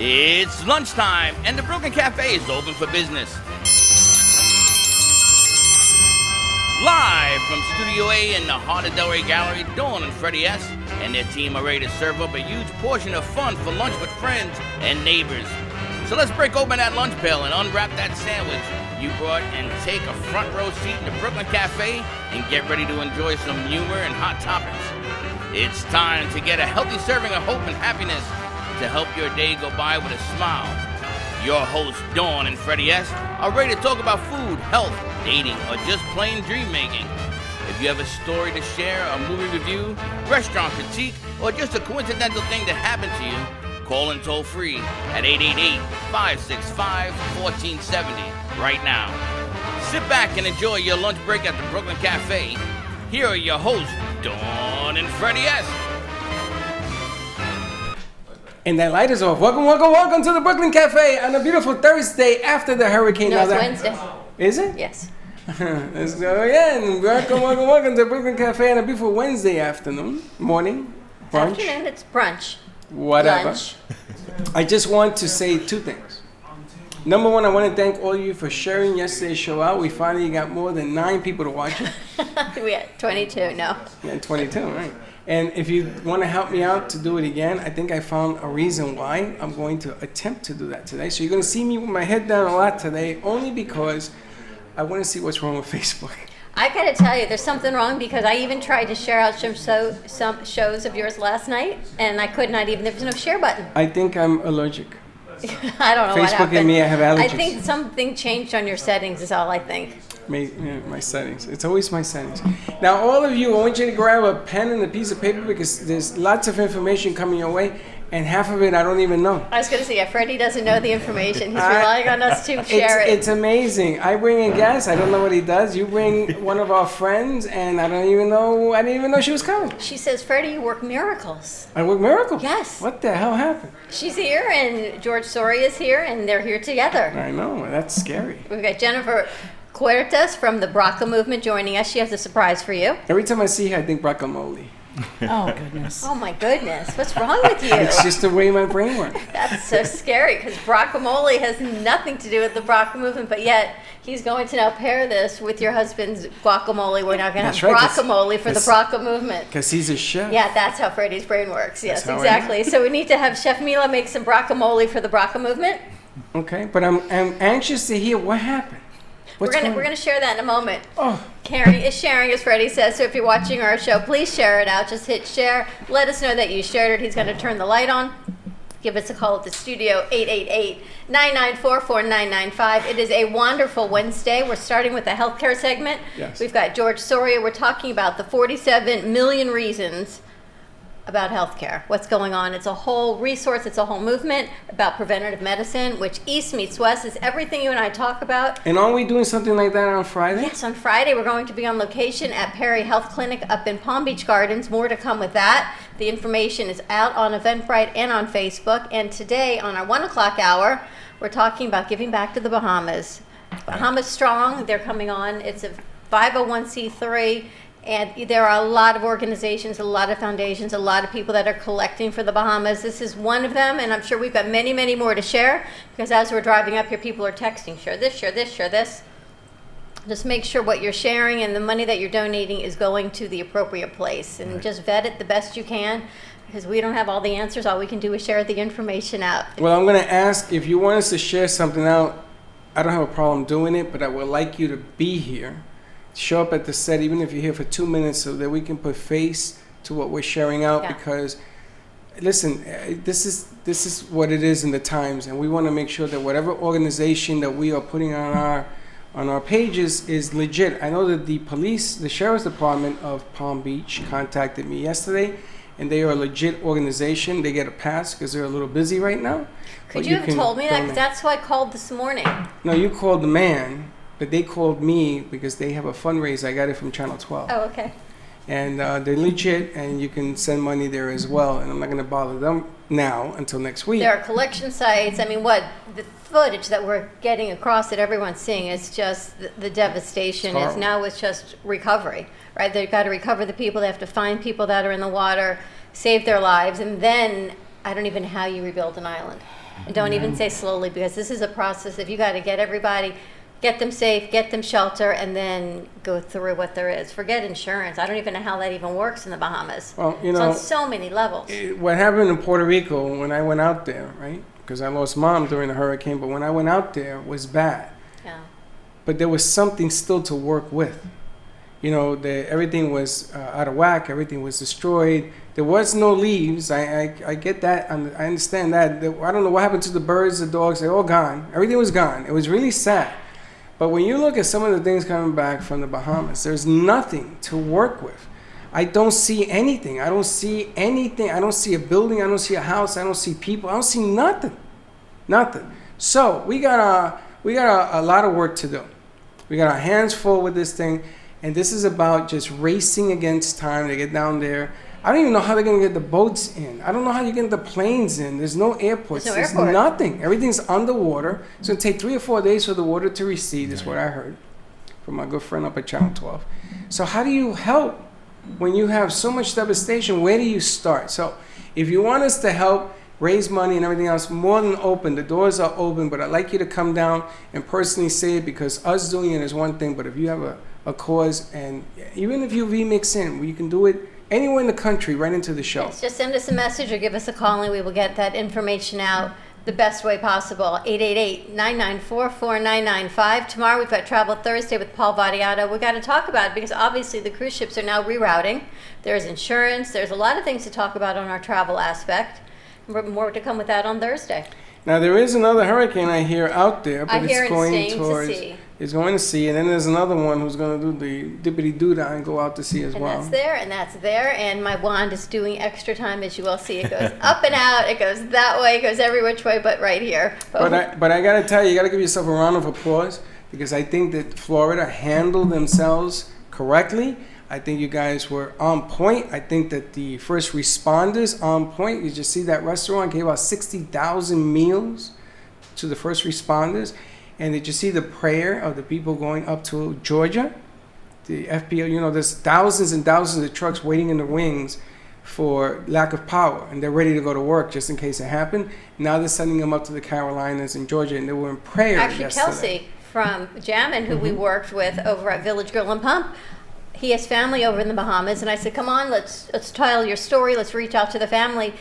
It's lunchtime, and the Brooklyn Cafe is open for business. Live from Studio A in the heart of Delray Gallery, Dawn and Freddie S. and their team are ready to serve up a huge portion of fun for lunch with friends and neighbors. So let's break open that lunch pail and unwrap that sandwich you brought and take a front row seat in the Brooklyn Cafe and get ready to enjoy some humor and hot topics. It's time to get a healthy serving of hope and happiness to help your day go by with a smile. Your hosts, Dawn and Freddie S., are ready to talk about food, health, dating, or just plain dream making. If you have a story to share, a movie review, restaurant critique, or just a coincidental thing that happened to you, call in toll free at 888-565-1470 right now. Sit back and enjoy your lunch break at the Brooklyn Cafe. Here are your hosts, Dawn and Freddie S. And that light is off. Welcome to the Brooklyn Cafe on a beautiful Thursday after the hurricane. No, it's Wednesday. Is it? Yes. Let's go again. Welcome to the Brooklyn Cafe on a beautiful Wednesday afternoon, morning, brunch. Afternoon, it's brunch. Whatever. Lunch. I just want to say two things. Number one, I want to thank all of you for sharing yesterday's show out. We finally got more than 9 people to watch it. We had 22, no. Yeah, 22, right. And if you want to help me out to do it again, I think I found a reason why I'm going to attempt to do that today. So you're going to see me with my head down a lot today, only because I want to see what's wrong with Facebook. I gotta tell you, there's something wrong because I even tried to share out some shows of yours last night, and I could not even, there was no share button. I think I'm allergic. I don't know what happened. Facebook and me, I have allergies. I think something changed on your settings is all I think. My settings. It's always my settings. Now, all of you, I want you to grab a pen and a piece of paper because there's lots of information coming your way, and half of it I don't even know. I was going to say, Freddie doesn't know the information. He's relying on us to share it. It's amazing. I bring a guest. I don't know what he does. You bring one of our friends, and I didn't even know she was coming. She says, Freddie, you work miracles. I work miracles? Yes. What the hell happened? She's here, and George Soria is here, and they're here together. I know. That's scary. We've got Jennifer Huertas from the BRCA movement joining us. She has a surprise for you. Every time I see her, I think guacamole. Oh, goodness. Oh, my goodness. What's wrong with you? It's just the way my brain works. That's so scary because guacamole has nothing to do with the BRCA movement, but yet he's going to now pair this with your husband's guacamole. We're now going to have guacamole for the BRCA movement. Because he's a chef. Yeah, that's how Freddie's brain works. Yes, exactly. So we need to have Chef Mila make some guacamole for the BRCA movement. Okay, but I'm anxious to hear what happened. We're gonna share that in a moment. Oh. Carrie is sharing, as Freddie says, so if you're watching our show, please share it out. Just hit share. Let us know that you shared it. He's going to turn the light on. Give us a call at the studio, 888-994-4995. It is a wonderful Wednesday. We're starting with the healthcare segment. Yes. We've got George Soria. We're talking about the 47 million reasons about healthcare, what's going on. It's a whole resource, it's a whole movement about preventative medicine, which East meets West is everything you and I talk about. And aren't we doing something like that on Friday? Yes, on Friday we're going to be on location at Perry Health Clinic up in Palm Beach Gardens. More to come with that. The information is out on Eventbrite and on Facebook. And today on our 1 o'clock hour, we're talking about giving back to the Bahamas. BahamaSStrong, they're coming on. It's a 501c3. And there are a lot of organizations, a lot of foundations, a lot of people that are collecting for the Bahamas. This is one of them, and I'm sure we've got many, many more to share, because as we're driving up here, people are texting, share this, share this, share this. Just make sure what you're sharing and the money that you're donating is going to the appropriate place. And just vet it the best you can, because we don't have all the answers. All we can do is share the information out. Well, I'm going to ask, if you want us to share something out, I don't have a problem doing it, but I would like you to be here. Show up at the set, even if you're here for 2 minutes, so that we can put face to what we're sharing out. Yeah. Because, listen, this is what it is in the times, and we want to make sure that whatever organization that we are putting on our pages is legit. I know that the sheriff's department of Palm Beach contacted me yesterday, and they are a legit organization. They get a pass because they're a little busy right now. Could you have told me that? Because that's who I called this morning. No, you called the man. But they called me because they have a fundraiser. I got it from Channel 12. Oh, okay. And they're legit, and you can send money there as well. And I'm not going to bother them now until next week. There are collection sites. I mean, the footage that we're getting across that everyone's seeing is just the devastation. Is now it's just recovery, right? They've got to recover the people. They have to find people that are in the water, save their lives, and then I don't even know how you rebuild an island. And don't even say slowly, because this is a process. If you got to get everybody, get them safe, get them shelter, and then go through what there is. Forget insurance. I don't even know how that even works in the Bahamas. Well, It's on so many levels. What happened in Puerto Rico when I went out there, right? Because I lost Mom during the hurricane, but when I went out there was bad. Yeah. But there was something still to work with. Everything was out of whack. Everything was destroyed. There was no leaves. I get that. I understand that. I don't know what happened to the birds, the dogs. They're all gone. Everything was gone. It was really sad. But when you look at some of the things coming back from the Bahamas, there's nothing to work with. I don't see anything. I don't see anything. I don't see a building. I don't see a house. I don't see people. I don't see nothing. Nothing. So we got a lot of work to do. We got our hands full with this thing. And this is about just racing against time to get down there. I don't even know how they're going to get the boats in. I don't know how you get the planes in. There's no airports. There's nothing. Everything's underwater. It's going to take 3 or 4 days for the water to recede, is what I heard from my good friend up at Channel 12. So how do you help when you have so much devastation? Where do you start? So if you want us to help raise money and everything else, more than open. The doors are open, but I'd like you to come down and personally say it, because us doing it is one thing, but if you have a cause, and even if you remix in, you can do it anywhere in the country, right into the show. Yes, just send us a message or give us a call, and we will get that information out the best way possible. 888-994-4995. Tomorrow we've got Travel Thursday with Paul Vadiato. We've got to talk about it because obviously the cruise ships are now rerouting. There's insurance. There's a lot of things to talk about on our travel aspect. More to come with that on Thursday. Now there is another hurricane I hear out there, but it's going to sea, and then there's another one who's going to do the dippity doodah and go out to sea as well. And that's there, and my wand is doing extra time, as you will see. It goes up and out, it goes that way, it goes every which way, but right here. But I got to tell you got to give yourself a round of applause, because I think that Florida handled themselves correctly. I think you guys were on point. I think that the first responders on point. You just see that restaurant gave out 60,000 meals to the first responders. And did you see the prayer of the people going up to Georgia? The FBO, there's thousands and thousands of trucks waiting in the wings for lack of power. And they're ready to go to work just in case it happened. Now they're sending them up to the Carolinas and Georgia. And they were in prayer yesterday. Kelsey from Jammin, who we worked with over at Village Grill and Pump, he has family over in the Bahamas, and I said, come on, let's tell your story, let's reach out to the family.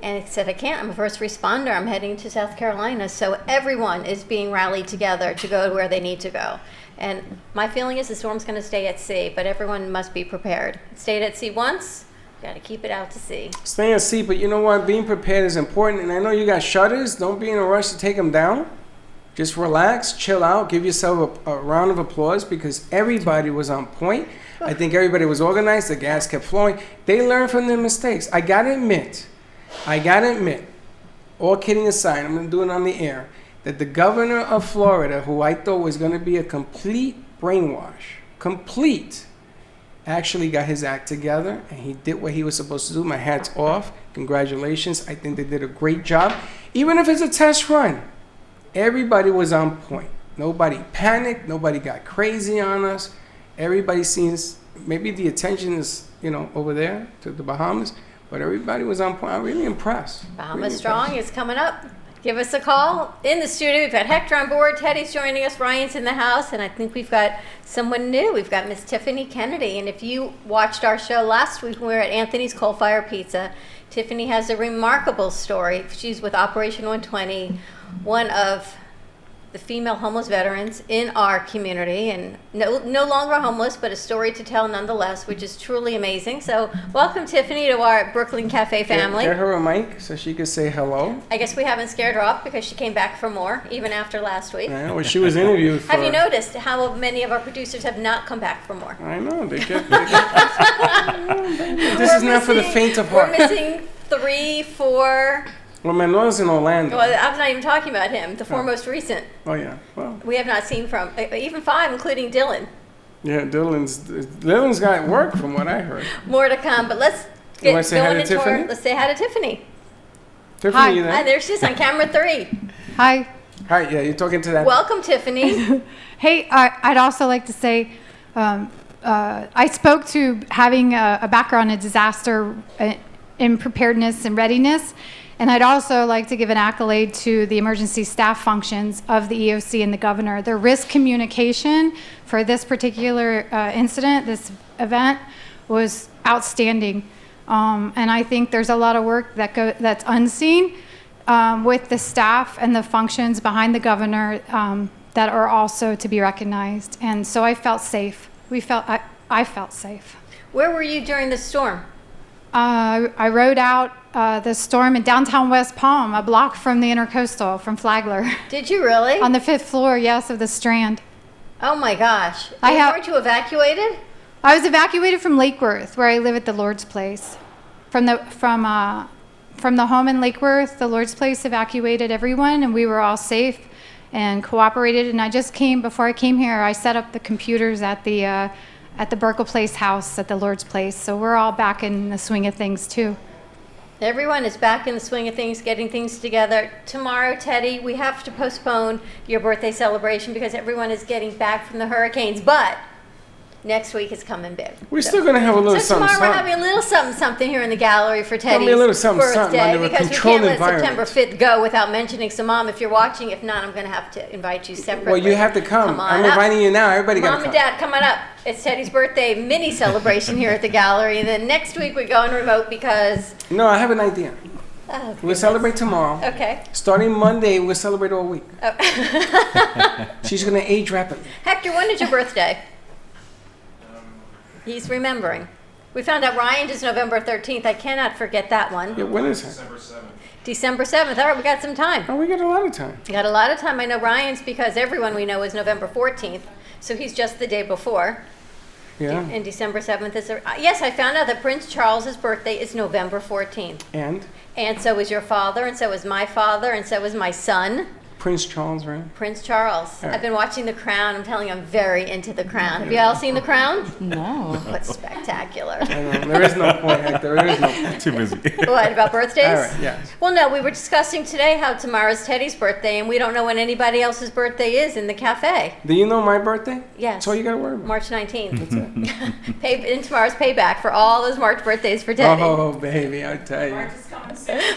And he said, I can't, I'm a first responder, I'm heading to South Carolina. So everyone is being rallied together to go to where they need to go. And my feeling is the storm's going to stay at sea, but everyone must be prepared. It stayed at sea once, got to keep it out to sea. Stay at sea, but you know what, being prepared is important. And I know you got shutters, don't be in a rush to take them down. Just relax, chill out, give yourself a round of applause, because everybody was on point. I think everybody was organized. The gas kept flowing. They learned from their mistakes. I gotta admit, all kidding aside, I'm gonna do it on the air, that the governor of Florida, who I thought was gonna be a complete brainwash, actually got his act together, and he did what he was supposed to do. My hat's off. Congratulations. I think they did a great job. Even if it's a test run, everybody was on point. Nobody panicked. Nobody got crazy on us. Everybody seems, maybe the attention is, over there to the Bahamas, but everybody was on point. I'm really impressed. Bahama Strong is coming up. Give us a call. In the studio, we've got Hector on board. Teddy's joining us. Ryan's in the house. And I think we've got someone new. We've got Miss Tiffany Kennedy. And if you watched our show last week, we were at Anthony's Coal Fire Pizza. Tiffany has a remarkable story. She's with Operation 120, one of the female homeless veterans in our community, and no longer homeless, but a story to tell nonetheless, which is truly amazing. So welcome, Tiffany, to our Brooklyn Cafe family. Get her a mic so she could say hello. I guess we haven't scared her off because she came back for more, even after last week. I know, well, she was interviewed for... Have you noticed how many of our producers have not come back for more? I know, they get this is not for the faint of heart. We're missing 3, 4... Well, Manuel's in Orlando. Well, I'm not even talking about him. The 4 most recent. Oh, yeah. Well, we have not seen from, even 5, including Dylan. Yeah, Dylan's got work from what I heard. More to come, but let's get going into Tiffany? Let's say hi to Tiffany. Tiffany, hi. You there? Hi, there she is on camera 3. Hi. Hi, yeah, you're talking to that. Welcome, Tiffany. Hey, I'd also like to say, I spoke to having a background in disaster in preparedness and readiness. And I'd also like to give an accolade to the emergency staff functions of the EOC and the governor. Their risk communication for this particular incident, this event, was outstanding. And I think there's a lot of work that's unseen with the staff and the functions behind the governor that are also to be recognized. And so I felt safe. I felt safe. Where were you during the storm? I rode out the storm in downtown West Palm, a block from the Intercoastal, from Flagler. Did you really? On the 5th floor, yes, of the Strand. Oh my gosh. Weren't you evacuated? I was evacuated from Lake Worth, where I live at the Lord's Place. From the home in Lake Worth, the Lord's Place evacuated everyone, and we were all safe and cooperated. And before I came here, I set up the computers at the Burkle Place house at the Lord's Place. So we're all back in the swing of things too. Everyone is back in the swing of things, getting things together. Tomorrow, Teddy, we have to postpone your birthday celebration because everyone is getting back from the hurricanes, but next week is coming big. We're still going to have a little something. So tomorrow we're having a little something here in the gallery for Teddy's a little something birthday under a because we controlled can't let environment. September 5th go without mentioning some mom. If you're watching, if not, I'm going to have to invite you separately. Well, you have to come. Come on I'm up. inviting you now. Everybody got to Mom come. and Dad, come on up. It's Teddy's birthday mini celebration here at the gallery. And then next week we're going remote because... No, I have an idea. Oh, We'll goodness. celebrate tomorrow. Okay. Starting Monday, we'll celebrate all week. Oh. She's going to age rapidly. Hector, when is your birthday? He's remembering. We found out Ryan is November 13th. I cannot forget that one. Yeah, when is it? December 7th. All right, we got some time. Oh, we got a lot of time. We got a lot of time. I know Ryan's because everyone we know is November 14th. So he's just the day before. Yeah. And December 7th is... yes, I found out that Prince Charles's birthday is November 14th. And so is your father, and so is my father, and so is my son. Prince Charles, right? Prince Charles. Yeah. I've been watching The Crown. I'm telling you, I'm very into The Crown. Have you all seen The Crown? No. What's spectacular. I know. There is no point, Hector. There is no point. Too busy. What, about birthdays? All right, yeah. Well, no, we were discussing today how tomorrow's Teddy's birthday, and we don't know when anybody else's birthday is in the cafe. Do you know my birthday? Yes. That's all you got to worry about. March 19th. And tomorrow's payback for all those March birthdays for Teddy. Oh, baby, I tell you.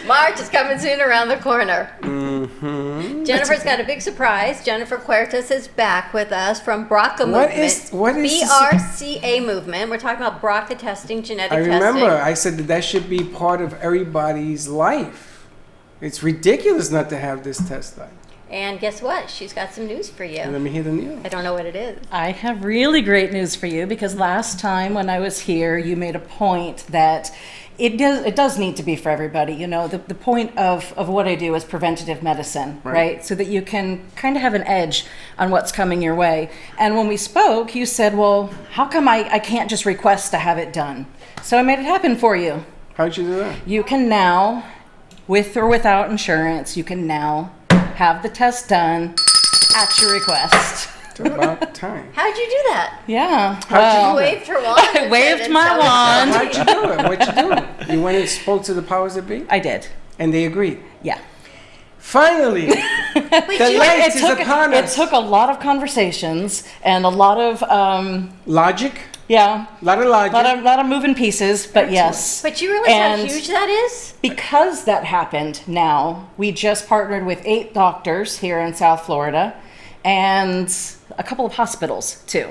March is coming soon around the corner. Mm-hmm. Jennifer's got a big surprise. Jennifer Huertas is back with us from BRCA What movement. is BRCA movement. We're talking about BRCA testing, genetic I remember testing. I said that should be part of everybody's life. It's ridiculous not to have this test done. And guess what? She's got some news for you. Let me hear the news. I don't know what it is. I have really great news for you because last time when I was here, you made a point that it does need to be for everybody. You know, the point of what I do is preventative medicine, right? So that you can kind of have an edge on what's coming your way. And when we spoke, you said, well, how come I can't just request to have it done? So I made it happen for you. How'd you do that? You can now, with or without insurance, you can now have the test done at your request. It's about time. How'd you do that? Yeah. You waved her wand. I waved my and wand. How'd you do it? What'd you do? You went and spoke to the powers that be? I did. And they agreed. Yeah. Finally, But the you, light is upon It us. took a lot of conversations and a lot of Logic? yeah, A lot of logic. lot of moving pieces, but yes. but you realize And how huge that is? because that happened now, we just partnered with 8 doctors here in South Florida and a couple of hospitals too.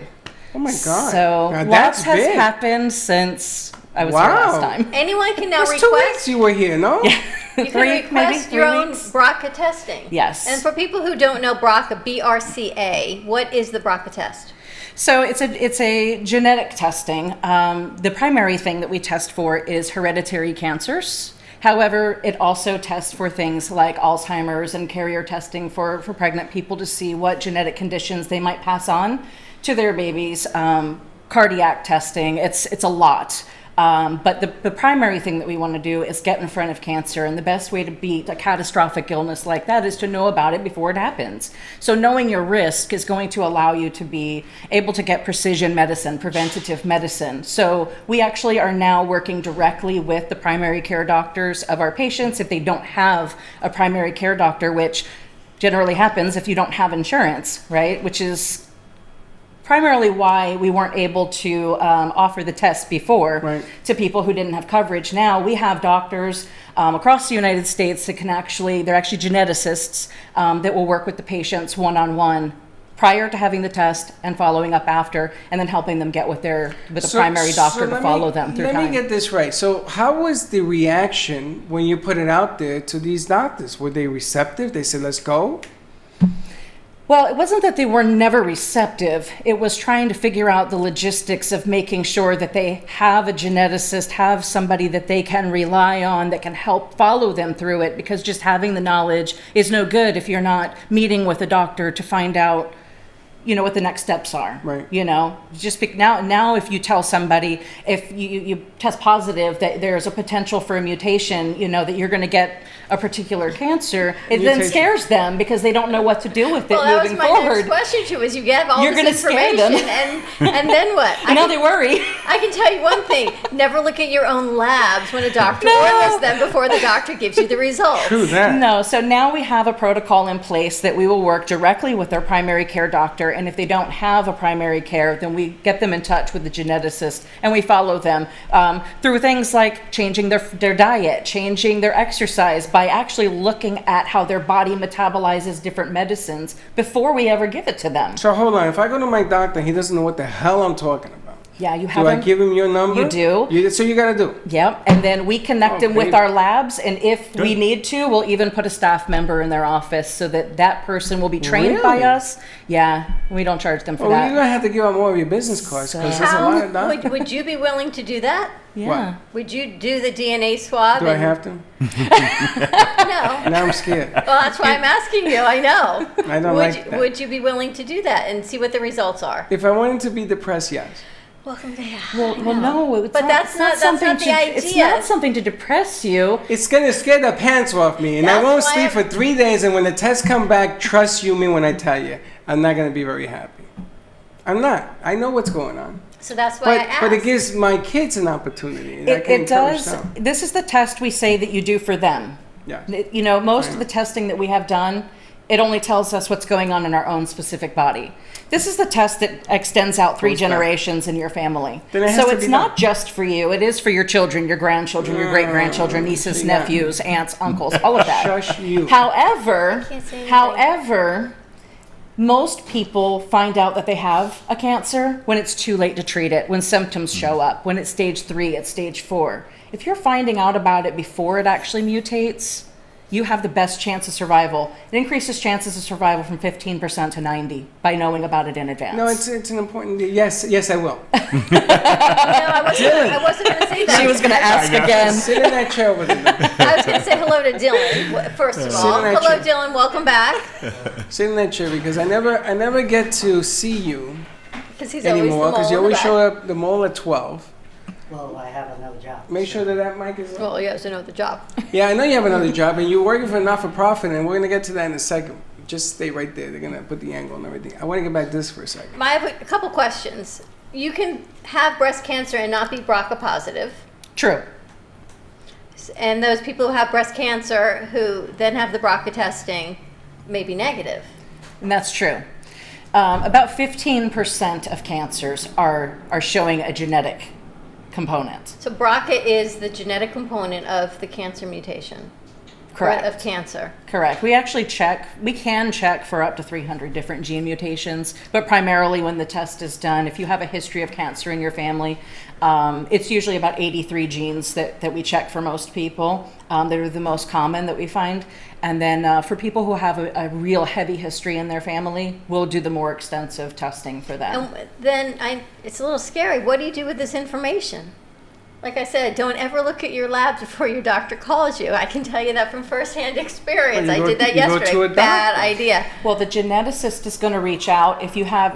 Oh my God. So Now lots that's has big. happened since I was here Wow. last time. Anyone can now That's 2 weeks request. you were here, no? You can request your own BRCA testing. Yes. And for people who don't know BRCA, BRCA, what is the BRCA test? So it's a genetic testing. The primary thing that we test for is hereditary cancers. However, it also tests for things like Alzheimer's and carrier testing for pregnant people to see what genetic conditions they might pass on to their babies. Cardiac testing, it's a lot. But the primary thing that we want to do is get in front of cancer, and the best way to beat a catastrophic illness like that is to know about it before it happens. So knowing your risk is going to allow you to be able to get precision medicine, preventative medicine. So we actually are now working directly with the primary care doctors of our patients if they don't have a primary care doctor, which generally happens if you don't have insurance, right? Which is primarily why we weren't able to offer the test before Right. to people who didn't have coverage. Now we have doctors across the United States that they're actually geneticists that will work with the patients one-on-one prior to having the test and following up after, and then helping them get with the primary doctor to follow them through time. Let me get this right. So how was the reaction when you put it out there to these doctors? Were they receptive? They said, let's go? Well, it wasn't that they were never receptive. It was trying to figure out the logistics of making sure that they have a geneticist, have somebody that they can rely on that can help follow them through it, because just having the knowledge is no good if you're not meeting with a doctor to find out, what the next steps are. Right. Now if you tell somebody, if you test positive that there's a potential for a mutation, that you're going to get a particular cancer, it then scares them because they don't know what to do with it moving forward. Well, that was my next question to you, is you get all You're this gonna scare information them. and then what? They worry. I can tell you one thing, never look at your own labs when a doctor orders them before the doctor gives you the results. True that. No, so now we have a protocol in place that we will work directly with their primary care doctor, and if they don't have a primary care, then we get them in touch with the geneticist, and we follow them through things like changing their diet, changing their exercise, by actually looking at how their body metabolizes different medicines before we ever give it to them. So hold on. If I go to my doctor, he doesn't know what the hell I'm talking about. Yeah, you have Do I give him your number? You do. So you got to do. Yep, and then we connect them with baby. our labs, and if we need to, we'll even put a staff member in their office so that person will be trained by Really? us. Yeah, we don't charge them for Oh, that. you're going to have to give out more of your business cards, because there's a lot of doctors. Would you be willing to do that? Yeah. Would you do the DNA swab? Do I have to? No. Now I'm scared. Well, that's why I'm asking you. I know. I don't like that. Would you be willing to do that and see what the results are? If I wanted to be depressed, yes. Welcome to Well, no, it's But that's not the It's idea. not something to depress you. It's going to scare the pants off me, and I That's won't why sleep for 3 days, and when the tests come back, trust you me when I tell you, I'm not going to be very happy. I'm not. I know what's going on. So that's why I But, asked. but it gives my kids an opportunity. And I can It encourage does. them. This is the test we say that you do for them. Yeah. Most of the testing that we have done, it only tells us what's going on in our own specific body. This is the test that extends out 3 Goes back. generations in your family. Then it has So to it's be not done. just for you. It is for your children, your grandchildren, your great-grandchildren, nieces, see that. nephews, aunts, uncles, all of that. Shush you. However, can't say anything. however, most people find out that they have a cancer when it's too late to treat it, when symptoms show up, when it's stage 3, it's stage 4. If you're finding out about it before it actually mutates, you have the best chance of survival. It increases chances of survival from 15% to 90% by knowing about it in advance. No, it's an important. Yes, I will. No, I wasn't going to say that. She was going to ask again. Sit in that chair with me. I was going to say hello to Dylan, first of all. in that Hello, chair. Dylan. Welcome back. Sit in that chair, because I never get to see you Because he's anymore, always because the you mole in always the show back. up the mall at 12. Well, I have another job. Make sure that mic is. Well, he has to know the job. Yeah, I know you have another job, and you're working for a not-for-profit, and we're gonna get to that in a second. Just stay right there. They're gonna put the angle and everything. I want to get back to this for a second. I have a couple questions. You can have breast cancer and not be BRCA positive. True. And those people who have breast cancer who then have the BRCA testing may be negative. And that's true. About 15% of cancers are showing a genetic component. So BRCA is the genetic component of the cancer mutation. Correct. Of cancer. Correct. We can check for up to 300 different gene mutations, but primarily when the test is done, if you have a history of cancer in your family, it's usually about 83 genes that we check for most people. That are the most common that we find. And then for people who have a real heavy history in their family, we'll do the more extensive testing for them. And then it's a little scary. What do you do with this information? Like I said, don't ever look at your labs before your doctor calls you. I can tell you that from firsthand experience. Well, I did that you go yesterday. to a Bad doctor. idea. Well, the geneticist is going to reach out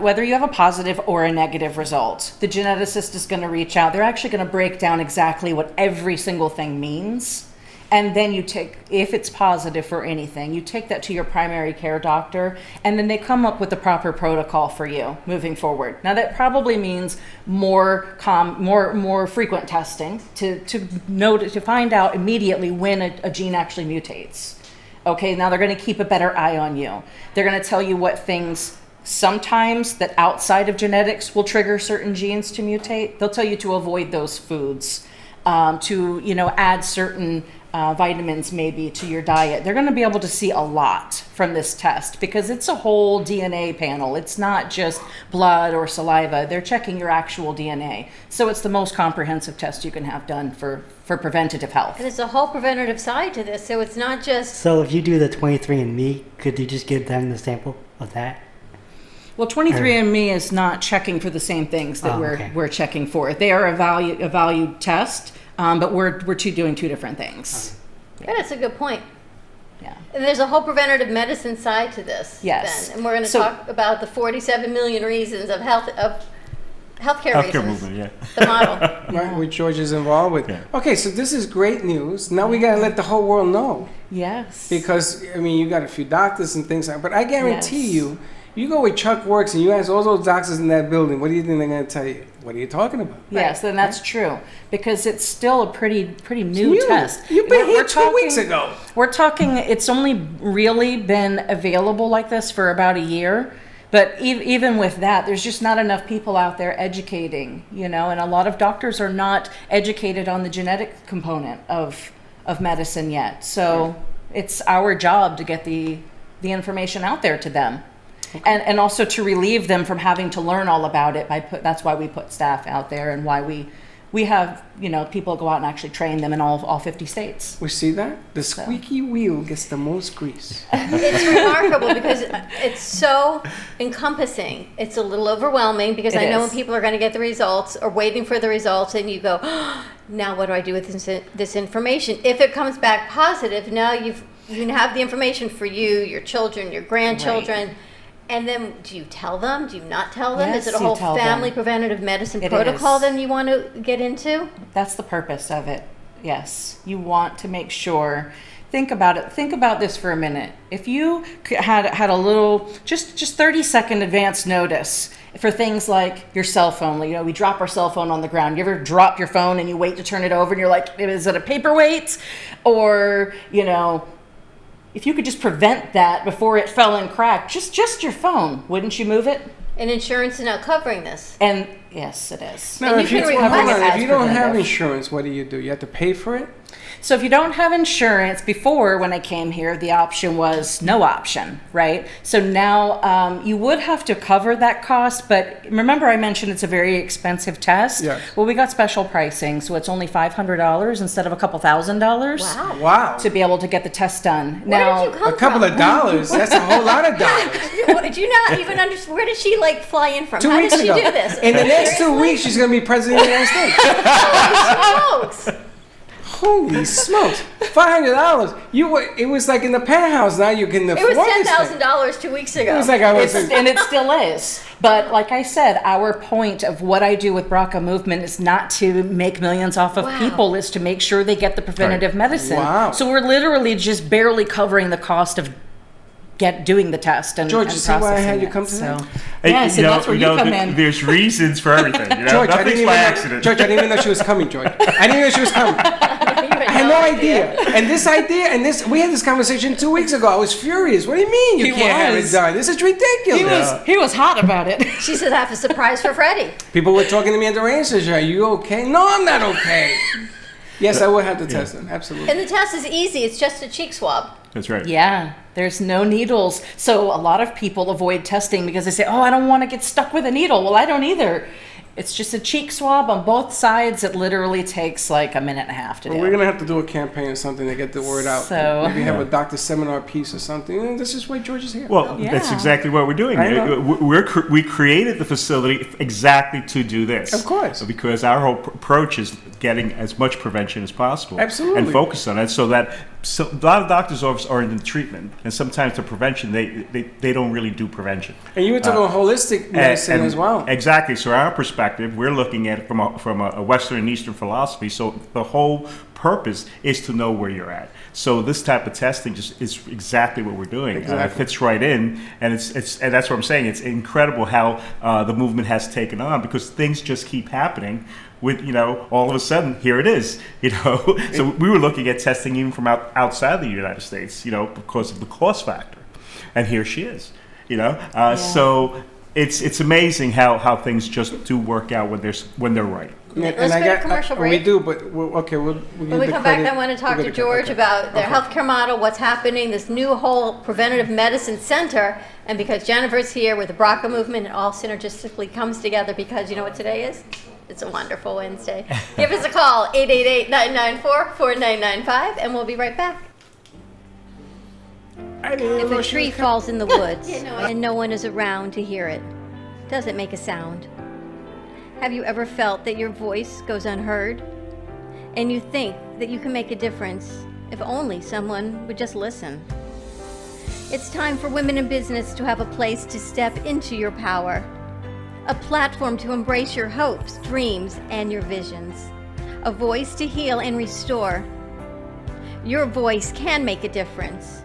whether you have a positive or a negative result. The geneticist is going to reach out. They're actually going to break down exactly what every single thing means. And then if it's positive for anything, you take that to your primary care doctor, and then they come up with the proper protocol for you moving forward. Now that probably means more frequent testing to find out immediately when a gene actually mutates. Okay, now they're going to keep a better eye on you. They're going to tell you what things sometimes that outside of genetics will trigger certain genes to mutate. They'll tell you to avoid those foods, to, add certain vitamins maybe to your diet. They're going to be able to see a lot from this test because it's a whole DNA panel. It's not just blood or saliva. They're checking your actual DNA. So it's the most comprehensive test you can have done for preventative health. And there's a whole preventative side to this, so it's not just... So if you do the 23andMe, could you just give them the sample of that? Well, 23andMe is not checking for the same things that we're checking for. They are a valued test, but we're doing two different things. Yeah, that's a good point. Yeah. And there's a whole preventative medicine side to this. Yes. Then. And we're going to talk about the 47 million reasons of healthcare reasons. movement, yeah. The model. Right, which George is involved with. Yeah. Okay, so this is great news. Now we gotta let the whole world know. Yes. Because, you got a few doctors and things, but I guarantee Yes. you go with Chuck Works and you ask all those doctors in that building, what do you think they're gonna tell you? What are you talking about? Yes, and that's true because it's still a pretty new test. You've been here We're 2 weeks ago. We're talking. It's only really been available like this for about a year, but even with that, there's just not enough people out there educating. And a lot of doctors are not educated on the genetic component of medicine yet. So it's our job to get the information out there to them. And also to relieve them from having to learn all about it. That's why we put staff out there and why we have people go out and actually train them in all 50 states. We see that? The squeaky wheel gets the most grease. It's remarkable because it's so encompassing. It's a little overwhelming because I know when people are going to get the results or waiting for the results and you go, now what do I do with this information? If it comes back positive, now you have the information for you, your children, your grandchildren. Right. And then do you tell them? Do you not tell them? Yes, is it a whole family preventative medicine protocol then you want to get into? That's the purpose of it. Yes. You want to make sure. Think about it. Think about this for a minute. If you had a little, just 30-second advance notice for things like your cell phone. We drop our cell phone on the ground. You ever drop your phone and you wait to turn it over and you're like, is it a paperweight? Or, if you could just prevent that before it fell and cracked, just your phone, wouldn't you move it? And insurance is not covering this. And yes, it is. Now, And if you you, can hold request on, if you don't have preventive. insurance, what do? You have to pay for it? So if you don't have insurance, before when I came here, the option was no option, right? So now you would have to cover that cost, but remember I mentioned it's a very expensive test? Yes. Well, we got special pricing, so it's only $500 instead of a couple $1,000. Wow. Wow. To be able to get the test done. Where did you come A couple from? of dollars. That's a whole lot of dollars. Did you not even understand? Where did she fly in from? 2 How weeks did she ago. do this? In the next 2 Seriously? weeks, she's going to be president of the United States. Holy smokes. Holy smokes! $500. It was like in the penthouse. Now you can afford It was this thing. $10,000 2 weeks ago. It was like I was. And it still is. But like I said, our point of what I do with BRCA Movement is not to make millions off of Wow. people, is to make sure they get the preventative medicine. Wow. So we're literally just barely covering the cost of doing the test and George, and you see why I processing had you it. come today? Yes, and that's where you come in. There's reasons for everything. George, I didn't Nothing's even by know, accident. George, I didn't even know she was coming, George. I didn't know she was coming. I had no idea. And this idea, we had this conversation 2 weeks ago. I was furious. What do you mean you He can't have it was. done? This is ridiculous. He was hot about it. She said, I have a surprise for Freddie. People were talking to me at the range station. Are you okay? No, I'm not okay. Yes, I will have to test it. Absolutely. And the test is easy. It's just a cheek swab. That's right. Yeah, there's no needles. So a lot of people avoid testing because they say, oh, I don't want to get stuck with a needle. Well, I don't either. It's just a cheek swab on both sides. It literally takes like a minute and a half to do. Well, we're going to have to do a campaign or something to get the word out. So- Maybe have a doctor seminar piece or something. And this is why George is here. Well, Yeah. that's exactly what we're doing. I know. We created the facility exactly to do this. Of course. Because our whole approach is getting as much prevention as possible. Absolutely. And focus on it so that a lot of doctors' offices are in the treatment. And sometimes the prevention, they don't really do prevention. And you were talking holistic medicine as well. Exactly. So our perspective, we're looking at it from a Western and Eastern philosophy. So the whole purpose is to know where you're at. So this type of testing just is exactly what we're doing. Exactly. It fits right in, and and that's what I'm saying. It's incredible how the movement has taken on because things just keep happening. With all of a sudden, here it is. So we were looking at testing even from outside the United States. Because of the cost factor, and here she is. So it's amazing how things just do work out when they're right. Let's go to commercial break. We do, but okay, we'll When we come back, I want to talk to George about their healthcare model, what's happening, this new whole preventative medicine center, and because Jennifer's here with the BRCA movement, it all synergistically comes together because you know what today is? It's a wonderful Wednesday. Give us a call, 888-994-4995, and we'll be right back. If a tree falls in the woods and no one is around to hear it, does it make a sound? Have you ever felt that your voice goes unheard? And you think that you can make a difference if only someone would just listen? It's time for women in business to have a place to step into your power, a platform to embrace your hopes, dreams, and your visions, a voice to heal and restore. Your voice can make a difference.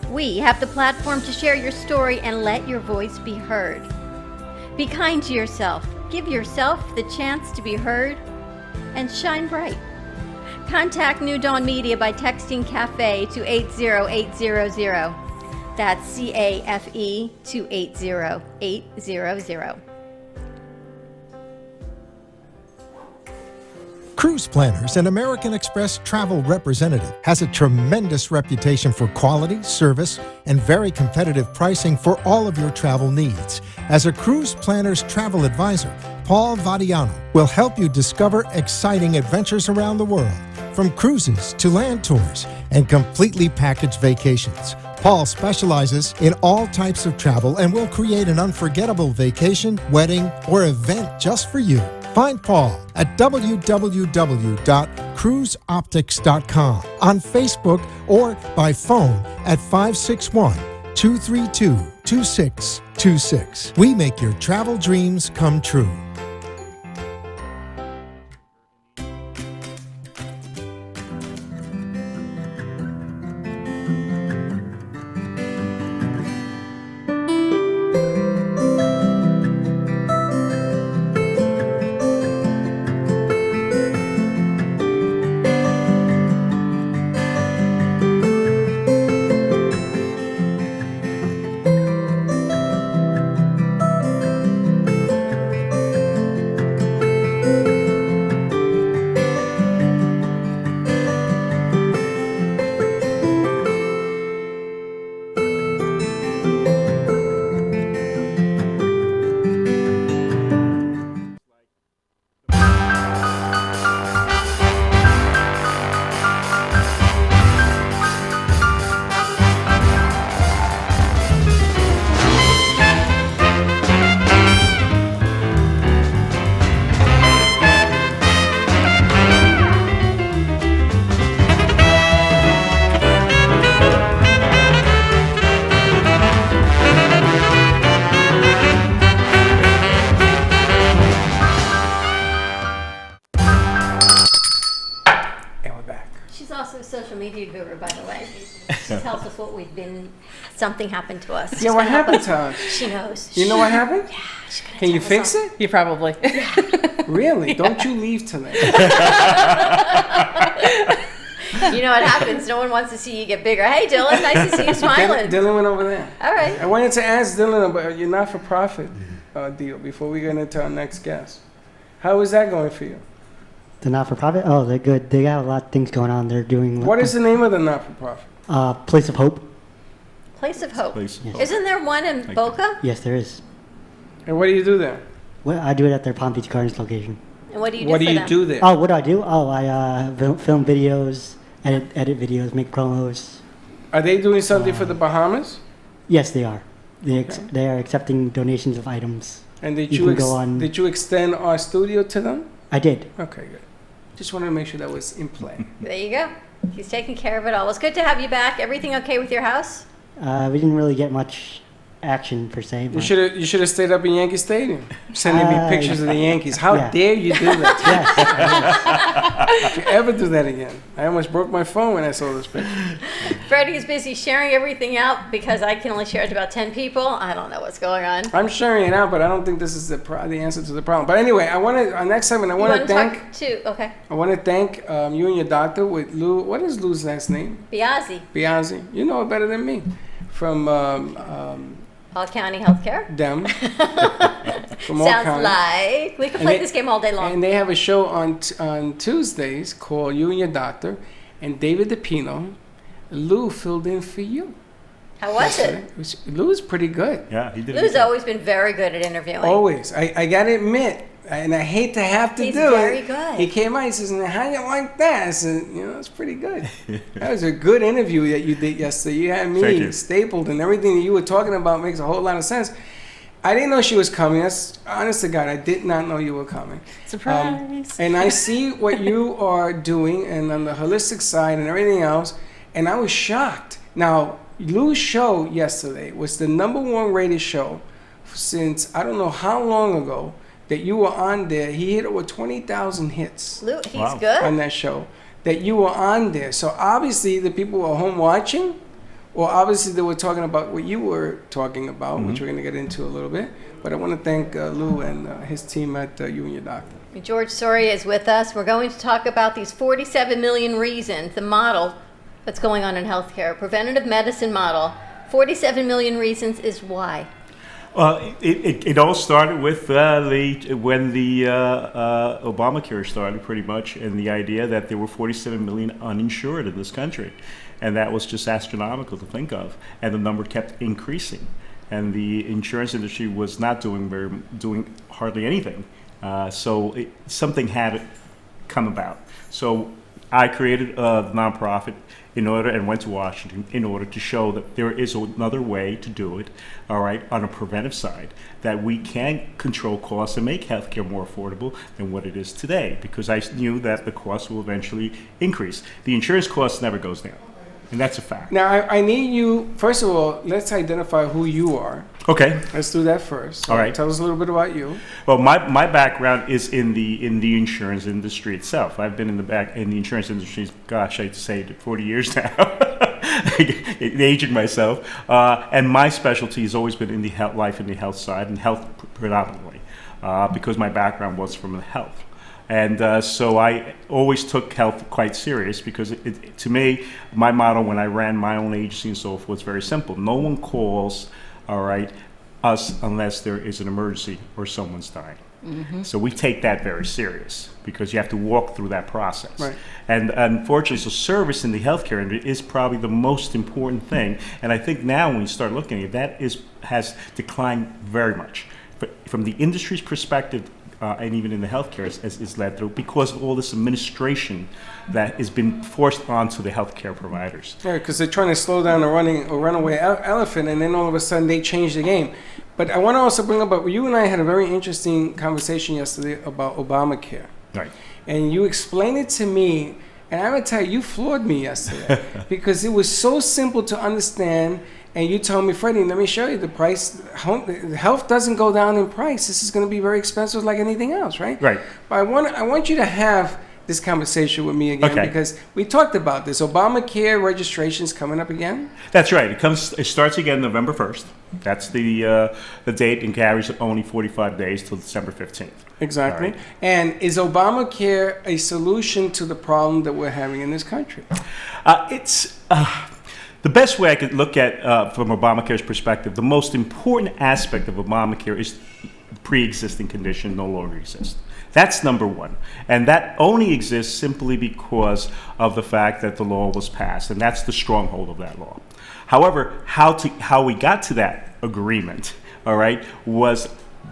We have the platform to share your story and let your voice be heard. Be kind to yourself. Give yourself the chance to be heard and shine bright. Contact New Dawn Media by texting CAFE to 80800. That's CAFE to 80800. Cruise Planners, an American Express travel representative, has a tremendous reputation for quality, service, and very competitive pricing for all of your travel needs. As a Cruise Planners travel advisor, Paul Vadiano will help you discover exciting adventures around the world, from cruises to land tours and completely packaged vacations. Paul specializes in all types of travel and will create an unforgettable vacation, wedding, or event just for you. Find Paul at www.cruiseoptics.com, on Facebook, or by phone at 561-232-2626. We make your travel dreams come true. Social media guru, by the way. She tells us what we've been. Something happened to us. Yeah, what happened to us? She knows. You know what happened? Yeah, she's gonna Can you tell fix us it? You probably. Really? Don't you leave tonight. You know what happens? No one wants to see you get bigger. Hey, Dylan, nice to see you smiling. Dylan went over there. All right. I wanted to ask Dylan about your not-for-profit deal before we get into our next guest. How is that going for you? The not-for-profit? Oh, they're good. They got a lot of things going on. They're doing... What is the name of the not-for-profit? Place of Hope. Place of Hope. Place of Hope. Isn't there one in Boca? Yes, there is. And what do you do there? Well, I do it at their Palm Beach Gardens location. And what do you do What for do you them? do there? Oh, what do I do? Oh, I film videos, edit videos, make promos. Are they doing something for the Bahamas? Yes, they are. Okay. They are accepting donations of items. And did You you, can go on- did you extend our studio to them? I did. Okay, good. Just wanted to make sure that was in play. There you go. He's taking care of it all. It's good to have you back. Everything okay with your house? We didn't really get much action per se. You should have stayed up in Yankee Stadium, sending me pictures of the Yankees. How Yeah. dare you do that? Yes. If you ever do that again, I almost broke my phone when I saw this picture. Freddie is busy sharing everything out because I can only share it to about 10 people. I don't know what's going on. I'm sharing it out, but I don't think this is the answer to the problem. But anyway, next segment I want to thank. Okay. I want to thank you and your doctor with Lou. What is Lou's last name? Biazzi. Biazzi. You know it better than me. From All County Healthcare. Them. From all Sounds counties. like we could And play they- this game all day long. And they have a show on Tuesdays called You and Your Doctor, and David DePino, Lou filled in for you. How was it? Lou was pretty good. Yeah, he did. Lou's always been very good at interviewing. Always. I gotta admit, and I hate to have to He's do very it. good. He came out, he says, "Now, how you like that?" I said, it's pretty good. That was a good interview that you did yesterday. You had Thank me you. stapled, and everything that you were talking about makes a whole lot of sense. I didn't know she was coming. That's honest to God, I did not know you were coming. Surprise. And I see what you are doing, and on the holistic side and everything else, and I was shocked. Now, Lou's show yesterday was the #1 rated show since I don't know how long ago that you were on there. He hit over 20,000 hits Lou, he's Wow. good. on that show that you were on there. So obviously the people were home watching, or obviously they were talking about what you were talking about, which we're going to get into a little bit. But I want to thank Lou and his team at You and Your Doctor. George Soria is with us. We're going to talk about these 47 million reasons, the model that's going on in healthcare, preventative medicine model. 47 million reasons is why. It all started with when the Obamacare started, pretty much, and the idea that there were 47 million uninsured in this country, and that was just astronomical to think of, and the number kept increasing, and the insurance industry was not doing hardly anything, so something had to come about. So I created a nonprofit and went to Washington in order to show that there is another way to do it, all right, on a preventive side, that we can control costs and make healthcare more affordable than what it is today, because I knew that the cost will eventually increase. The insurance cost never goes down, and that's a fact. Now, I need you, first of all, let's identify who you are. Okay. Let's do that first. All right. Tell us a little bit about you. Well, my background is in the insurance industry itself. I've been in the insurance industry, gosh, I'd say 40 years now, aging myself. And my specialty has always been in the life and the health side, and health predominantly, because my background was from the health. And so I always took health quite serious, because to me, my motto when I ran my own agency and so forth was very simple. No one calls, all right, us unless there is an emergency or someone's dying. So we take that very serious, because you have to walk through that process. Right. And unfortunately, so service in the healthcare industry is probably the most important thing. And I think now when you start looking at it, that has declined very much. But from the industry's perspective, and even in the healthcare is led through, because of all this administration that has been forced onto the healthcare providers. Yeah, because they're trying to slow down a runaway elephant, and then all of a sudden they change the game. But I want to also bring up, you and I had a very interesting conversation yesterday about Obamacare. Right. And you explained it to me, and I'm going to tell you, you floored me yesterday because it was so simple to understand. And you told me, Freddie, let me show you the price. Health doesn't go down in price. This is going to be very expensive like anything else, right? Right. But I want you to have this conversation with me again, Okay. because we talked about this. Obamacare registration's coming up again. That's right. It starts again November 1st. That's the date, and carries only 45 days till December 15th. Exactly. All right. And is Obamacare a solution to the problem that we're having in this country? It's the best way I could look at from Obamacare's perspective. The most important aspect of Obamacare is pre-existing condition no longer exists. That's number one, and that only exists simply because of the fact that the law was passed, and that's the stronghold of that law. However, how we got to that agreement, all right, was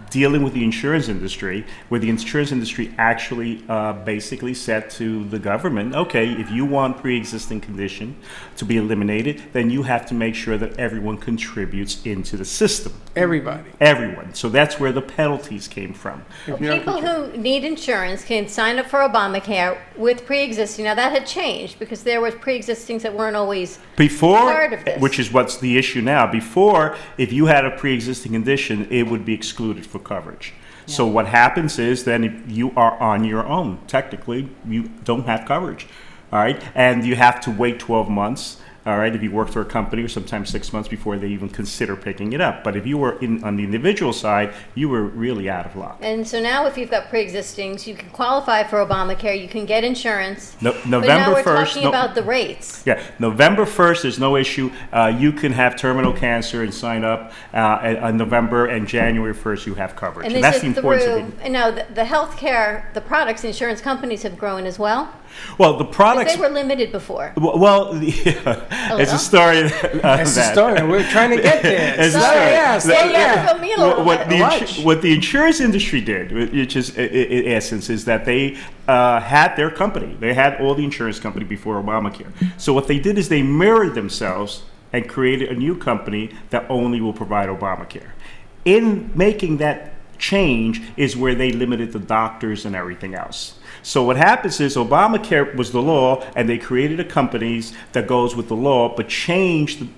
dealing with the insurance industry, where the insurance industry actually basically said to the government, okay, if you want pre-existing condition to be eliminated, then you have to make sure that everyone contributes into the system. Everybody. Everyone. So that's where the penalties came from. People who need insurance can sign up for Obamacare with pre-existing. Now that had changed because there was pre-existings that weren't always Before, part of this. which is what's the issue now, before, if you had a pre-existing condition, it would be excluded for coverage. So what happens is then if you are on your own. Technically, you don't have coverage, all right? And you have to wait 12 months all right, if you work for a company, or sometimes 6 months before they even consider picking it up. But if you were on the individual side, you were really out of luck. And so now if you've got pre-existings, you can qualify for Obamacare, you can get insurance. November but now we're 1st, talking about the rates. Yeah, November 1st, there's no issue. You can have terminal cancer and sign up on November, and January 1st you have coverage. And this that's is the importance of through, it. and now the healthcare, the products, insurance companies have grown as well. Well, the 'Cause products... they were limited before. Well, it's a story. It's a story. We're trying to get there. It's a Sorry, story. yes, Yeah, yeah. fill me in a little bit. What the insurance industry did, which is in essence, is that they had their company. They had all the insurance company before Obamacare. So what they did is they mirrored themselves and created a new company that only will provide Obamacare. In making that change is where they limited the doctors and everything else. So what happens is Obamacare was the law, and they created a companies that goes with the law, but changed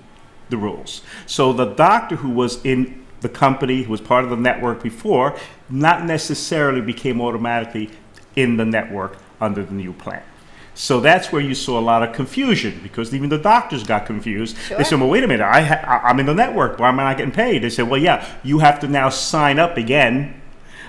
the rules. So the doctor who was in the company, who was part of the network before, not necessarily became automatically in the network under the new plan. So that's where you saw a lot of confusion, because even the doctors got confused. Sure. They said, well, wait a minute, I'm in the network. Why am I not getting paid? They said, well, yeah, you have to now sign up again,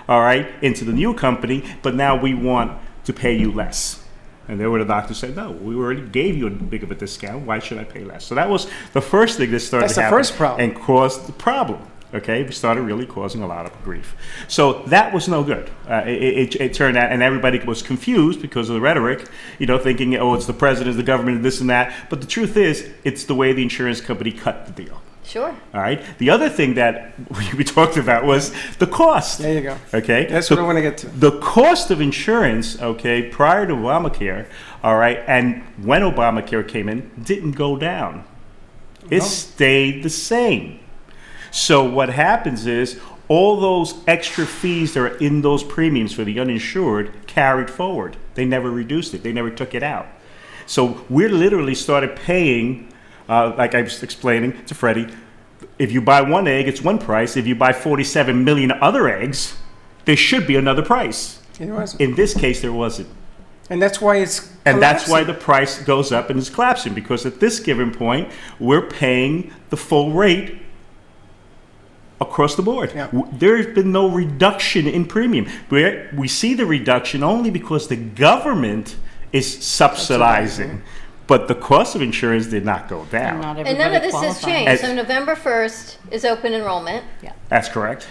all right, into the new company, but now we want to pay you less. And there were the doctors said, no, we already gave you a big of a discount. Why should I pay less? So that was the first thing that started That's to the happen first problem. and caused the problem. Okay, we started really causing a lot of grief. So that was no good. It turned out, and everybody was confused because of the rhetoric, thinking, oh, it's the president, the government, this and that. But the truth is, it's the way the insurance company cut the deal. Sure. All right. The other thing that we talked about was the cost. There you go. Okay. That's what I want to get to. The cost of insurance, okay, prior to Obamacare, all right, and when Obamacare came in, didn't go down. It stayed the same. So what happens is all those extra fees that are in those premiums for the uninsured carried forward. They never reduced it. They never took it out. So we literally started paying, like I was explaining to Freddie, if you buy one egg, it's one price. If you buy 47 million other eggs, there should be another price. It wasn't. In this case, there wasn't. And that's why it's And that's why collapsing. the price goes up and is collapsing, because at this given point, we're paying the full rate across the board. Yeah. There's been no reduction in premium. We see the reduction only because the government is subsidizing. But the cost of insurance did not go down. Not And everybody none of this has qualifies. changed. So November 1st is open enrollment. That's correct.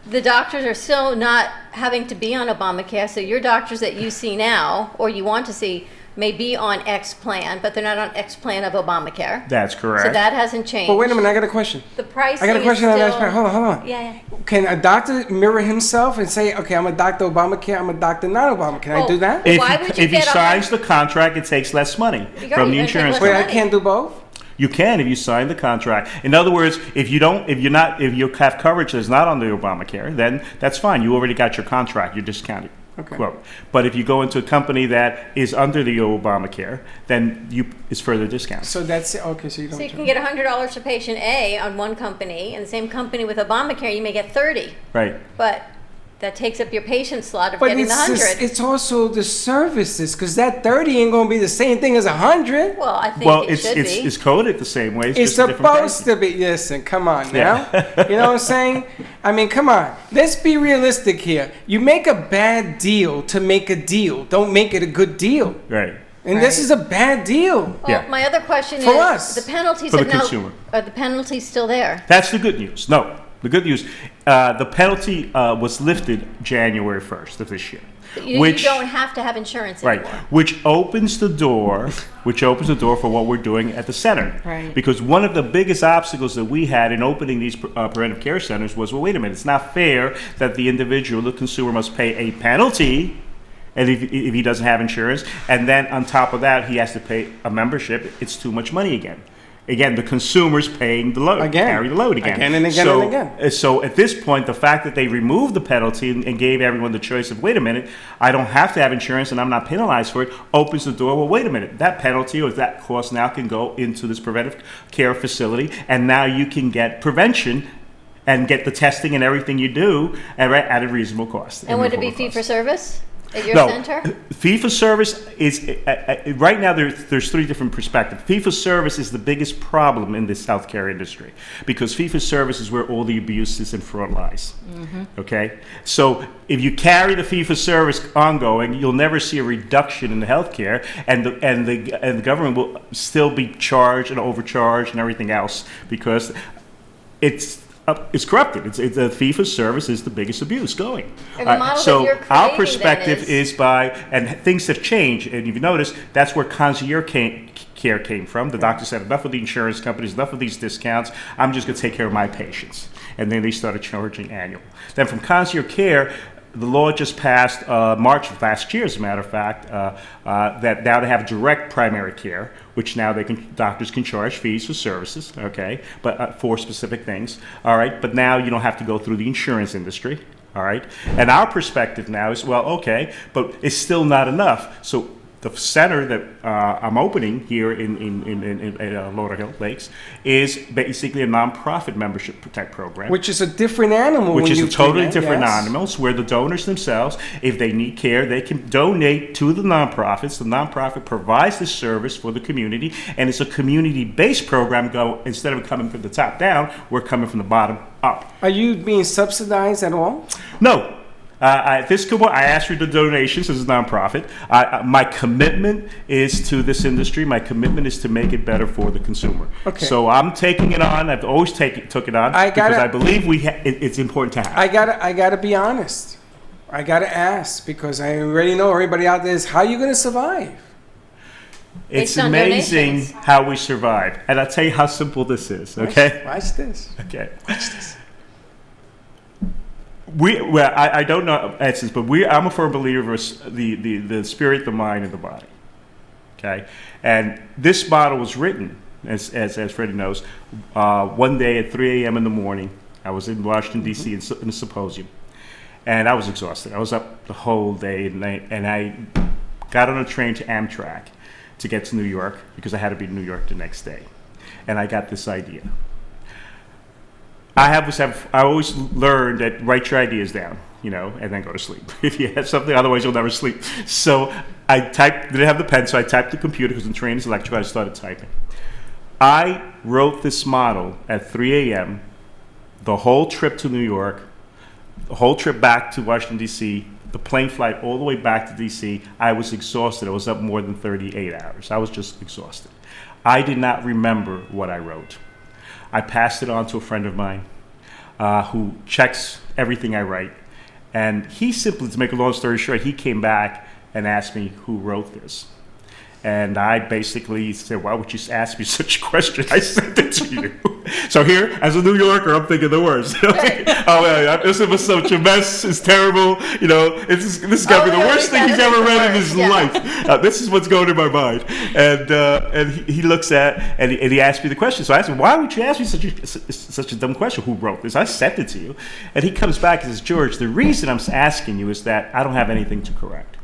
The doctors are still not having to be on Obamacare, so your doctors that you see now, or you want to see, may be on X plan, but they're not on X plan of Obamacare. That's correct. So that hasn't changed. But wait a minute, I got a question. The pricing I got a question is on that. still... Hold on. Yeah. Can a doctor mirror himself and say, okay, I'm a doctor Obamacare, I'm a doctor not Obamacare? Can I do that? Well, why would you if he get a signs the contract, it takes less money You're from right, the you're gonna take insurance less Wait, company. I can't do both? You can if you sign the contract. In other words, if you have coverage that's not under Obamacare, then that's fine. You already got your contract. You're discounted. Okay. Quote. But if you go into a company that is under the Obamacare, then it's further discounted. So that's it. Okay, so you don't. So you can get $100 for patient A on one company, and the same company with Obamacare, you may get $30. Right. But that takes up your patient slot of But getting the $100. it's also the services, because that 30 ain't gonna be the same thing as 100. Well, I think Well, it should be. it's coded the same way. It's just a different supposed to be. Listen, come on now. Yeah. You know what I'm saying? I mean, come on. Let's be realistic here. You make a bad deal to make a deal. Don't make it a good deal. Right. And this is a bad deal. Well, Yeah. my other question For is, us. the penalties For have the now... consumer. Are the penalties still there? That's the good news. No, the good news. The penalty was lifted January 1st of this year. You don't have to have insurance Right, anymore. which opens the door for what we're doing at the center. Right. Because one of the biggest obstacles that we had in opening these preventive care centers was, well, wait a minute, it's not fair that the individual, the consumer, must pay a penalty, and if he doesn't have insurance, and then on top of that, he has to pay a membership. It's too much money again. Again, the consumer's paying the load, Again. carry the load again. Again and again so, and again. So at this point, the fact that they removed the penalty and gave everyone the choice of, wait a minute, I don't have to have insurance and I'm not penalized for it, opens the door. Well, wait a minute, that penalty or that cost now can go into this preventive care facility, and now you can get prevention and get the testing and everything you do at a reasonable cost. And would it be affordable fee cost. for service? At your No, center? fee-for-service is, right now there's three different perspectives. Fee-for-service is the biggest problem in this healthcare industry because fee-for-service is where all the abuses and fraud lies. Okay? So if you carry the fee-for-service ongoing, you'll never see a reduction in the healthcare, and the government will still be charged and overcharged and everything else because it's corrupted. It's a fee for service is the biggest abuse going. And the model that so you're our creating perspective then is by, and things have changed. And if you notice, that's where concierge care came from. The doctor said, enough of the insurance companies, enough of these discounts. I'm just going to take care of my patients. And then they started charging annual. Then from concierge care, the law just passed March of last year, as a matter of fact, that now they have direct primary care, which now doctors can charge fees for services, okay, but for specific things, all right. But now you don't have to go through the insurance industry, all right. And our perspective now is, well, okay, but it's still not enough. So the center that I'm opening here in Lauderhill Lakes is basically a nonprofit membership protect program. Which is a different animal. Which is a totally present, different yes. animals, where the donors themselves, if they need care, they can donate to the nonprofits. The nonprofit provides the service for the community, and it's a community-based program. Instead of coming from the top down, we're coming from the bottom up. Are you being subsidized at all? No. I ask for the donations as a nonprofit. My commitment is to this industry. My commitment is to make it better for the consumer. Okay. So I'm taking it on. I've always took it on because I believe it's important to have. I gotta be honest. I gotta ask because I already know everybody out there is how you gonna survive. It's Based on amazing donations. how we survive. And I'll tell you how simple this is, okay? Watch this. Okay. Watch this. I don't know answers, but I'm a firm believer of the spirit, the mind, and the body. Okay? And this model was written, as Freddie knows, one day at 3 a.m. in the morning. I was in Washington, D.C. in a symposium. And I was exhausted. I was up the whole day, and I got on a train to Amtrak to get to New York because I had to be in New York the next day. And I got this idea. I always learned that write your ideas down, and then go to sleep. If you have something, otherwise you'll never sleep. So I didn't have the pen, so I typed the computer because the train is electric. I started typing. I wrote this model at 3 a.m., the whole trip to New York, the whole trip back to Washington, D.C., the plane flight all the way back to D.C. I was exhausted. I was up more than 38 hours. I was just exhausted. I did not remember what I wrote. I passed it on to a friend of mine who checks everything I write. And he simply, to make a long story short, he came back and asked me who wrote this. And I basically said, why would you ask me such a question? I sent it to you. So here, as a New Yorker, I'm thinking the worst. Oh, man, this was such a mess. It's terrible. This has got to be the worst thing he's ever read in his life. This is what's going in my mind. And he looks at, and he asked me the question. So I asked him, why would you ask me such a dumb question? Who wrote this? I sent it to you. And he comes back and says, George, the reason I'm asking you is that I don't have anything to correct.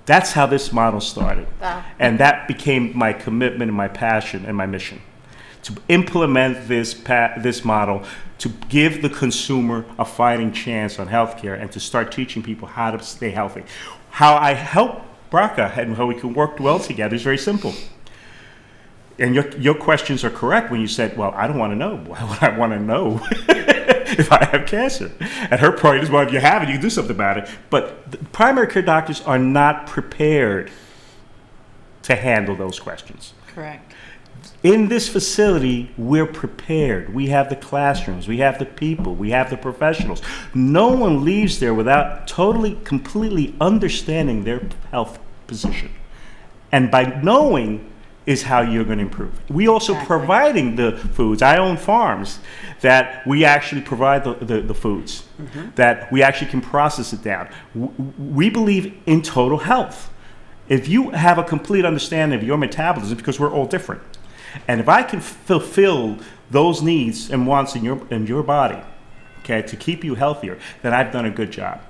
That's how this model started. Wow. And that became my commitment and my passion and my mission, to implement this model, to give the consumer a fighting chance on healthcare and to start teaching people how to stay healthy. How I help BRCA and how we can work well together is very simple. And your questions are correct when you said, well, I don't want to know. Why would I want to know if I have cancer? And her point is, well, if you have it, you can do something about it. But the primary care doctors are not prepared to handle those questions. Correct. In this facility, we're prepared. We have the classrooms, we have the people, we have the professionals. No one leaves there without completely understanding their health position. And by knowing is how you're going to improve. We also providing the foods. I own farms that we actually provide the foods, that we actually can process it down. We believe in total health. If you have a complete understanding of your metabolism, because we're all different, and if I can fulfill those needs and wants in your body, okay, to keep you healthier, then I've done a good job.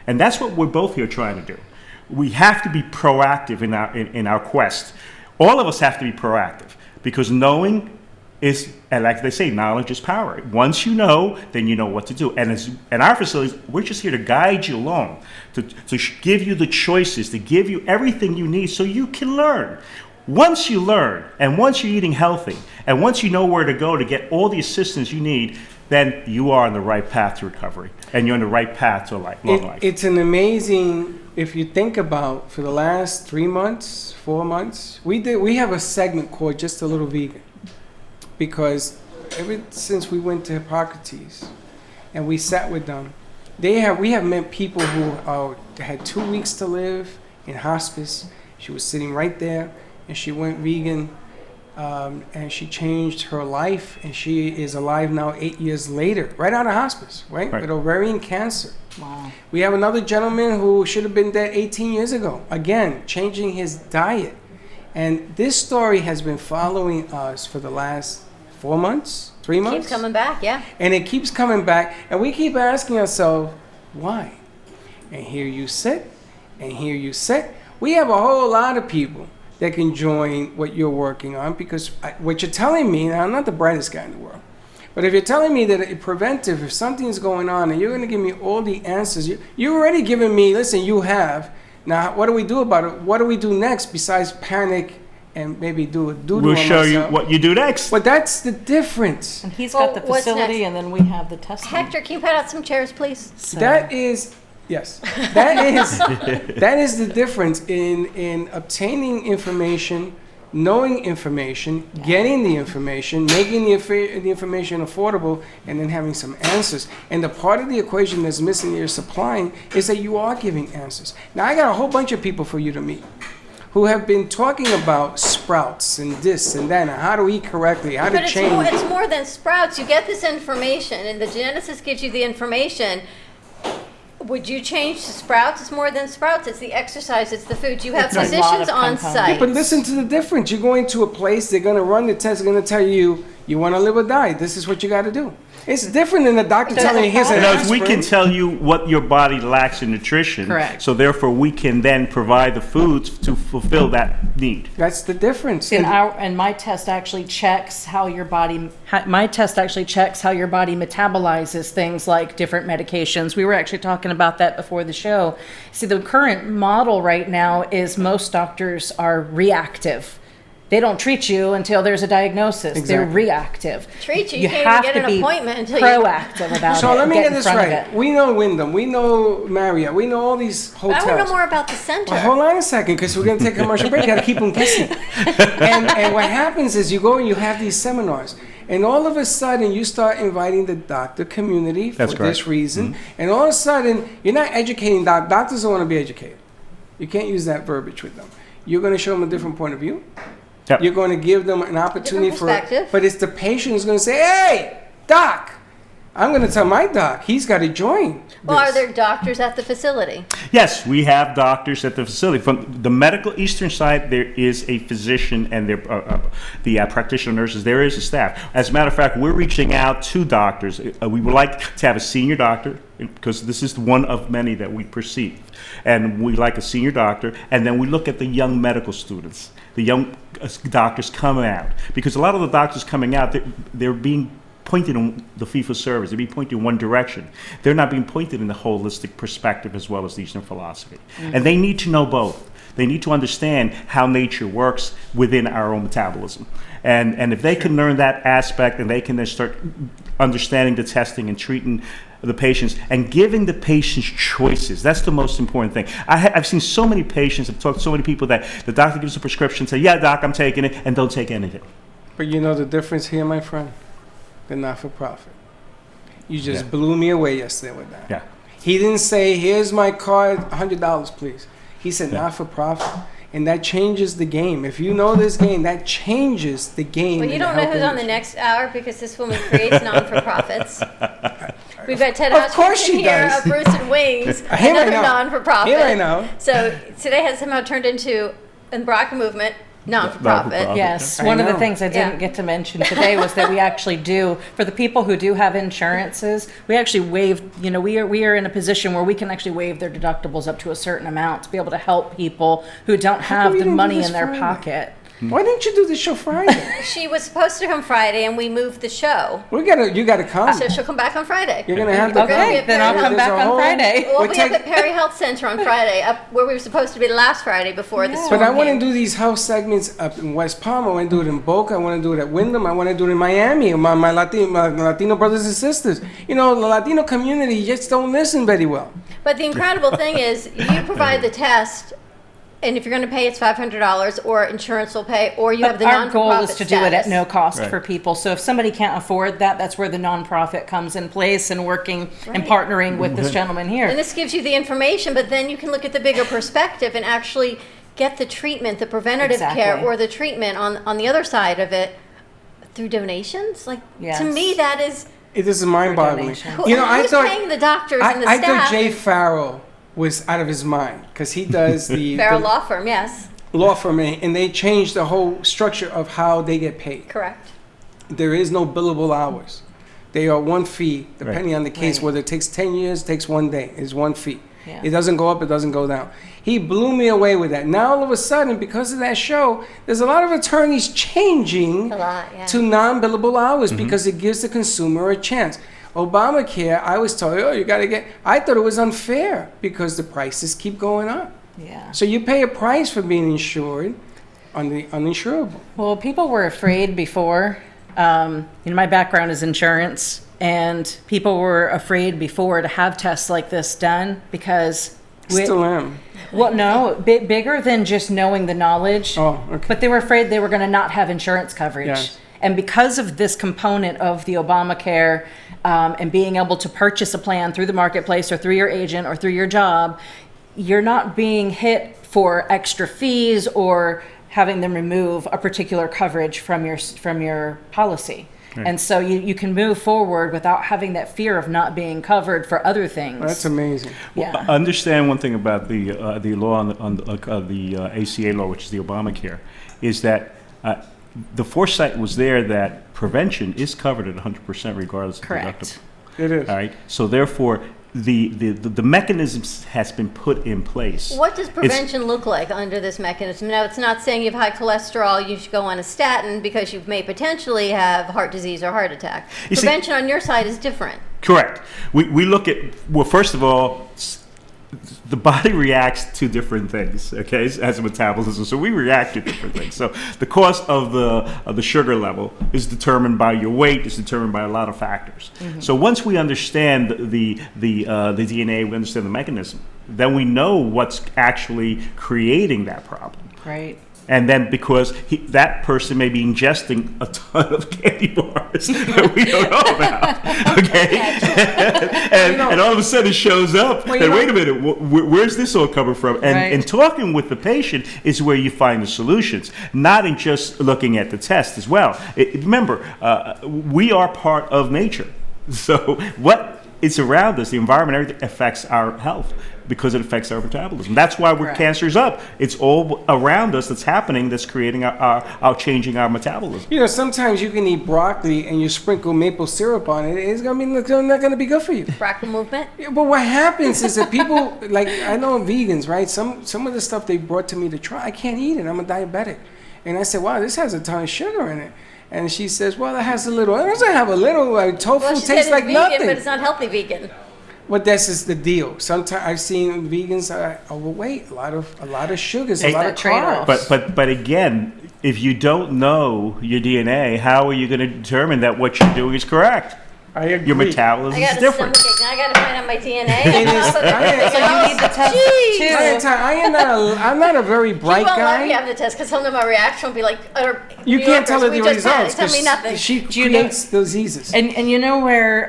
And that's what we're both here trying to do. We have to be proactive in our quest. All of us have to be proactive, because knowing is, and like they say, knowledge is power. Once you know, then you know what to do. And in our facilities, we're just here to guide you along, to give you the choices, to give you everything you need so you can learn. Once you learn, and once you're eating healthy, and once you know where to go to get all the assistance you need, then you are on the right path to recovery, and you're on the right path to long life. It's an amazing, if you think about, for the last 3 months, 4 months, we have a segment called Just a Little Vegan. Because ever since we went to Hippocrates and we sat with them, we have met people who had 2 weeks to live in hospice. She was sitting right there, and she went vegan, and she changed her life, and she is alive now 8 years later, right out of hospice, right? With ovarian cancer. Wow. We have another gentleman who should have been dead 18 years ago, again, changing his diet. And this story has been following us for the last 4 months, 3 months. Keeps coming back, yeah. And it keeps coming back, and we keep asking ourselves, why? And here you sit, and here you sit. We have a whole lot of people that can join what you're working on, because what you're telling me, now I'm not the brightest guy in the world, but if you're telling me that preventive, if something's going on, and you're going to give me all the answers, you're already giving me, listen, you have. Now, what do we do about it? What do we do next besides panic and maybe do a doodle We'll on show you myself? what you do next. But that's the difference. And he's Well, got the what's facility, next? and then we have the testing. Hector, can you put out some chairs, please? So- That is, yes, that is the difference in obtaining information, knowing information, getting the information, making the information affordable, and then having some answers. And the part of the equation that's missing that you're supplying is that you are giving answers. Now, I got a whole bunch of people for you to meet who have been talking about sprouts and this and that, and how to eat correctly, how to But change. it's more than sprouts. You get this information, and the geneticist gives you the information. Would you change to sprouts? It's more than sprouts. It's the exercise. It's the food. You have It's a lot physicians of on compounds. site. But listen to the difference. You're going to a place, they're going to run the test, they're going to tell you, you want to live or die. This is what you got to do. It's different than the doctor Does telling it you, here's an In other words, we aspirin. can tell you what your body lacks in nutrition. Correct. So therefore, we can then provide the foods to fulfill that need. That's the difference. And my test actually checks how your body. My test actually checks how your body metabolizes things like different medications. We were actually talking about that before the show. See, the current model right now is most doctors are reactive. They don't treat you until there's a diagnosis. Exactly. They're reactive. Treat you. You can't have even to get an be appointment until you- proactive about it. So let me get get in this front of right. it. We know Wyndham, we know Marriott, we know all these I hotels. want to know more about the center. Well, hold on a second, because we're going to take a commercial break. Got to keep them kissing. And what happens is you go and you have these seminars, and all of a sudden you start inviting the doctor community for That's correct. this reason, and all of a sudden you're not educating doctors. Don't want to be educated. You can't use that verbiage with them. You're going to show them a different point of view. Yep. You're going to give them an opportunity perspective. but it's the patient who's going to say, "Hey, doc, I'm going to tell my doc he's got to join." Well, are this." there doctors at the facility? Yes, we have doctors at the facility. From the medical eastern side, there is a physician and the practitioner nurses. There is a staff. As a matter of fact, we're reaching out to doctors. We would like to have a senior doctor, because this is one of many that we perceive. And we like a senior doctor, and then we look at the young medical students, the young doctors coming out. Because a lot of the doctors coming out, they're being pointed in the fee-for-service. They're being pointed in one direction. They're not being pointed in the holistic perspective as well as the Eastern philosophy. Mm-hmm. And they need to know both. They need to understand how nature works within our own metabolism. And if they can learn that aspect, and they can then start understanding the testing and treating the patients and giving the patients choices. That's the most important thing. I've seen so many patients, I've talked to so many people that the doctor gives a prescription, say, "Yeah, doc, I'm taking it," and don't take anything. But you know the difference here, my friend? They're not for profit. You just Yeah. blew me away yesterday with that. Yeah. He didn't say, "Here's my card, $100, please." He said, "Not for profit." And that changes the game. If you know this game, that changes the game. Well, you in don't the know health who's on the industry. next hour because this woman creates non-for-profits. We've got Ted Of course Hutchinson she here does. of Bruce and Wings, Him I another know. non-for-profit. Him I know. So today has somehow turned into a Baraka movement non-for-profit. Non-for-profit. Yes, I one of the know. things I didn't Yeah. get to mention today was that we actually do, for the people who do have insurances, we actually waive, we are in a position where we can actually waive their deductibles up to a certain amount to be able to help people who don't have come you the didn't do money this in their Friday? pocket. Why didn't you do the show Friday? She was supposed to come Friday, and we moved the show. You gotta come. So she'll come back on Friday. You're gonna have to Okay, come. then I'll come back on Friday. We'll be up at Perry Health Center on Friday, up where we were supposed to be last Friday before the storm But I want to came. do these house segments up in West Palm. I want to do it in Boca. I want to do it at Wyndham. I want to do it in Miami. My Latino brothers and sisters. You know, the Latino community just don't listen very well. But the incredible thing is, you provide the test, and if you're going to pay, it's $500, or insurance will pay, or you have the Our nonprofit goal is to do it at status. no cost Right. for people. So if somebody can't afford that, that's where the nonprofit comes in place and working and Right. partnering with this gentleman And here. this gives you the information, but then you can look at the bigger perspective and actually get the treatment, the preventative care, Exactly. or the treatment on the other side of it through donations. Like, Yes. to me, that is, It is mind-boggling. donation. who, You know, I who's thought paying the doctors and the I staff? thought Jay Farrell was out of his mind because he does the Farrell the Law Firm, yes, law firm, and they changed the whole structure of how they get paid. correct. There is no billable hours. They are one fee, depending on the case. Right. Whether it takes 10 years, takes one day. It's one fee. Yeah. It doesn't go up, it doesn't go down. He blew me away with that. Now, all of a sudden, because of that show, there's a lot of attorneys changing A lot, yeah. to non-billable hours because it gives the consumer a chance. Obamacare, I was told, oh, you got to get, I thought it was unfair because the prices keep going up. Yeah. So you pay a price for being insured on the uninsurable. Well, people were afraid before. My background is insurance, and people were afraid before to have tests like this done because. Still am. Well, no, bigger than just knowing the knowledge. Oh, okay. But they were afraid they were going to not have insurance coverage. Yes. And because of this component of the Obamacare and being able to purchase a plan through the marketplace or through your agent or through your job, you're not being hit for extra fees or having them remove a particular coverage from your policy. Right. And so you can move forward without having that fear of not being covered for other things. That's amazing. Yeah. Understand one thing about the law on the ACA law, which is the Obamacare, is that the foresight was there that prevention is covered at 100% regardless of Correct. deductible. It is. All right. So therefore, the mechanisms has been put in place. What does It's- prevention look like under this mechanism? Now, it's not saying you have high cholesterol, you should go on a statin because you may potentially have heart disease or heart attack. You see- Prevention on your side is different. Correct. We look at, well, first of all, the body reacts to different things, okay, as a metabolism. So we react to different things. So the cost of the sugar level is determined by your weight, is determined by a lot of factors. So once we understand the DNA, we understand the mechanism, then we know what's actually creating that problem. Right. And then because that person may be ingesting a ton of candy bars that we don't know about, okay? and all of a sudden it shows up, Well, and wait a minute, where's this all coming from? And Right. in talking with the patient is where you find the solutions, not in just looking at the test as well. Remember, we are part of nature. So what is around us, the environment, everything affects our health because it affects our metabolism. That's why Correct. cancer's up. It's all around us that's happening, that's creating our changing our metabolism. You know, sometimes you can eat broccoli and you sprinkle maple syrup on it. It's not going to be good for you. BRCA movement. Yeah, but what happens is that people, like, I know vegans, right? Some of the stuff they brought to me to try, I can't eat it. I'm a diabetic. And I said, wow, this has a ton of sugar in it. And she says, well, it has a little. It doesn't have a little. Tofu Well, she said tastes it's like vegan, nothing. but it's not healthy vegan. But that's just the deal. Sometimes I've seen vegans are overweight. A lot of sugars, a Hey, lot that of trade-off. carbs. But again, if you don't know your DNA, how are you going to determine that what you're doing is correct? I agree. Your metabolism I is got a different. stomachache. Now I got to find out my DNA. It is- So you need the test too. I'm not a very bright He won't let me guy. have the test because he'll know my reaction will be like, You New can't tell her Yorkers, the we just had it. results Tell me nothing. she you know- creates diseases. And you know where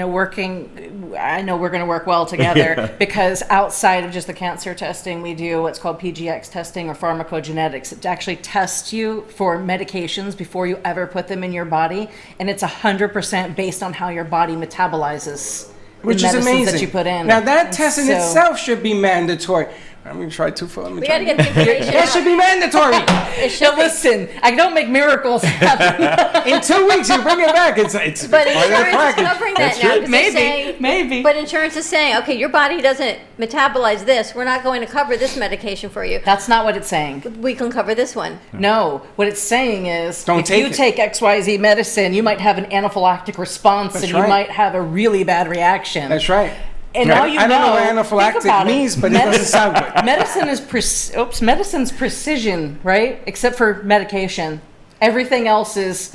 working, I know we're going to work well together Yeah. because outside of just the cancer testing, we do what's called PGX testing or pharmacogenetics. It actually tests you for medications before you ever put them in your body, and it's 100% based on how your body metabolizes Which the is medicines amazing. that you put in. Now that And test in so- itself should be mandatory. I'm gonna try two for. Let me We try. got to get the information That out. should be mandatory. It should be. Listen, I don't make miracles happen. In 2 weeks, you bring it back. It's But part of the insurance is package. covering that That's now. true. 'Cause they're Maybe, saying- maybe. But insurance is saying, okay, your body doesn't metabolize this. We're not going to cover this medication for you. That's not what it's saying. We can cover this one. No, what it's saying is Don't if take you it. take XYZ medicine, you might have an anaphylactic response That's and right. you might have a really bad reaction. That's right. And Yeah, all you I don't know what think anaphylactic about it. means, but it doesn't sound good. Medicine is medicine's precision, right? Except for medication. Everything else is,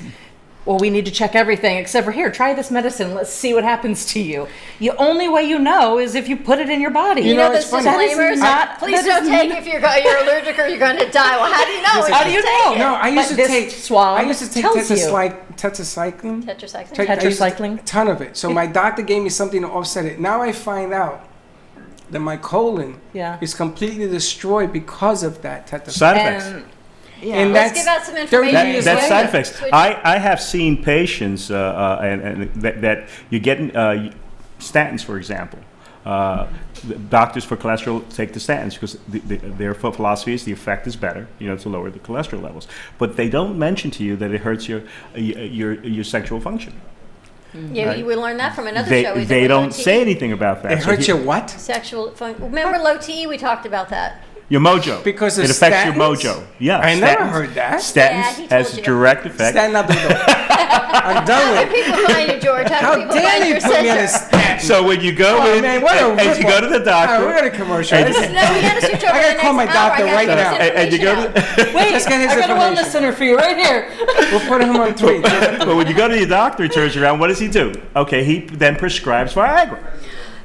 well, we need to check everything except for here, try this medicine. Let's see what happens to you. The only way you know is if you put it in your body. You know it's those funny. disclaimers? That is Please that don't is take not- if you're allergic or you're going to die. Well, how do you know? How do you know? No, I used But to this take swab I used to take tells you. tetracycline. Tetracycline. I used to take Tetracycline. a ton of it. So my doctor gave me something to offset it. Now I find out that my colon Yeah. is completely destroyed because of that tetracycline. Side effects. And And Let's that's give out some 30 information. years That's later. side effects. Switch. I have seen patients and that you're getting statins, for example. The doctors for cholesterol take the statins because their philosophy is the effect is better, to lower the cholesterol levels. But they don't mention to you that it hurts your sexual function. Yeah, we learned that from another They show. We did they with don't low T. say anything about that. It So hurts your what? Sexual fun. Remember low T? We talked about that. your mojo. Because of it affects your statins? mojo. Yeah, I never heard that. Yeah, Statins he told has you. direct effect. Stand up the door. I'm done How with do it. people find you, George? How How do people dare find you your put me on a center? statin? So when you go Oh, in, man, what a as you go to the doctor, All right, we're going to commercial. And- This is- No, we got to switch over. I gotta the call next my doctor hour. I right gotta now. get this and you go information to, wait, Let's get his I got a information. wellness center for you right here. We'll put him on 3. but when you go to your doctor, he turns around. What does he do? Okay, he then prescribes Viagra.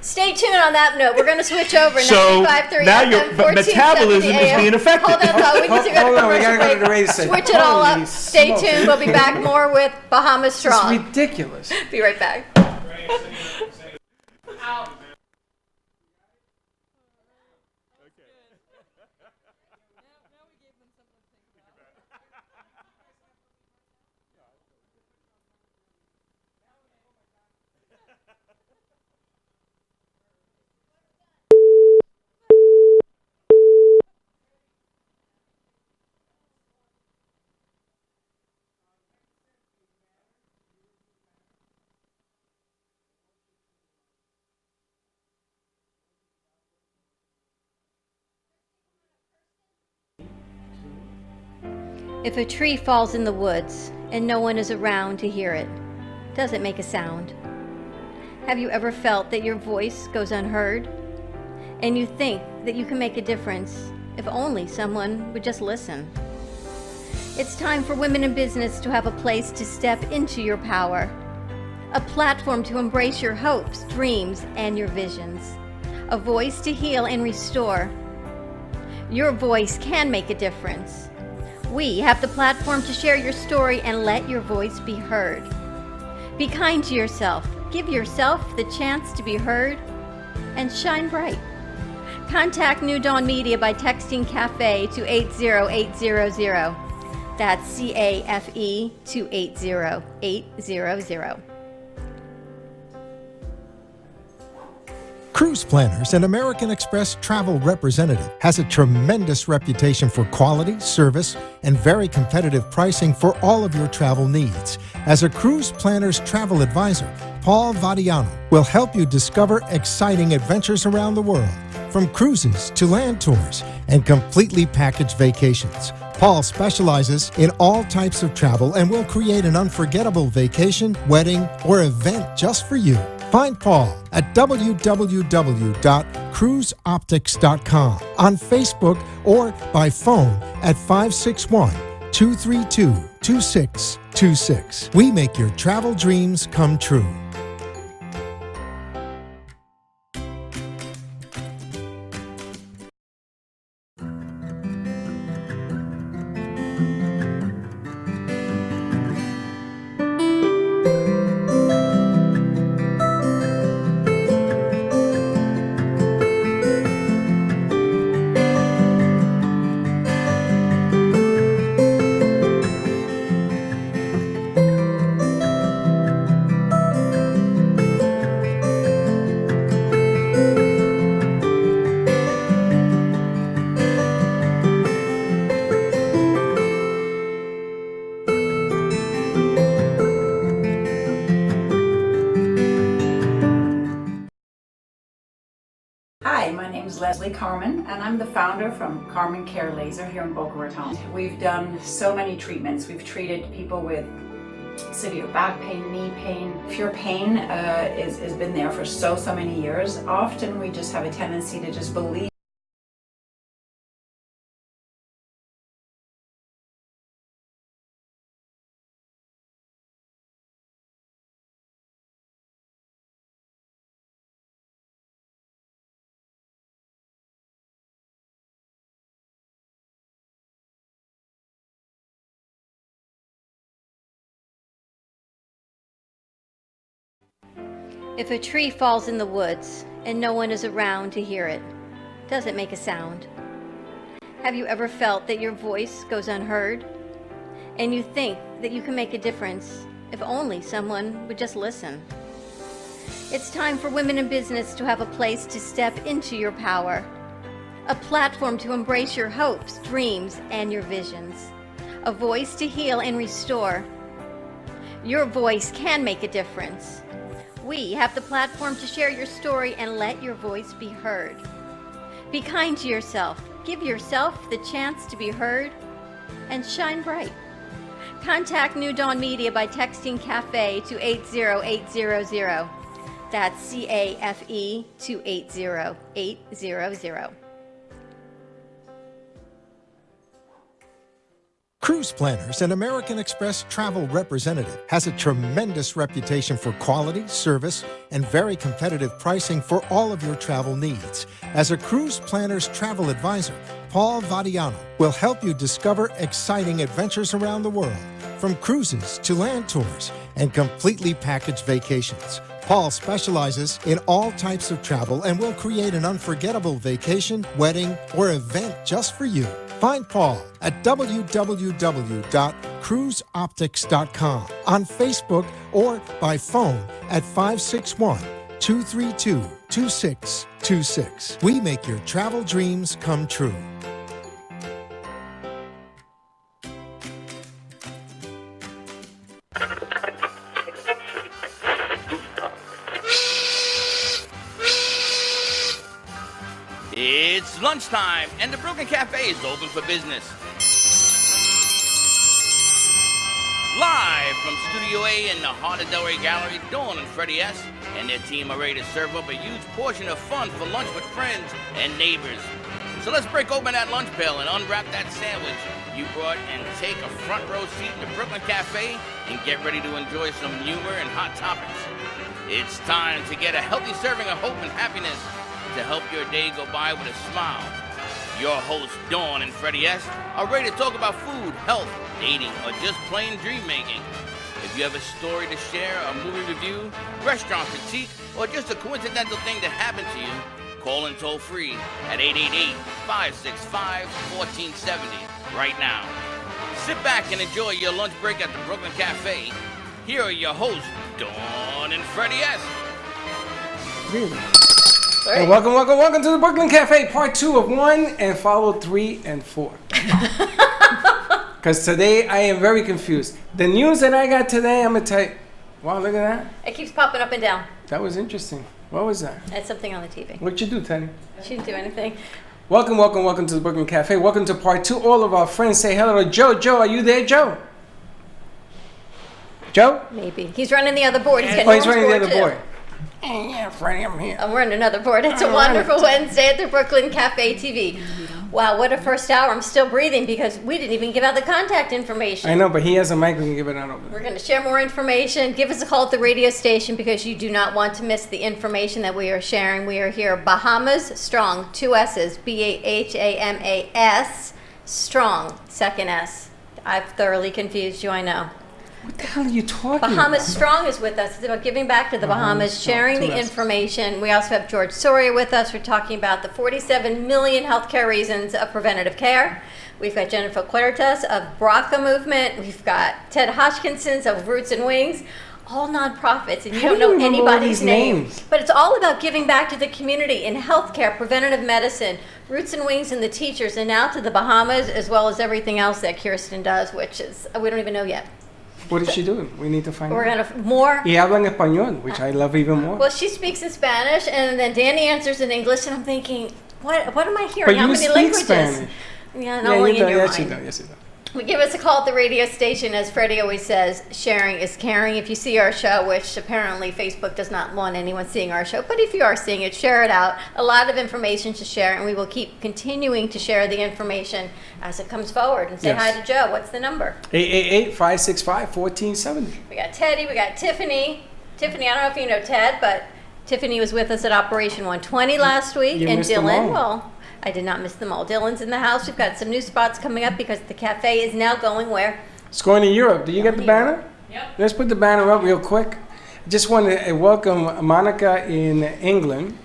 Stay tuned on that note. We're going to switch over. So, 95.3 now FM, your 1470 metabolism is AM. being affected. Hold on, thought. We need to go Hold to on, we commercial gotta go to the break. radio station. Switch it all Holy up. Stay smokes. tuned. We'll be back more with Bahama It's Strong. ridiculous. Be right back. If a tree falls in the woods and no one is around to hear it, does it make a sound? Have you ever felt that your voice goes unheard? And you think that you can make a difference if only someone would just listen? It's time for women in business to have a place to step into your power, a platform to embrace your hopes, dreams, and your visions, a voice to heal and restore. Your voice can make a difference. We have the platform to share your story and let your voice be heard. Be kind to yourself. Give yourself the chance to be heard and shine bright. Contact New Dawn Media by texting CAFE to 80800. That's CAFE to 80800. Cruise Planners, an American Express travel representative, has a tremendous reputation for quality, service, and very competitive pricing for all of your travel needs. As a Cruise Planners travel advisor, Paul Vadiano will help you discover exciting adventures around the world, from cruises to land tours and completely packaged vacations. Paul specializes in all types of travel and will create an unforgettable vacation, wedding, or event just for you. Find Paul at www.cruiseoptics.com, on Facebook, or by phone at 561-232-2626. We make your travel dreams come true. is Leslie Carmen, and I'm the founder from Carmen Care Laser here in Boca Raton. We've done so many treatments. We've treated people with severe back pain, knee pain. If your pain has been there for so many years, often we just have a tendency to just believe. If a tree falls in the woods and no one is around to hear it, does it make a sound? Have you ever felt that your voice goes unheard? And you think that you can make a difference if only someone would just listen? It's time for women in business to have a place to step into your power, a platform to embrace your hopes, dreams, and your visions, a voice to heal and restore. Your voice can make a difference. We have the platform to share your story and let your voice be heard. Be kind to yourself. Give yourself the chance to be heard and shine bright. Contact New Dawn Media by texting CAFE to 80800. That's CAFE to 80800. Cruise Planners, an American Express travel representative, has a tremendous reputation for quality, service, and very competitive pricing for all of your travel needs. As a Cruise Planners travel advisor, Paul Vadiano will help you discover exciting adventures around the world, from cruises to land tours and completely packaged vacations. Paul specializes in all types of travel and will create an unforgettable vacation, wedding, or event just for you. Find Paul at www.cruiseoptics.com, on Facebook, or by phone at 561-232-2626. We make your travel dreams come true. It's lunchtime, and the Brooklyn Cafe is open for business. Live from Studio A in the heart of Delray Gallery, Dawn and Freddie S. and their team are ready to serve up a huge portion of fun for lunch with friends and neighbors. So let's break open that lunch pail and unwrap that sandwich you brought and take a front row seat in the Brooklyn Cafe and get ready to enjoy some humor and hot topics. It's time to get a healthy serving of hope and happiness to help your day go by with a smile. Your hosts, Dawn and Freddie S., are ready to talk about food, health, dating, or just plain dream making. If you have a story to share, a movie review, restaurant critique, or just a coincidental thing that happened to you, call in toll free at 888-565-1470 right now. Sit back and enjoy your lunch break at the Brooklyn Cafe. Here are your hosts, Dawn and Freddie S. Really? And welcome to the Brooklyn Cafe, part 2 of 1, and follow 3 and 4. Because today I am very confused. The news that I got today, I'm going to tell you. Wow, look at that. It keeps popping up and down. That was interesting. What was that? It's something on the TV. What'd you do, Teddy? She didn't do anything. Welcome to the Brooklyn Cafe. Welcome to part 2. All of our friends say hello to Joe. Joe, are you there, Joe? Joe? Maybe. He's running the other board. He's running the other too. board. Yeah, Freddie, I'm here. I'm running another board. It's a wonderful Wednesday at the Brooklyn Cafe TV. Wow, what a first hour. I'm still breathing because we didn't even give out the contact information. I know, but he has a mic. We can give it out over there. We're going to share more information. Give us a call at the radio station because you do not want to miss the information that we are sharing. We are here, Bahamas Strong, 2 S's, BAHAMAS, Strong, second S. I've thoroughly confused you, I know. What the hell are you talking about? BahamaSStrong is with us. It's about giving back to the Bahamas, sharing the information. We also have George Soria with us. We're talking about the 47 million healthcare reasons of preventative care. We've got Jennifer Quertas of BRCA Movement. We've got Ted Hodgkinson's of Roots and Wings. All nonprofits, and you don't know anybody's name. But it's all about giving back to the community in healthcare, preventative medicine, Roots and Wings, and the teachers, and now to the Bahamas, as well as everything else that Kirsten does, which is, we don't even know yet. What is she doing? We need to find out. We're going to more. Y habla en español, which I love even more. Well, she speaks in Spanish, and then Danny answers in English, and I'm thinking, What am I hearing? But How you many speak languages? Spanish. Yeah, Yeah, only you in do. your Yes, you mind. do. Yes, you do. Well, give us a call at the radio station. As Freddie always says, sharing is caring. If you see our show, which apparently Facebook does not want anyone seeing our show, but if you are seeing it, share it out. A lot of information to share, and we will keep continuing to share the information as it comes forward. And say Yes. hi to Joe. What's the number? 888-565-1470. We got Teddy, we got Tiffany. Tiffany, I don't know if you know Ted, but Tiffany was with us at Operation 120 last week. You and missed them Dylan, all. well, I did not miss them all. Dylan's in the house. We've got some new spots coming up because the cafe is now going where? It's going to Europe. Do you get the banner? Yep. Let's put the banner up real quick. Just want to welcome Monica in England.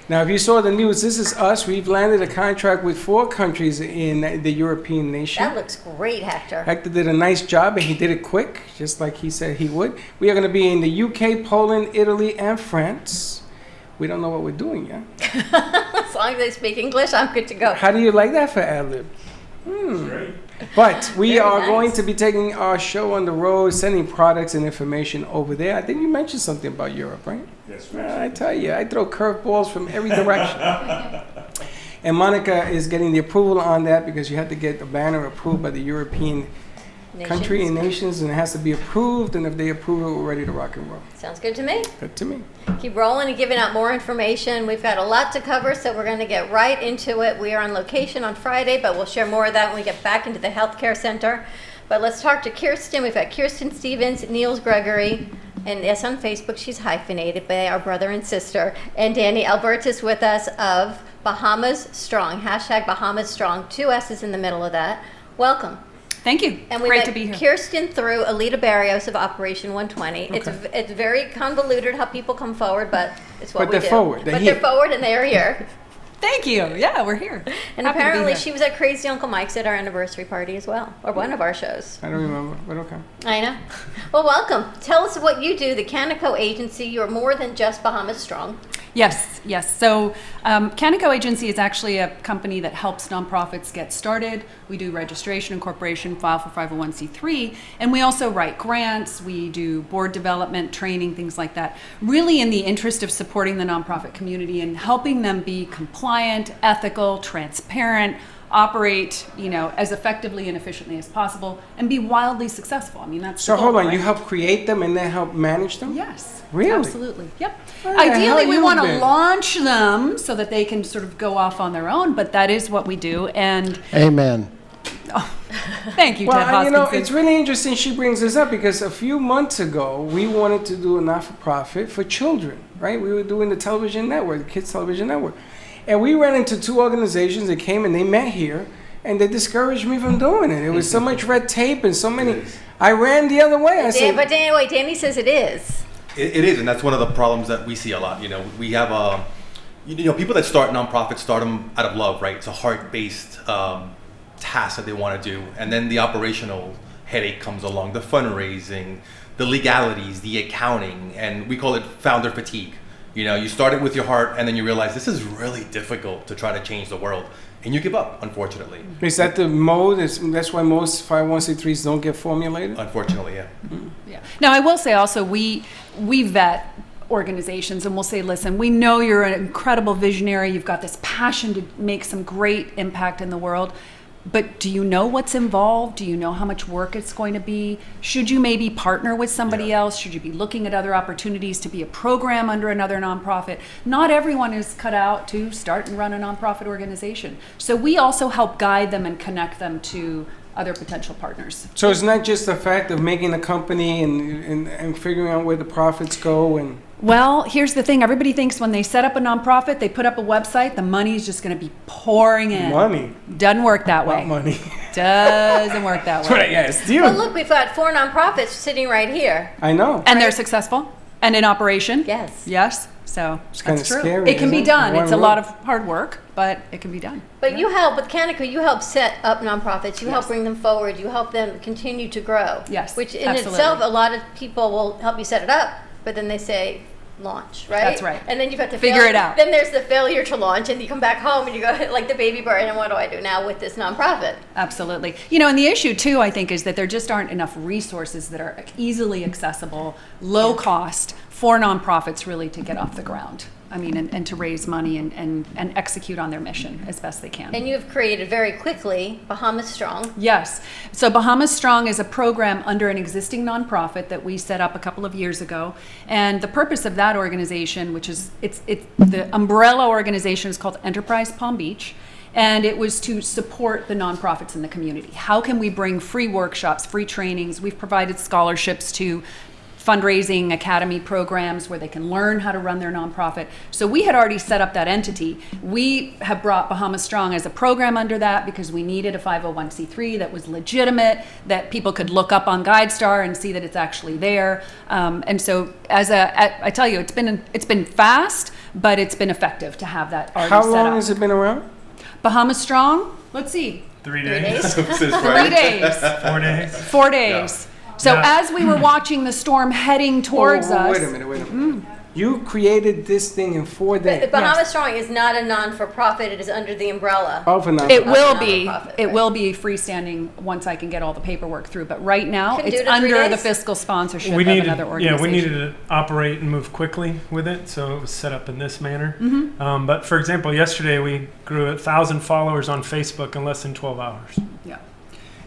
Now, if you saw the news, this is us. We've landed a contract with 4 countries in the European nation. That looks great, Hector. Hector did a nice job, and he did it quick, just like he said he would. We are going to be in the UK, Poland, Italy, and France. We don't know what we're doing yet. As long as they speak English, I'm good to go. How do you like that for ad-lib? But we Very are nice. going to be taking our show on the road, sending products and information over there. I think you mentioned something about Europe, right? Yes, I tell you, I throw curveballs from every direction. And Monica is getting the approval on that because you have to get the banner approved by the European country and nations, and it has to be approved. And if they approve it, we're ready to rock and roll. Sounds good to me. Good to me. Keep rolling and giving out more information. We've got a lot to cover, so we're going to get right into it. We are on location on Friday, but we'll share more of that when we get back into the healthcare center. But let's talk to Kirsten. We've got Kirsten Stevens, Niels Gregory, and yes, on Facebook, she's hyphenated by our brother and sister, and Danny Albertus with us of Bahamas Strong. Hashtag Bahamas Strong. 2 S's in the middle of that. Welcome. Thank you. And we Great met to be here. Kirsten through Alita Barrios of Operation 120. It's very convoluted how people come forward, but it's what But we they're do. forward. They're But here. they're forward and they are here. Thank you. Yeah, we're here. And Happy to be apparently here. she was at Crazy Uncle Mike's at our anniversary party as well, or one of our shows. I don't remember, but okay. I know. Well, welcome. Tell us what you do, the Canico Agency. You're more than just Bahamas Strong. Yes, yes. So Canico Agency is actually a company that helps nonprofits get started. We do registration, incorporation, file for 501c3, and we also write grants. We do board development, training, things like that, really in the interest of supporting the nonprofit community and helping them be compliant, ethical, transparent, operate, as effectively and efficiently as possible, and be wildly successful. I mean, that's So the goal, hold on, right? you help create them and then help manage them? Yes. Really? Absolutely. Yep. Where the hell Ideally, we you want to been? launch them so that they can sort of go off on their own, but that is what we do. And Amen. thank you, Ted Well, Hoskinson. it's really interesting she brings this up because a few months ago, we wanted to do a not-for-profit for children, right? We were doing the television network, the Kids Television Network. And we ran into 2 organizations that came and they met here, and they discouraged me from doing it. It was so much red tape and so many. I ran the other way. I said, But Danny says it is. It is, and that's one of the problems that we see a lot. We have people that start nonprofits start them out of love, right? It's a heart-based task that they want to do, and then the operational headache comes along, the fundraising, the legalities, the accounting, and we call it founder fatigue. You start it with your heart, and then you realize this is really difficult to try to change the world, and you give up, unfortunately. is that the mode? That's why most 501c3s don't get formulated? Unfortunately, yeah. Yeah. Now, I will say also, we vet organizations and we'll say, listen, we know you're an incredible visionary. You've got this passion to make some great impact in the world. But do you know what's involved? Do you know how much work it's going to be? Should you maybe partner with somebody else? Should you be looking at other opportunities to be a program under another nonprofit? Not everyone is cut out to start and run a nonprofit organization. So we also help guide them and connect them to other potential partners. So it's not just the fact of making a company and figuring out where the profits go and... Well, here's the thing. Everybody thinks when they set up a nonprofit, they put up a website, the money's just going to be pouring in. Money? Doesn't work that way. Not money. Doesn't work that way. Yes, deal. Well, look, we've got 4 nonprofits sitting right here. I know. And they're successful and in operation. Yes. Yes. So It's that's kinda true. scary, It can be isn't it? done. One It's a road. lot of hard work, but it can be done. But you help with Canico, you help set up nonprofits, you help bring them forward, you help them continue to grow. Yes, Which in absolutely. itself, a lot of people will help you set it up, but then they say, launch, right? That's right. And then you've got to Figure it out. Then there's the failure to launch, and you come back home and you go like the baby bird, and what do I do now with this nonprofit? Absolutely. And the issue too, I think, is that there just aren't enough resources that are easily accessible, low cost for nonprofits really to get off the ground. and to raise money and execute on their mission as best they can. And you've created very quickly Bahama Strong. Yes. So Bahama Strong is a program under an existing nonprofit that we set up a couple of years ago. And the purpose of that organization, which is, it's the umbrella organization is called Enterprise Palm Beach. And it was to support the nonprofits in the community. How can we bring free workshops, free trainings? We've provided scholarships to fundraising academy programs where they can learn how to run their nonprofit. So we had already set up that entity. We have brought Bahama Strong as a program under that because we needed a 501c3 that was legitimate, that people could look up on GuideStar and see that it's actually there. And so I tell you, it's been fast, but it's been effective to have that already set up. How long has it been around? Bahama Strong, let's see. 3 days. 3 days. 4 days. 4 days. So as we were watching the storm heading towards us. Wait a minute. You created this thing in 4 days. But Bahama Strong is not a non-for-profit. It is under the umbrella. Of a non-for-profit. It will be. It will be freestanding once I can get all the paperwork through. But right now, it's under the fiscal sponsorship of another organization. Yeah, we needed to operate and move quickly with it, so it was set up in this manner. But for example, yesterday we grew 1,000 followers on Facebook in less than 12 hours. Yeah.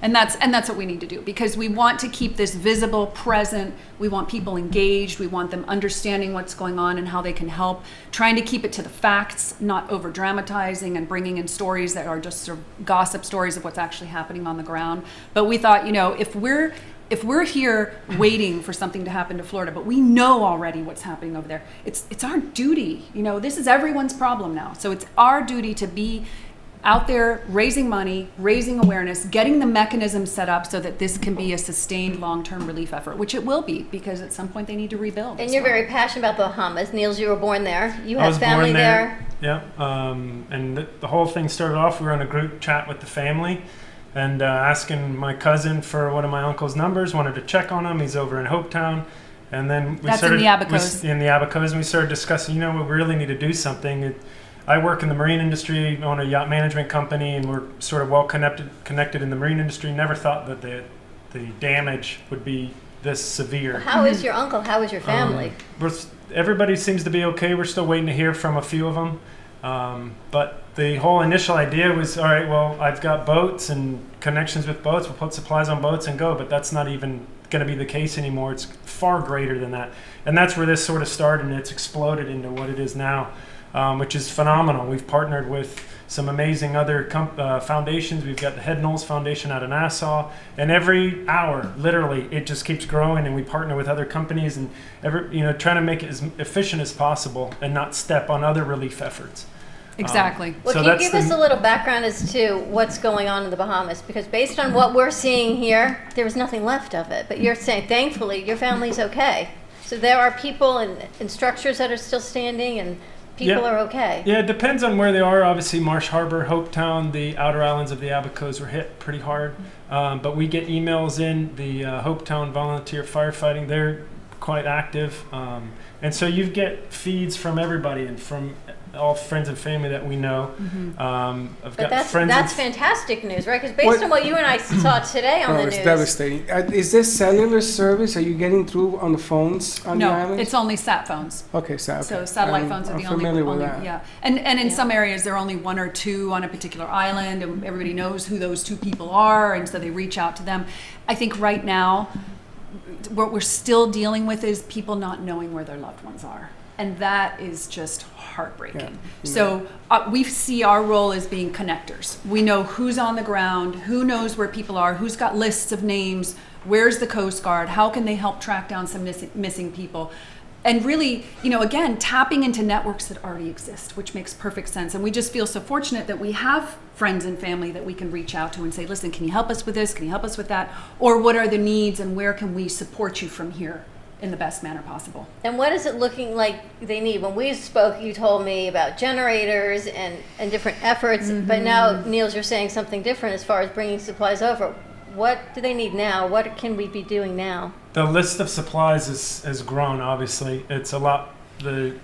And that's what we need to do, because we want to keep this visible, present. We want people engaged. We want them understanding what's going on and how they can help. Trying to keep it to the facts, not over dramatizing and bringing in stories that are just sort of gossip stories of what's actually happening on the ground. But we thought, if we're here waiting for something to happen to Florida, but we know already what's happening over there, it's our duty. This is everyone's problem now. So it's our duty to be out there raising money, raising awareness, getting the mechanism set up so that this can be a sustained long-term relief effort, which it will be, because at some point they need to rebuild. And you're very passionate about the Bahamas. Niels, you were born there. You I have was family born there. Yeah. And the whole thing started off, we were in a group chat with the family and asking my cousin for one of my uncle's numbers, wanted to check on him. He's over in Hopetown. And then we That's started in the Abacos. In the Abacos, and we started discussing, we really need to do something. I work in the marine industry, own a yacht management company, and we're sort of well connected in the marine industry. Never thought that the damage would be this severe. How is your uncle? How is your family? Everybody seems to be okay. We're still waiting to hear from a few of them. But the whole initial idea was, all right, well, I've got boats and connections with boats. We'll put supplies on boats and go. But that's not even going to be the case anymore. It's far greater than that. And that's where this sort of started, and it's exploded into what it is now. Which is phenomenal. We've partnered with some amazing other foundations. We've got the Head Knowles Foundation out of Nassau, and every hour, literally, it just keeps growing. And we partner with other companies, and trying to make it as efficient as possible and not step on other relief efforts. Exactly. Well, can you give us a little background as to what's going on in the Bahamas? Because based on what we're seeing here, there was nothing left of it. But you're saying, thankfully, your family's okay. So there are people and structures that are still standing, and people are okay. Yeah, it depends on where they are. Obviously, Marsh Harbor, Hopetown, the outer islands of the Abacos were hit pretty hard. But we get emails in. The Hopetown volunteer firefighting, they're quite active. And so you get feeds from everybody and from all friends and family that we know. I've got that's fantastic news, right? Because based on what you and I saw today on the news. It's devastating. Is this cellular service? Are you getting through on the phones on the islands? No, it's only sat phones. Okay, So satellite phones are the only. Familiar with that. Yeah, and in some areas there are only one or two on a particular island, and everybody knows who those two people are, and so they reach out to them. I think right now, what we're still dealing with is people not knowing where their loved ones are. And that is just heartbreaking. Yeah. So we see our role as being connectors. We know who's on the ground, who knows where people are, who's got lists of names, where's the Coast Guard, how can they help track down some missing people. And really, again, tapping into networks that already exist, which makes perfect sense. And we just feel so fortunate that we have friends and family that we can reach out to and say, listen, can you help us with this? Can you help us with that? Or what are the needs and where can we support you from here in the best manner possible? And what is it looking like they need? When we spoke, you told me about generators and different efforts, but now, Niels, you're saying something different as far as bringing supplies over. What do they need now? What can we be doing now? The list of supplies has grown, obviously. It's a lot, the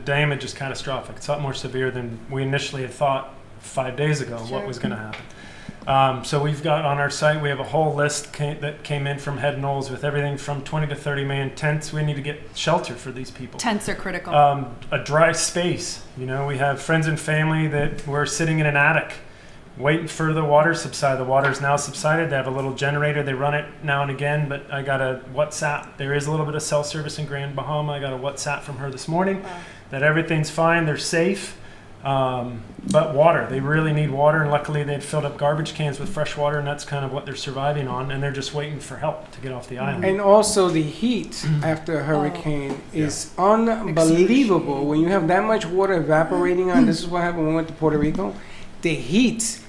damage is catastrophic. It's a lot more severe than we initially had thought 5 days ago what was going to happen. So we've got on our site, we have a whole list that came in from Head Knowles with everything from 20 to 30 million tents. We need to get shelter for these people. Tents are critical. A dry space. You know, we have friends and family that were sitting in an attic waiting for the water to subside. The water's now subsided. They have a little generator. They run it now and again, but I got a WhatsApp. There is a little bit of cell service in Grand Bahama. I got a WhatsApp from her this morning that everything's fine. They're safe. But water, they really need water, and luckily they'd filled up garbage cans with fresh water, and that's kind of what they're surviving on, and they're just waiting for help to get off the island. And also the heat after a hurricane is unbelievable. When you have that much water evaporating on, this is what happened when we went to Puerto Rico. The heat,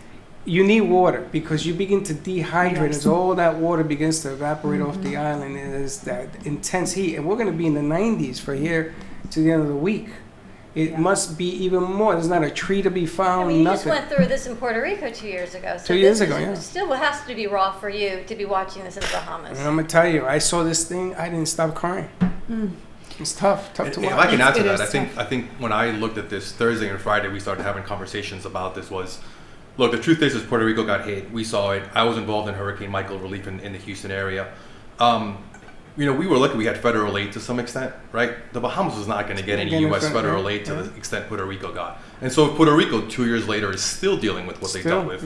you need water because you begin to dehydrate as all that water begins to evaporate off the island. It is that intense heat, and we're going to be in the 90s for here to the end of the week. It must be even more. There's not a tree to be found. I mean, you nothing. just went through this in Puerto Rico 2 years ago. So 2 years this ago, is yeah. Still has to be raw for you to be watching this in the Bahamas. And I'm gonna tell you, I saw this thing. I didn't stop crying. It's tough to watch. If I can add to that, I think when I looked at this Thursday and Friday, we started having conversations about this. Look, the truth is Puerto Rico got hit. We saw it. I was involved in Hurricane Michael relief in the Houston area. You know, we were lucky we had federal aid to some extent, right? The Bahamas was not going to get any U.S. federal aid to the extent Puerto Rico got. And so Puerto Rico, 2 years later, is still dealing with what they dealt with.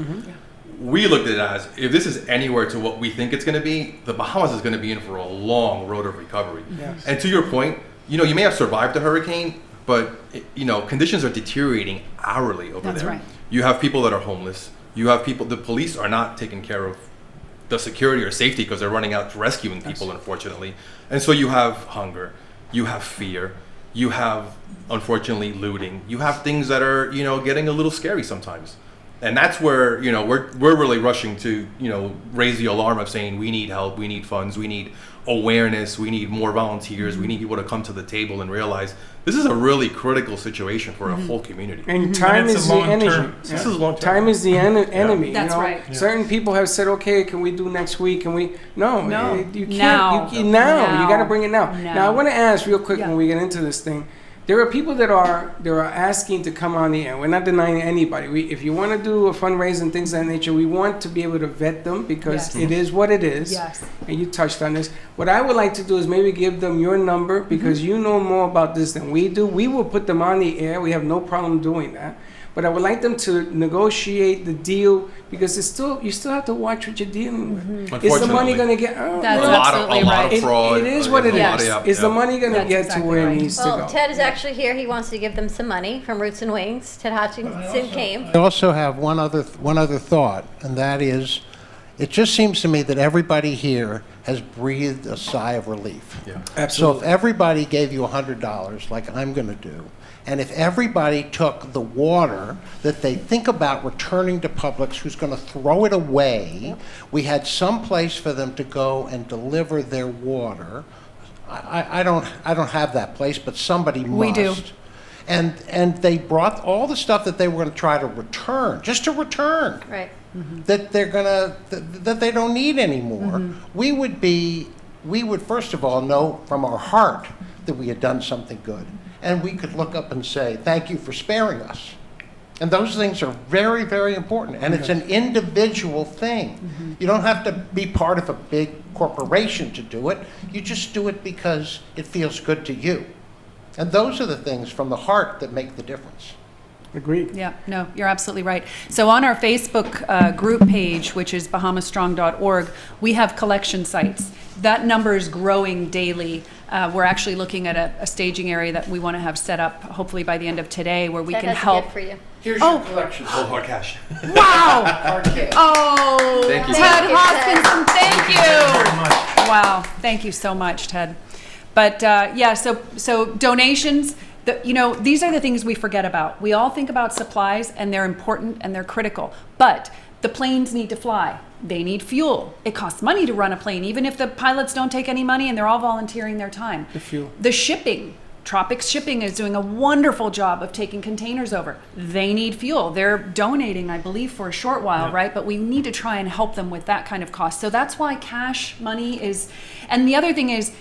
We looked at it as, if this is anywhere to what we think it's going to be, the Bahamas is going to be in for a long road of recovery. Yes. And to your point, you know, you may have survived the hurricane, but, you know, conditions are deteriorating hourly over That's there. right. You have people that are homeless. You have people, the police are not taking care of the security or safety because they're running out rescuing people, unfortunately. And so you have hunger, you have fear, you have, unfortunately, looting. You have things that are, you know, getting a little scary sometimes. And that's where, you know, we're really rushing to, you know, raise the alarm of saying we need help, we need funds, we need awareness, we need more volunteers, we need people to come to the table and realize this is a really critical situation for a whole community. And time is the energy. This is long term. Time is the enemy. That's you know? right. Certain people have said, "Okay, can we do next week?" Can we? No, you can't. Now. You got to bring it now. Now. Now, I want to ask real quick when we get into this thing. There are people that are asking to come on the air. We're not denying anybody. If you want to do a fundraiser and things of that nature, we want to be able to vet them because it is what it is. Yes. And you touched on this. What I would like to do is maybe give them your number because you know more about this than we do. We will put them on the air. We have no problem doing that. But I would like them to negotiate the deal because you still have to watch what you're dealing with. Is the money going to get? That's a lot absolutely of fraud. It is what it is. Is the money going to That's get exactly to where right. it needs to Well, go? Ted is actually here. He wants to give them some money from Roots and Wings. Ted Hutchinson came. I also have one other thought, and that is, it just seems to me that everybody here has breathed a sigh of relief. Yeah. Absolutely. So if everybody gave you $100, like I'm going to do, and if everybody took the water that they think about returning to Publix, who's going to throw it away, we had some place for them to go and deliver their water. I don't have that place, but somebody must. We do. And they brought all the stuff that they were going to try to return, just to return. Right. That they're gonna that they don't need anymore. We would first of all know from our heart that we had done something good, and we could look up and say thank you for sparing us. And those things are very, very important, and it's an individual thing. You don't have to be part of a big corporation to do it. You just do it because it feels good to you. And those are the things from the heart that make the difference. Agreed. Yeah, no, you're absolutely right. So on our Facebook group page, which is BahamaStrong.org, we have collection sites. That number is growing daily. We're actually looking at a staging area that we want to have set up, hopefully by the end of today, where we Ted can has help. a gift for you. Here's your collection. Hold hard cash. Wow! Oh, Thank you. Ted Thank you, Hoskinson, thank you. Very much. Wow, thank you so much, Ted. But yeah, so donations. You know, these are the things we forget about. We all think about supplies, and they're important and they're critical. But the planes need to fly. They need fuel. It costs money to run a plane, even if the pilots don't take any money and they're all volunteering their time. The fuel. The shipping. Tropics Shipping is doing a wonderful job of taking containers over. They need fuel. They're donating, I believe, for a short while, right? But we need to try and help them with that kind of cost. So that's why cash money is, and the other thing is,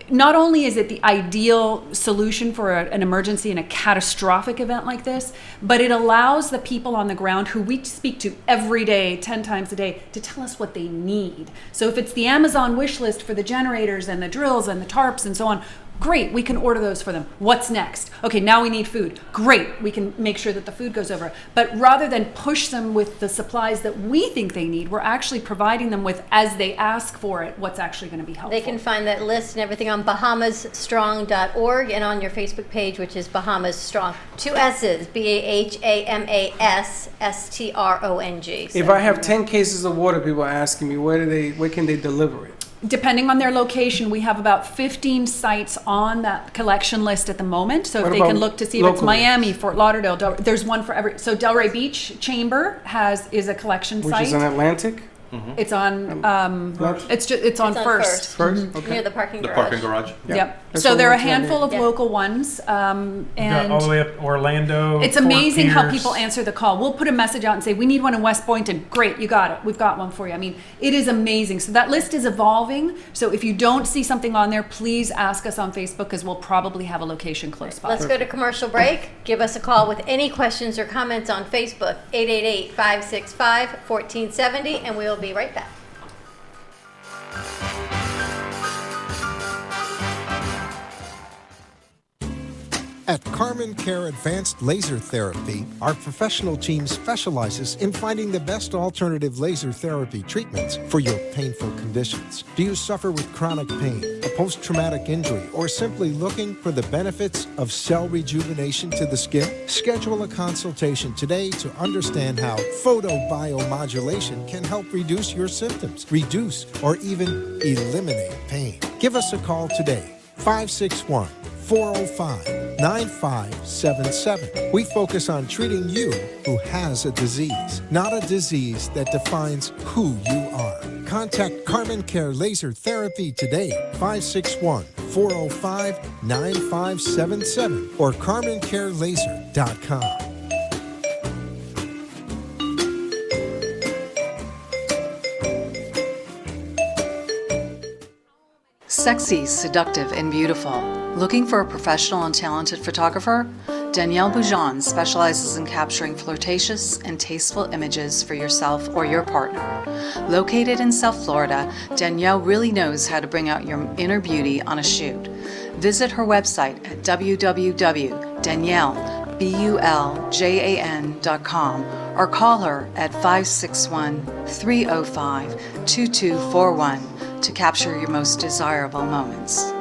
not only is it the ideal solution for an emergency and a catastrophic event like this, but it allows the people on the ground who we speak to every day, 10 times a day, to tell us what they need. So if it's the Amazon wish list for the generators and the drills and the tarps and so on, great, we can order those for them. What's next? Okay, now we need food. Great, we can make sure that the food goes over. But rather than push them with the supplies that we think they need, we're actually providing them with, as they ask for it, what's actually going to be helpful. They can find that list and everything on BahamaSStrong.org and on your Facebook page, which is Bahamas Strong. 2 S's, BahamaSStrong. If I have 10 cases of water, people are asking me, where can they deliver it? Depending on their location, we have about 15 sites on that collection list at the moment. So if What they about can look to see if it's locally? Miami, Fort Lauderdale, there's one for every. So Delray Beach Chamber is a collection Which site. is on Atlantic? It's on First? it's on First. First? Okay. Near the parking The garage. parking garage. Yep. That's So what there are a we're trying to handful of do. local ones, We've got and all the way up Orlando. it's Fort amazing how Pierce. people answer the call. We'll put a message out and say, we need one in West Boynton. Great, you got it. We've got one for you. I mean, it is amazing. So that list is evolving. So if you don't see something on there, please ask us on Facebook, because we'll probably have a location close by. Let's go to commercial break. Give us a call with any questions or comments on Facebook, 888-565-1470, and we'll be right back. At Carmen Care Advanced Laser Therapy, our professional team specializes in finding the best alternative laser therapy treatments for your painful conditions. Do you suffer with chronic pain, a post-traumatic injury, or simply looking for the benefits of cell rejuvenation to the skin? Schedule a consultation today to understand how photobiomodulation can help reduce your symptoms, reduce or even eliminate pain. Give us a call today, 561-405-9577. We focus on treating you who has a disease, not a disease that defines who you are. Contact Carmen Care Laser Therapy today, 561-405-9577 or carmencarelaser.com. Sexy, seductive, and beautiful. Looking for a professional and talented photographer? Danielle Boujon specializes in capturing flirtatious and tasteful images for yourself or your partner. Located in South Florida, Danielle really knows how to bring out your inner beauty on a shoot. Visit her website at www.daniellebuljan.com or call her at 561-305-2241 to capture your most desirable moments.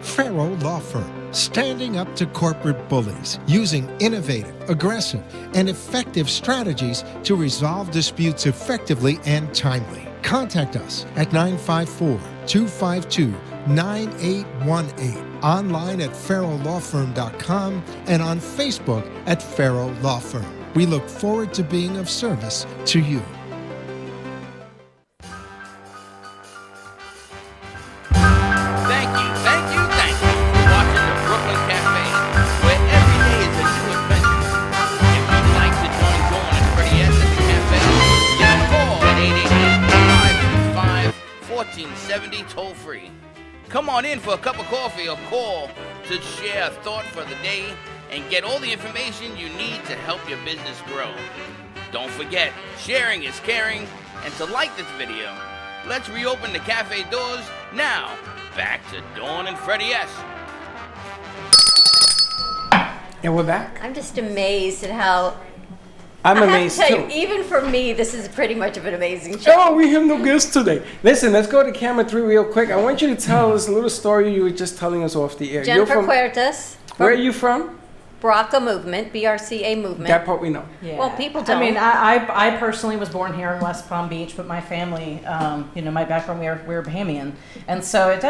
Farrow Law Firm, standing up to corporate bullies, using innovative, aggressive, and effective strategies to resolve disputes effectively and timely. Contact us at 954-252-9818, online at farrowlawfirm.com, and on Facebook at Farrow Law Firm. We look forward to being of service to you. Thank you for watching the Brooklyn Cafe, where every day is a new adventure. If you'd like to join Dawn and Freddie S at the cafe, give them a call at 888-565-1470 toll free. Come on in for a cup of coffee or call to share a thought for the day and get all the information you need to help your business grow. Don't forget, sharing is caring, and to like this video. Let's reopen the cafe doors now. Back to Dawn and Freddie S. And we're back. I'm just amazed at how. I'm I have to amazed tell too. you, even for me, this is pretty much of an amazing show. Oh, we have no guests today. Listen, let's go to camera 3 real quick. I want you to tell us a little story you were just telling us off the air. Jennifer Huertas. Where are you from? BRCA movement, BRCA movement. That part we know. Yeah. Well, people don't. I mean, I personally was born here in West Palm Beach, but my family, my background, we're Bahamian. And so it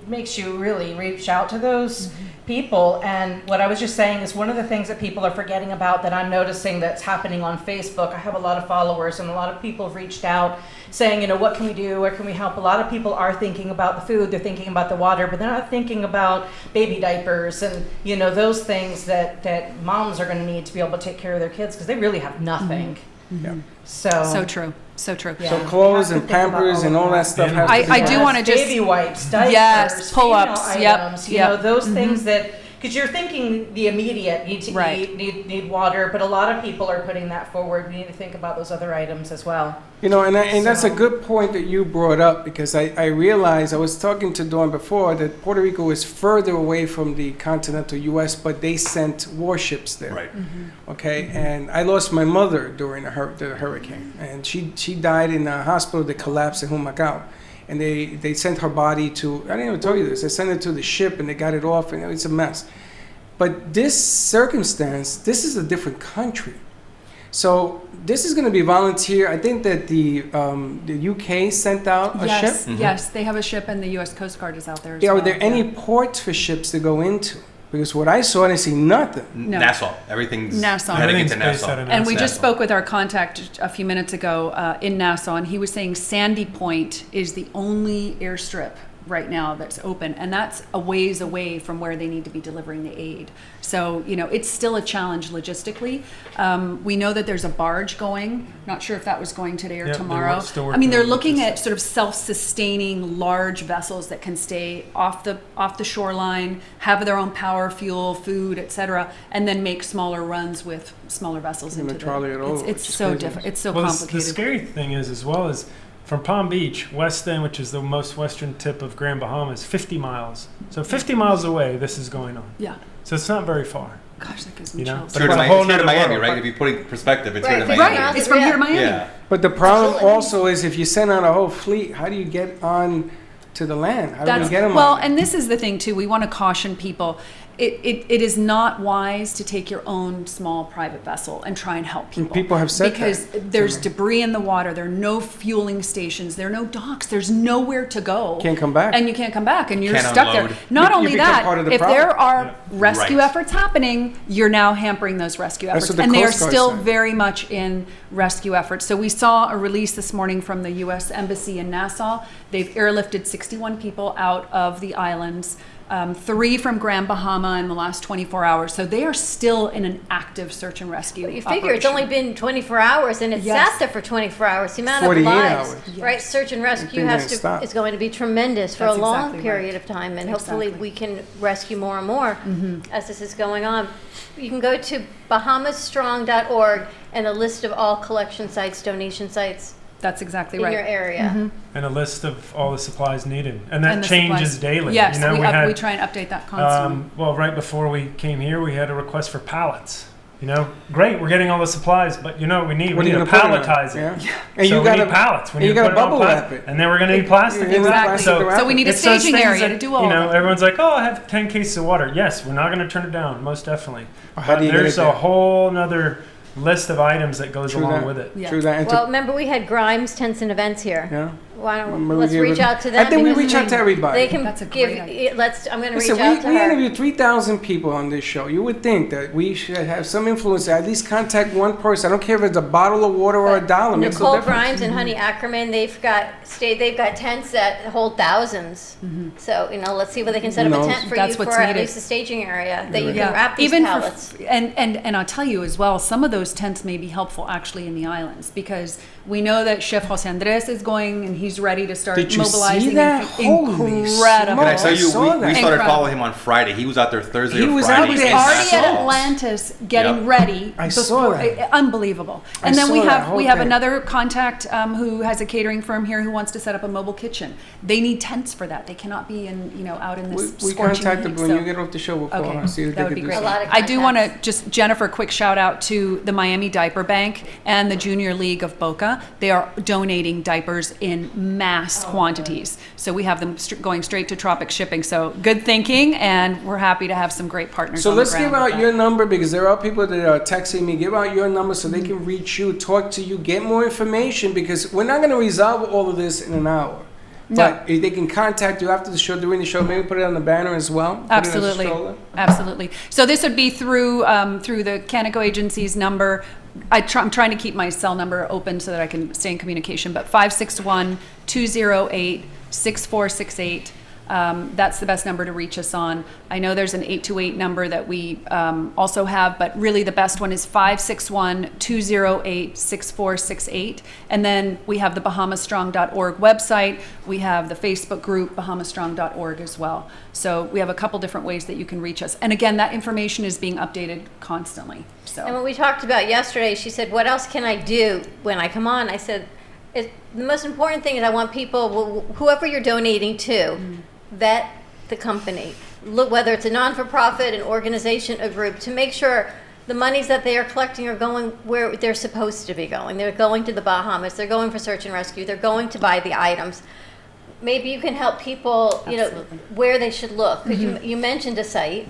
makes you really reach out to those people. And what I was just saying is one of the things that people are forgetting about that I'm noticing that's happening on Facebook. I have a lot of followers and a lot of people have reached out saying, what can we do? Where can we help? A lot of people are thinking about the food, they're thinking about the water, but they're not thinking about baby diapers and, those things that moms are going to need to be able to take care of their kids because they really have nothing. Yeah. So true. So true. So clothes and Pampers and all that stuff has to be I do want to just baby wipes, diapers, yes, pull-ups, female yep, items, yep. you know, those things that, because you're thinking the immediate, need to eat, need water, but a lot of people are putting that forward. We need to think about those other items as well. You know, and that's a good point that you brought up, because I realized, I was talking to Dawn before, that Puerto Rico is further away from the continental U.S., but they sent warships there. Right. Okay, and I lost my mother during the hurricane, and she died in a hospital that collapsed in Humacao. And they sent her body to, I didn't even tell you this, they sent it to the ship and they got it off, and it's a mess. But this circumstance, this is a different country. So this is going to be volunteer. I think that the UK sent out a ship. Yes, they have a ship, and the U.S. Coast Guard is out there as Are well. there any ports for ships to go into? Because what I saw, I didn't see nothing. No. Nassau. Everything's Nassau. heading into Everything's based Nassau. out of And we Nassau. just spoke with our contact a few minutes ago in Nassau, and he was saying Sandy Point is the only airstrip right now that's open, and that's a ways away from where they need to be delivering the aid. So, you know, it's still a challenge logistically. We know that there's a barge going. Not sure if that was going today or Yep, tomorrow. still I working mean, they're on looking logistics. at sort of self-sustaining large vessels that can stay off the shoreline, have their own power, fuel, food, etc., and then make smaller runs with smaller vessels And into they trolley it over, It's which is so crazy. different. It's so Well, complicated. the scary thing is, as well as from Palm Beach, West End, which is the most western tip of Grand Bahama, is 50 miles. So 50 miles away, this is going on. Yeah. So it's not very far. Gosh, that gives me You know? chills. It's here to But Mi- a whole it's here to nother Miami, world. right? If you put it in perspective, it's Right, here to 50 Miami. miles It's from here to Miami. Yeah. But the problem Absolutely. also is, if you send out a whole fleet, how do you get on to the land? How do we get them well, on? and this is the thing too. We want to caution people. It is not wise to take your own small private vessel and try and help people. People have said that because to there's me. debris in the water. There are no fueling stations. There are no docks. There's nowhere to go. Can't come back. And you can't come back, and you're Can't stuck unload. there. Not You only become that, part of the if problem. there are rescue Right. efforts happening, you're now hampering those rescue That's efforts, what the and they are Coast Guard still said. very much in rescue efforts. So we saw a release this morning from the U.S. Embassy in Nassau. They've airlifted 61 people out of the islands, 3 from Grand Bahama in the last 24 hours. So they are still in an active search and rescue. But you figure it's only been 24 hours, and it's Yes. sat there for 24 hours. The amount 48 of lives, hours. right? Search and rescue Thing has didn't to stop. is going to be tremendous for That's a long exactly period right. of time, and hopefully Exactly. we can rescue more and more as this is going on. You can go to BahamaSStrong.org and a list of all collection sites, donation sites That's exactly in right. your area. And a list of all the supplies needed. And that And the changes supplies. daily. Yes, You know, we try and update that constantly. well, right before we came here, we had a request for pallets. You know, great, we're getting all the supplies, but you know what we need? What We are you need to gonna put it on? palletize it. Yeah. And So you we gotta- need pallets. We and need you to gotta put it on bubble plastic. wrap it. And then we're going to need plastic. Yeah, and wrap it. plastic So, to wrap So we need a it's those staging things area that, to do all you know, of it. everyone's like, oh, I have 10 cases of water. Yes, we're not going to turn it down, most definitely. How But do you get there's it a there? whole nother list of items that goes True along that. with it. Yeah. True that. And Well, remember we had Grimes Tents and Events here. yeah. Why don't Remember we let's gave reach it- out to them? I think we because reach out to everybody. They can That's a give. great idea. I'm going to reach Listen, out to we her. interviewed 3,000 people on this show. You would think that we should have some influence. At least contact one person. I don't care if it's a bottle of water or a dollar. It makes no Nicole difference. Grimes and Honey Ackerman, they've got tents that hold thousands. So let's see where they can set up Who a knows? tent for That's you for what's at needed. least a staging area that you Yeah. can wrap these Even pallets. and I'll tell you as well, some of those tents may be helpful actually in the islands, because we know that Chef Jose Andres is going and he's ready to start Did you mobilizing. see that? Holy Incredible. Can I tell I you, saw we that. started Incredible. following him on Friday. He was out there Thursday He or was Friday. out there. He's in already Nassau. at Atlantis getting Yep. ready. I saw that. Unbelievable. I And then saw we that have whole we have thing. another contact who has a catering firm here who wants to set up a mobile kitchen. They need tents for that. They cannot be out in this We scorching contact heat. them when So- you get off the show. We'll call Okay, her and see if that they would be can do great. A something. lot of I do want to contacts. just, Jennifer, quick shout out to the Miami Diaper Bank and the Junior League of Boca. They are donating diapers in mass quantities. So we have them going straight to Tropic Shipping. So good thinking, and we're happy to have some great partners So on the let's ground give with out that. your number, because there are people that are texting me. Give out your number so they can reach you, talk to you, get more information, because we're not going to resolve all of this in an hour. No. But if they can contact you after the show, during the show, maybe put it on the banner as well. Put it as a Absolutely, stroller. absolutely. So this would be through the Canico Agency's number. I'm trying to keep my cell number open so that I can stay in communication, but 561-208-6468. That's the best number to reach us on. I know there's an 828 number that we also have, but really the best one is 561-208-6468. And then we have the BahamaStrong.org website. We have the Facebook group, BahamaStrong.org as well. So we have a couple different ways that you can reach us. And again, that information is being updated constantly. So. And what we talked about yesterday, she said, what else can I do when I come on? I said, the most important thing is I want people, whoever you're donating to, vet the company. Look, whether it's a non-for-profit, an organization, a group, to make sure the monies that they are collecting are going where they're supposed to be going. They're going to the Bahamas. They're going for search and rescue. They're going to buy the items. Maybe you can help people, where they should look. Because you mentioned a site.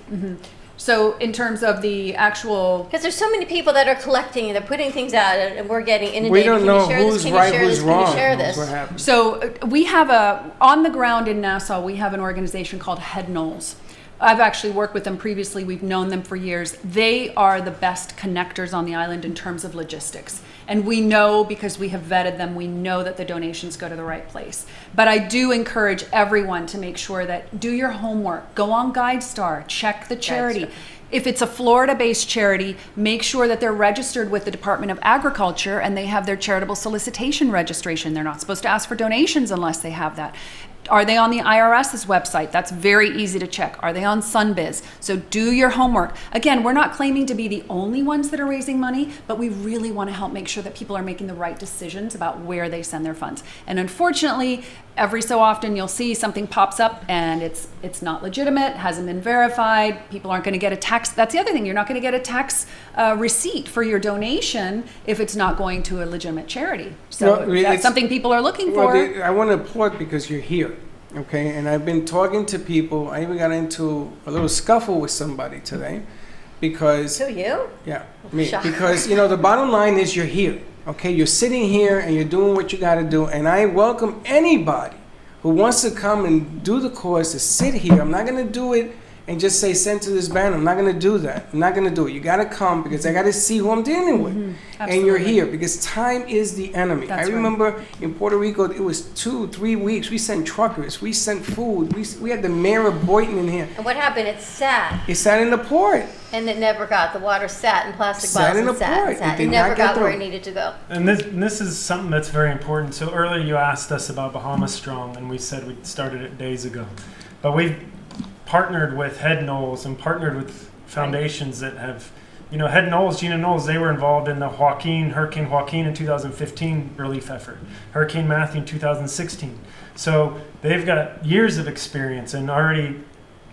So in terms of the actual... Because there's so many people that are collecting and they're putting things out and we're getting inundated. We don't know who's right, who's wrong. Can you share That's this? what happens. So we have on the ground in Nassau, we have an organization called Head Knowles. I've actually worked with them previously. We've known them for years. They are the best connectors on the island in terms of logistics. And we know, because we have vetted them, we know that the donations go to the right place. But I do encourage everyone to make sure that do your homework. Go on GuideStar, check the charity. If it's a Florida-based charity, make sure that they're registered with the Department of Agriculture and they have their charitable solicitation registration. They're not supposed to ask for donations unless they have that. Are they on the IRS's website? That's very easy to check. Are they on Sunbiz? So do your homework. Again, we're not claiming to be the only ones that are raising money, but we really want to help make sure that people are making the right decisions about where they send their funds. And unfortunately, every so often you'll see something pops up and it's not legitimate, hasn't been verified, people aren't going to get a tax. That's the other thing. You're not going to get a tax receipt for your donation if it's not going to a legitimate charity. So that's something people are looking for. I want to applaud because you're here. Okay, and I've been talking to people. I even got into a little scuffle with somebody today because... To you? Yeah, me. Because, the bottom line is you're here. Okay, you're sitting here and you're doing what you got to do. And I welcome anybody who wants to come and do the course to sit here. I'm not going to do it and just say send to this band. I'm not going to do that. I'm not going to do it. You got to come because I got to see who I'm dealing with. And you're here because time is the enemy. I remember in Puerto Rico, it was 2-3 weeks. We sent truckers. We sent food. We had the mayor of Boynton in here. And what happened? It sat. It sat in the port. And it never got. The water sat in plastic bottles. Sat in the port. It never got where it needed to go. And this is something that's very important. So earlier you asked us about Bahama Strong, and we said we started it days ago. But we've partnered with Head Knowles and partnered with foundations that have, Head Knowles, Gina Knowles, they were involved in the Hurricane Joaquin in 2015 relief effort, Hurricane Matthew in 2016. So they've got years of experience and already,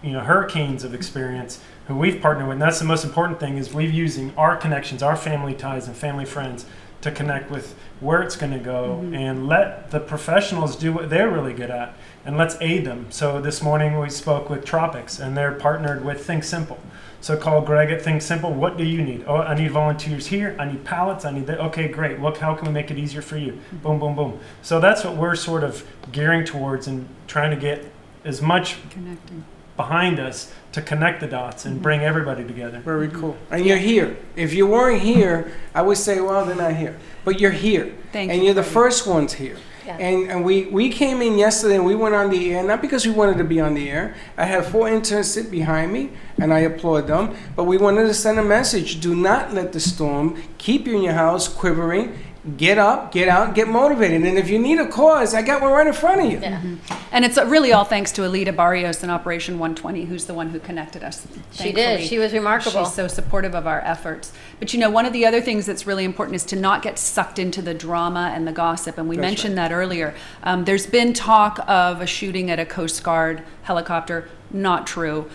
hurricanes of experience who we've partnered with. And that's the most important thing is we're using our connections, our family ties and family friends to connect with where it's going to go and let the professionals do what they're really good at and let's aid them. So this morning we spoke with Tropics and they're partnered with Think Simple. So call Greg at Think Simple. What do you need? Oh, I need volunteers here. I need pallets. I need that. Okay, great. Look, how can we make it easier for you? Boom, boom, boom. So that's what we're sort of gearing towards and trying to get as much behind us to connect the dots and bring everybody together. Very cool. And you're here. If you weren't here, I would say, well, they're not here. But you're here. Thank and you. You're the first ones here. Yeah. And we came in yesterday and we went on the air, not because we wanted to be on the air. I had 4 interns sit behind me, and I applaud them. But we wanted to send a message. Do not let the storm keep you in your house quivering. Get up, get out, get motivated. And if you need a cause, I got one right in front of you. Yeah. And it's really all thanks to Alita Barrios in Operation 120, who's the one who connected us. She did. She was remarkable. She's so supportive of our efforts. But one of the other things that's really important is to not get sucked into the drama and the gossip. And we mentioned that earlier. There's been talk of a shooting at a Coast Guard helicopter. Not true.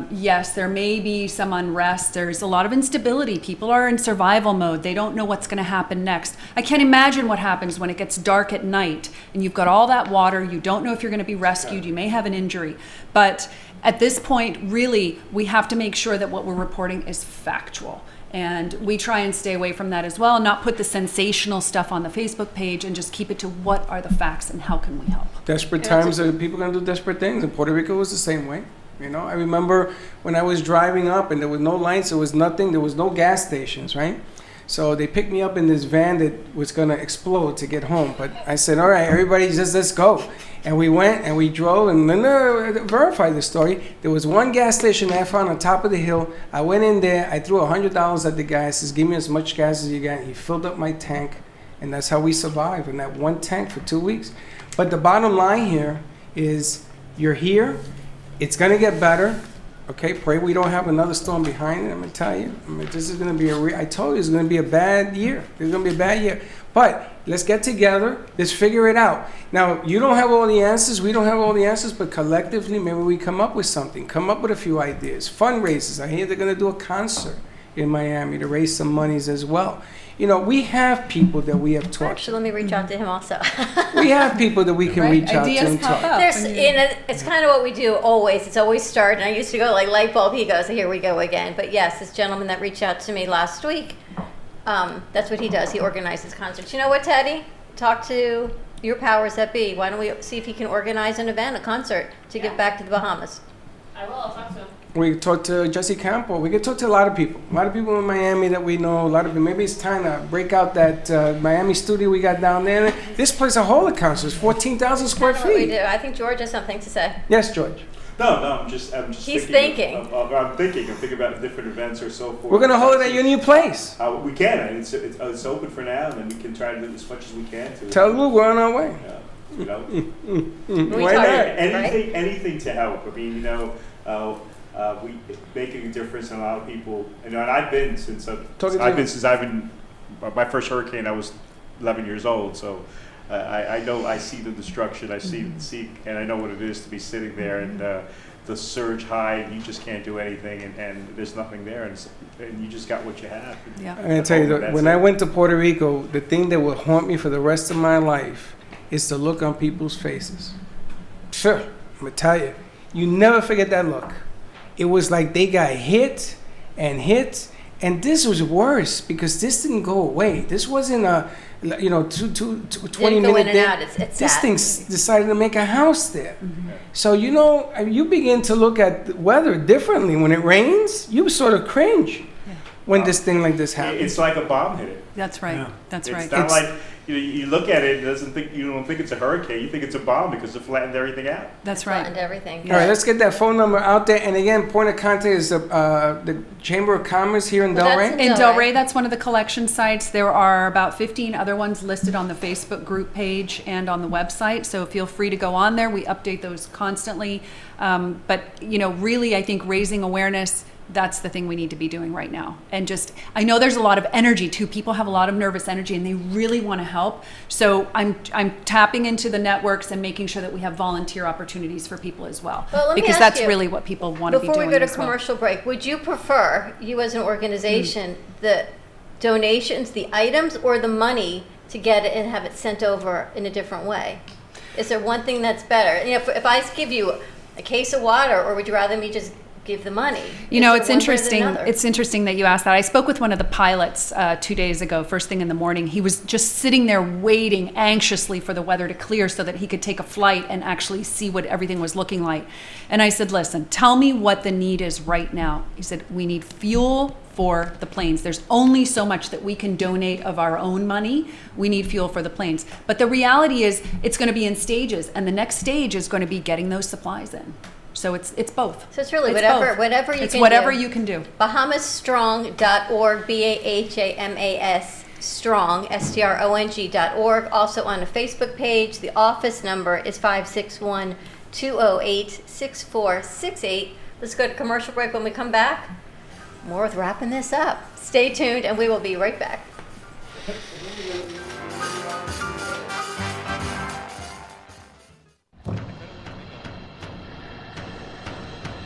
Yes, there may be some unrest. There's a lot of instability. People are in survival mode. They don't know what's going to happen next. I can't imagine what happens when it gets dark at night and you've got all that water. You don't know if you're going to be rescued. You may have an injury. But at this point, really, we have to make sure that what we're reporting is factual. And we try and stay away from that as well, and not put the sensational stuff on the Facebook page and just keep it to what are the facts and how can we help. Desperate times, people are going to do desperate things. And Puerto Rico was the same way. I remember when I was driving up and there was no lights, there was nothing, there was no gas stations, right? So they picked me up in this van that was going to explode to get home. But I said, all right, everybody, just let's go. And we went and we drove, and Linda verified the story. There was one gas station I found on top of the hill. I went in there, I threw $100 at the guy. I says, give me as much gas as you got. He filled up my tank, and that's how we survived in that one tank for 2 weeks. But the bottom line here is you're here. It's going to get better. Okay, pray we don't have another storm behind it. I'm going to tell you. This is going to be I told you it's going to be a bad year. It's going to be a bad year. But let's get together. Let's figure it out. Now, you don't have all the answers. We don't have all the answers. But collectively, maybe we come up with something. Come up with a few ideas. Fundraisers. I hear they're going to do a concert in Miami to raise some monies as well. You know, we have people that we have talked to. Actually, let me reach out to him also. We have people that we can reach out to and talk. It's kind of what we do always. It's always start. And I used to go like light bulb. He goes, here we go again. But yes, this gentleman that reached out to me last week, that's what he does. He organizes concerts. You know what, Teddy? Talk to your powers that be. Why don't we see if he can organize an event, a concert, to give back to the Bahamas? I will. I'll talk to him. We talked to Jesse Campo. We can talk to a lot of people. A lot of people in Miami that we know. A lot of people. Maybe it's time to break out that Miami studio we got down there. This place a whole of concerts, 14,000 square feet. We do. I think George has something to say. Yes, George. No, I'm just He's thinking. I'm thinking about different events or so forth. We're going to hold it at your new place. We can. It's open for now, and then we can try to do as much as we can to. Tell Lou we're on our way. You know, Why not? Anything to help. I mean, you know. We making a difference in a lot of people, and I've been since my first hurricane. I was 11 years old, so I know I see the destruction. I see, and I know what it is to be sitting there and the surge high, and you just can't do anything, and there's nothing there, and you just got what you have. I'm gonna tell you that when I went to Puerto Rico, the thing that will haunt me for the rest of my life is the look on people's faces. Sure, I'm gonna tell you, you never forget that look. It was like they got hit, and this was worse because this didn't go away. This wasn't a, 20-minute thing. This thing decided to make a house there. Mm-hmm. So, you begin to look at the weather differently. When it rains, you sort of cringe when this thing like this happens. It's like a bomb hit it. That's right. Yeah. That's right. It's not like you look at it, you don't think it's a hurricane. You think it's a bomb because it flattened everything out. That's right. Flattened everything. All right, let's get that phone number out there. And again, point of contact is the Chamber of Commerce here in Delray. In Delray, that's one of the collection sites. There are about 15 other ones listed on the Facebook group page and on the website. So feel free to go on there. We update those constantly. But really, I think raising awareness. That's the thing we need to be doing right now. And I know there's a lot of energy too. People have a lot of nervous energy and they really want to help. So I'm tapping into the networks and making sure that we have volunteer opportunities for people as well. Because that's really what people want to be doing. Before we go to commercial break, would you prefer, you as an organization, the donations, the items, or the money to get it and have it sent over in a different way? Is there one thing that's better? If I give you a case of water, or would you rather me just give the money? It's interesting. It's interesting that you asked that. I spoke with one of the pilots 2 days ago, first thing in the morning. He was just sitting there waiting anxiously for the weather to clear so that he could take a flight and actually see what everything was looking like. And I said, listen, tell me what the need is right now. He said, we need fuel for the planes. There's only so much that we can donate of our own money. We need fuel for the planes. But the reality is it's going to be in stages, and the next stage is going to be getting those supplies in. So it's both. So it's really whatever you can do. BahamaSStrong.org, BAHAMAS Strong, STRONG.org. Also on the Facebook page. The office number is 561-208-6468. Let's go to commercial break. When we come back, more with wrapping this up. Stay tuned, and we will be right back.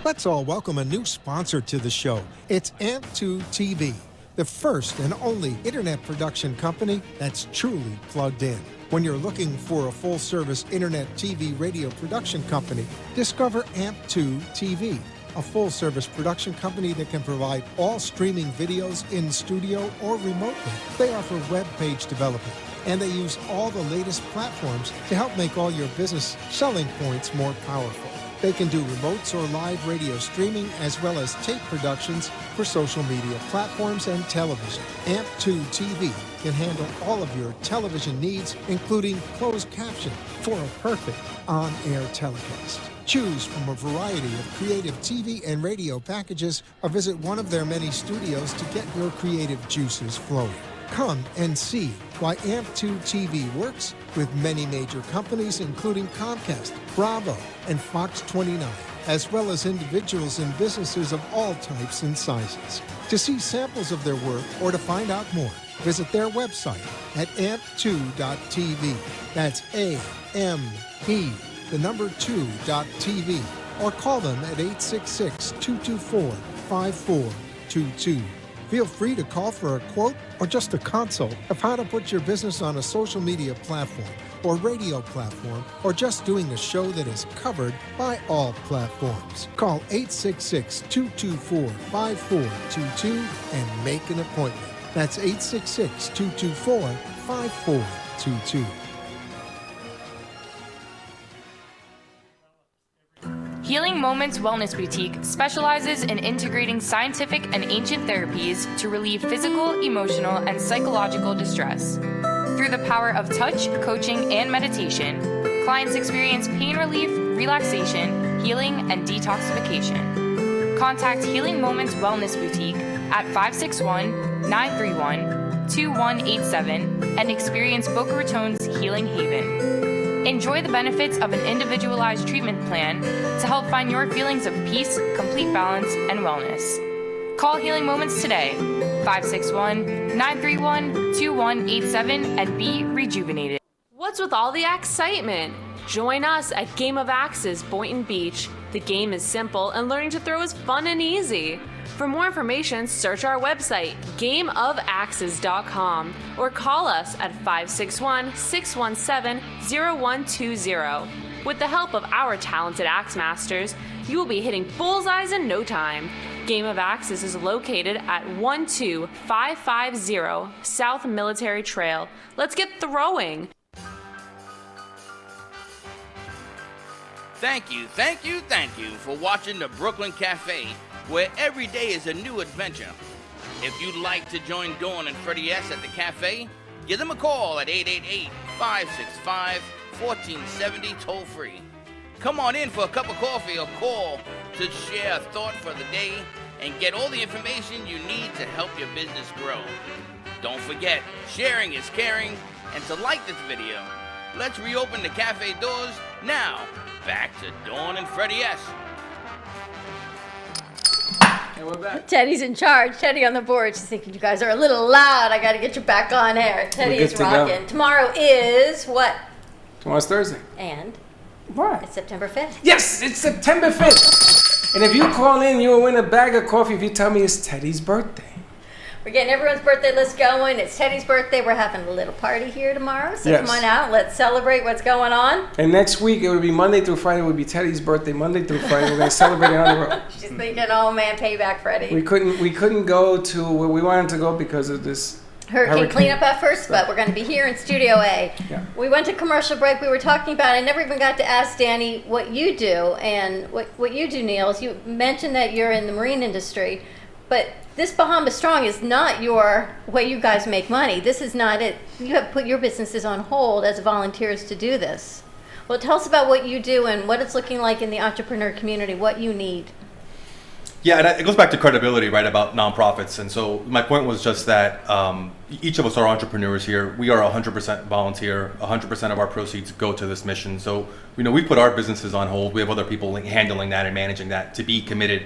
Let's all welcome a new sponsor to the show. It's AMP2 TV, the first and only internet production company that's truly plugged in. When you're looking for a full-service internet TV radio production company, discover AMP2 TV, a full-service production company that can provide all streaming videos in studio or remotely. They offer web page development, and they use all the latest platforms to help make all your business selling points more powerful. They can do remotes or live radio streaming as well as tape productions for social media platforms and television. AMP2 TV can handle all of your television needs, including closed caption for a perfect on-air telecast. Choose from a variety of creative TV and radio packages or visit one of their many studios to get your creative juices flowing. Come and see why AMP2 TV works with many major companies, including Comcast, Bravo, and Fox 29, as well as individuals and businesses of all types and sizes. To see samples of their work or to find out more, visit their website at amp2.tv. That's A-M-P, the number 2.tv, or call them at 866-224-5422. Feel free to call for a quote or just a consult of how to put your business on a social media platform or radio platform, or just doing a show that is covered by all platforms. Call 866-224-5422 and make an appointment. That's 866-224-5422. Healing Moments Wellness Boutique specializes in integrating scientific and ancient therapies to relieve physical, emotional, and psychological distress. Through the power of touch, coaching, and meditation, clients experience pain relief, relaxation, healing, and detoxification. Contact Healing Moments Wellness Boutique at 561-931-2187 and experience Boca Raton's Healing Haven. Enjoy the benefits of an individualized treatment plan to help find your feelings of peace, complete balance, and wellness. Call Healing Moments today, 561-931-2187, and be rejuvenated. What's with all the excitement? Join us at Game of Axes, Boynton Beach. The game is simple and learning to throw is fun and easy. For more information, search our website, gameofaxes.com, or call us at 561-617-0120. With the help of our talented axe masters, you will be hitting bullseyes in no time. Game of Axes is located at 12550 South Military Trail. Let's get throwing! Thank you for watching the Brooklyn Cafe, where every day is a new adventure. If you'd like to join Dawn and Freddie S. at the cafe, give them a call at 888-565-1470 toll-free. Come on in for a cup of coffee or call to share a thought for the day and get all the information you need to help your business grow. Don't forget, sharing is caring, and to like this video. Let's reopen the cafe doors now. Back to Dawn and Freddie S. And we're back. Teddy's in charge. Teddy on the board. She's thinking you guys are a little loud. I got to get you back on air. Teddy is rocking. Tomorrow is what? Tomorrow's Thursday. And? What? It's September 5th. Yes, it's September 5th. And if you call in, you'll win a bag of coffee if you tell me it's Teddy's birthday. We're getting everyone's birthday list going. It's Teddy's birthday. We're having a little party here tomorrow. So Yes. come on out. Let's celebrate what's going on. And next week, it would be Monday through Friday. It would be Teddy's birthday. Monday through Friday, we're going to celebrate it on the road. She's thinking, oh man, payback, Freddie. We couldn't go to where we wanted to go because of this Hurricane cleanup at first, but we're going to be here in Studio A. Yeah. We went to commercial break. We were talking about, I never even got to ask Danny what you do. And what you do, Neil, is you mentioned that you're in the marine industry. But this Bahama Strong is not your way you guys make money. This is not it. You have put your businesses on hold as volunteers to do this. Well, tell us about what you do and what it's looking like in the entrepreneur community, what you need. Yeah, and it goes back to credibility, right, about nonprofits. And so my point was just that each of us are entrepreneurs here. We are 100% volunteer. 100% of our proceeds go to this mission. So, we put our businesses on hold. We have other people handling that and managing that to be committed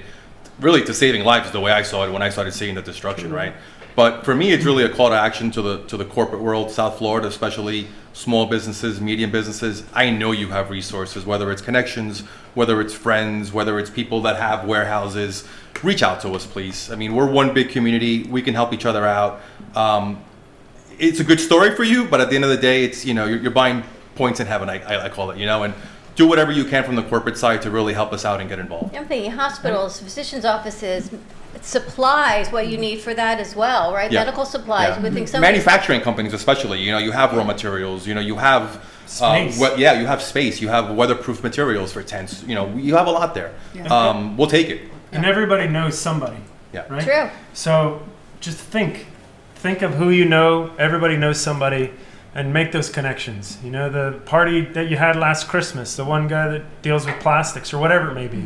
really to saving lives, the way I saw it when I started seeing the destruction, right? But for me, it's really a call to action to the corporate world, South Florida, especially small businesses, medium businesses. I know you have resources, whether it's connections, whether it's friends, whether it's people that have warehouses. Reach out to us, please. I mean, we're one big community. We can help each other out. It's a good story for you, but at the end of the day, it's, you're buying points in heaven, I call it, and do whatever you can from the corporate side to really help us out and get involved. I'm thinking hospitals, physicians' offices, supplies, what you need for that as well, right? Yeah. Medical supplies. Yeah. With things, Manufacturing companies especially, you have raw materials, you have Space. You have space. You have weatherproof materials for tents. You know, you have a lot there. Yeah. We'll take it. And everybody knows somebody. Yeah. Right? True. So just think of who you know. Everybody knows somebody, and make those connections. You know, the party that you had last Christmas, the one guy that deals with plastics or whatever it may be.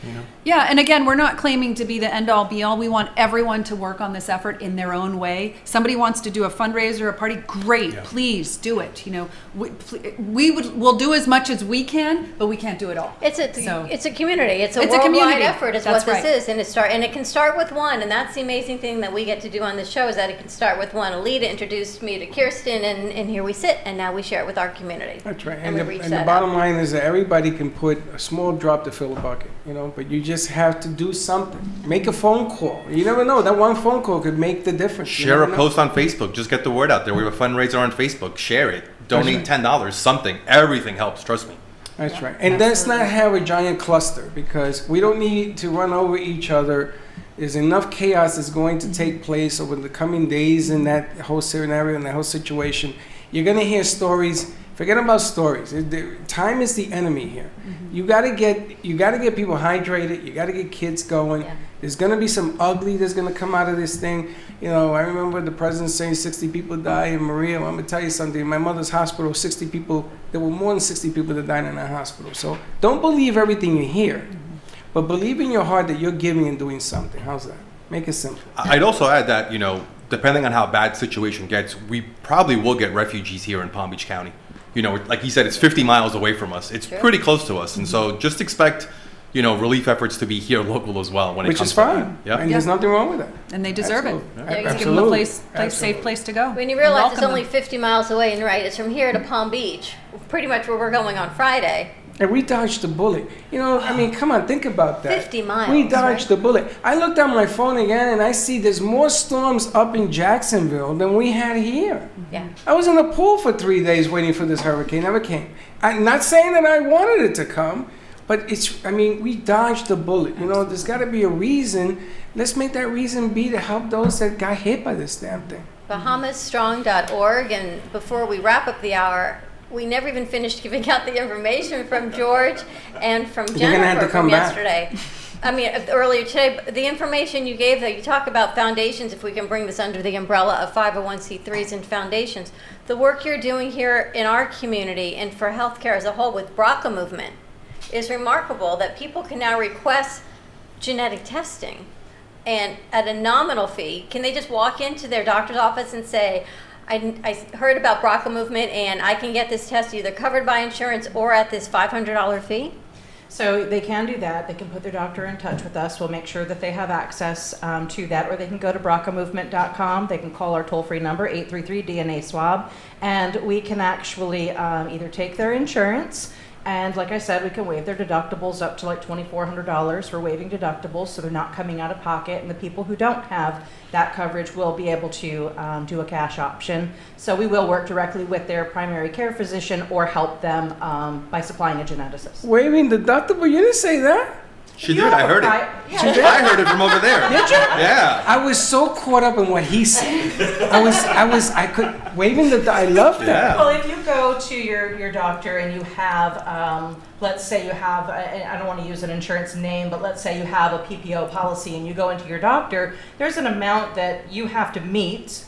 You know? Yeah, and again, we're not claiming to be the end-all, be-all. We want everyone to work on this effort in their own way. Somebody wants to do a fundraiser, a party, great, please do it. You know, we'll do as much as we can, but we can't do it all. It's a community. It's a worldwide community. effort is That's what this right. is. And it can start with one. And that's the amazing thing that we get to do on this show is that it can start with one. Alita introduced me to Kirsten, and here we sit, and now we share it with our community. That's right. And, And, we reach the that bottom out. line is that everybody can put a small drop to fill a bucket, you know, but you just have to do something. Make a phone call. You never know. That one phone call could make the difference. You Share a never know. post on Facebook. Just get the word out there. We have a fundraiser on Facebook. Share it. Donate $10. Something. Everything helps. Trust me. That's right. And let's not have a giant cluster because we don't need to run over each other. There's enough chaos that's going to take place over the coming days in that whole scenario and that whole situation. You're going to hear stories. Forget about stories. Time is the enemy here. You got to get people hydrated. You got to get kids going. Yeah. There's going to be some ugly that's going to come out of this thing. You know, I remember the president saying 60 people died in Maria. Well, I'm going to tell you something. In my mother's hospital, 60 people, there were more than 60 people that died in that hospital. So don't believe everything you hear, but believe in your heart that you're giving and doing something. How's that? Make it simple. I'd also add that, you know, depending on how bad the situation gets, we probably will get refugees here in Palm Beach County. You know, like he said, it's 50 miles away from us. It's pretty close to us. And so just expect, you know, relief efforts to be here local as well when it comes to Which is fine. Yeah. And there's nothing wrong with that. And they deserve it. Absolutely. Give them a safe place to go. When you realize it's Welcome only them. 50 miles away, and right, it's from here to Palm Beach, pretty much where we're going on Friday. And we dodged the bullet. You know, I mean, come on, think about that. 50 miles, We dodged right? the bullet. I looked on my phone again and I see there's more storms up in Jacksonville than we had here. Yeah. I was in a pool for 3 days waiting for this hurricane. Never came. I'm not saying that I wanted it to come, but we dodged the bullet. You know, there's got to be a reason. Let's make that reason be to help those that got hit by this damn thing. BahamaSStrong.org. And before we wrap up the hour, we never even finished giving out the information from George and from You're gonna have Jennifer to come from back. yesterday. I mean, earlier today, the information you gave, that you talk about foundations, if we can bring this under the umbrella of 501c3s and foundations, the work you're doing here in our community and for healthcare as a whole with BRCA movement is remarkable, that people can now request genetic testing and at a nominal fee. Can they just walk into their doctor's office and say, I heard about BRCA movement and I can get this test either covered by insurance or at this $500 fee? So they can do that. They can put their doctor in touch with us. We'll make sure that they have access to that, or they can go to BRCAmovement.com. They can call our toll-free number, 833-DNA-SWAB, and we can actually either take their insurance, and like I said, we can waive their deductibles up to like $2,400. We're waiving deductibles, so they're not coming out of pocket, and the people who don't have that coverage will be able to do a cash option. So we will work directly with their primary care physician or help them by supplying a geneticist. Waiving deductible? You didn't say that. She did. I heard it. I heard it from over there. Did you? Yeah. I was so caught up in what he said. I could waving the. I love that. Well, if you go to your doctor and you have, let's say you have, I don't want to use an insurance name, but let's say you have a PPO policy and you go into your doctor, there's an amount that you have to meet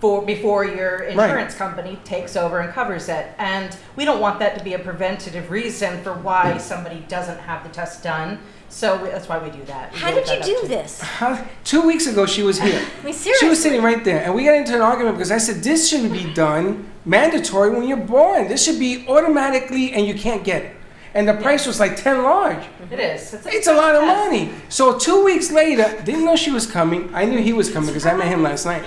before your insurance company takes over and covers it. And we don't want that to be a preventative reason for why somebody doesn't have the test done. So that's why we do that. How did you do this? 2 weeks ago, she was here. I mean, She was seriously. sitting right there, and we got into an argument because I said this should be done mandatory when you're born. This should be automatically, and you can't get it. And the price was like 10 large. It is. It's a lot of money. So 2 weeks later, didn't know she was coming. I knew he was coming because I met him last night.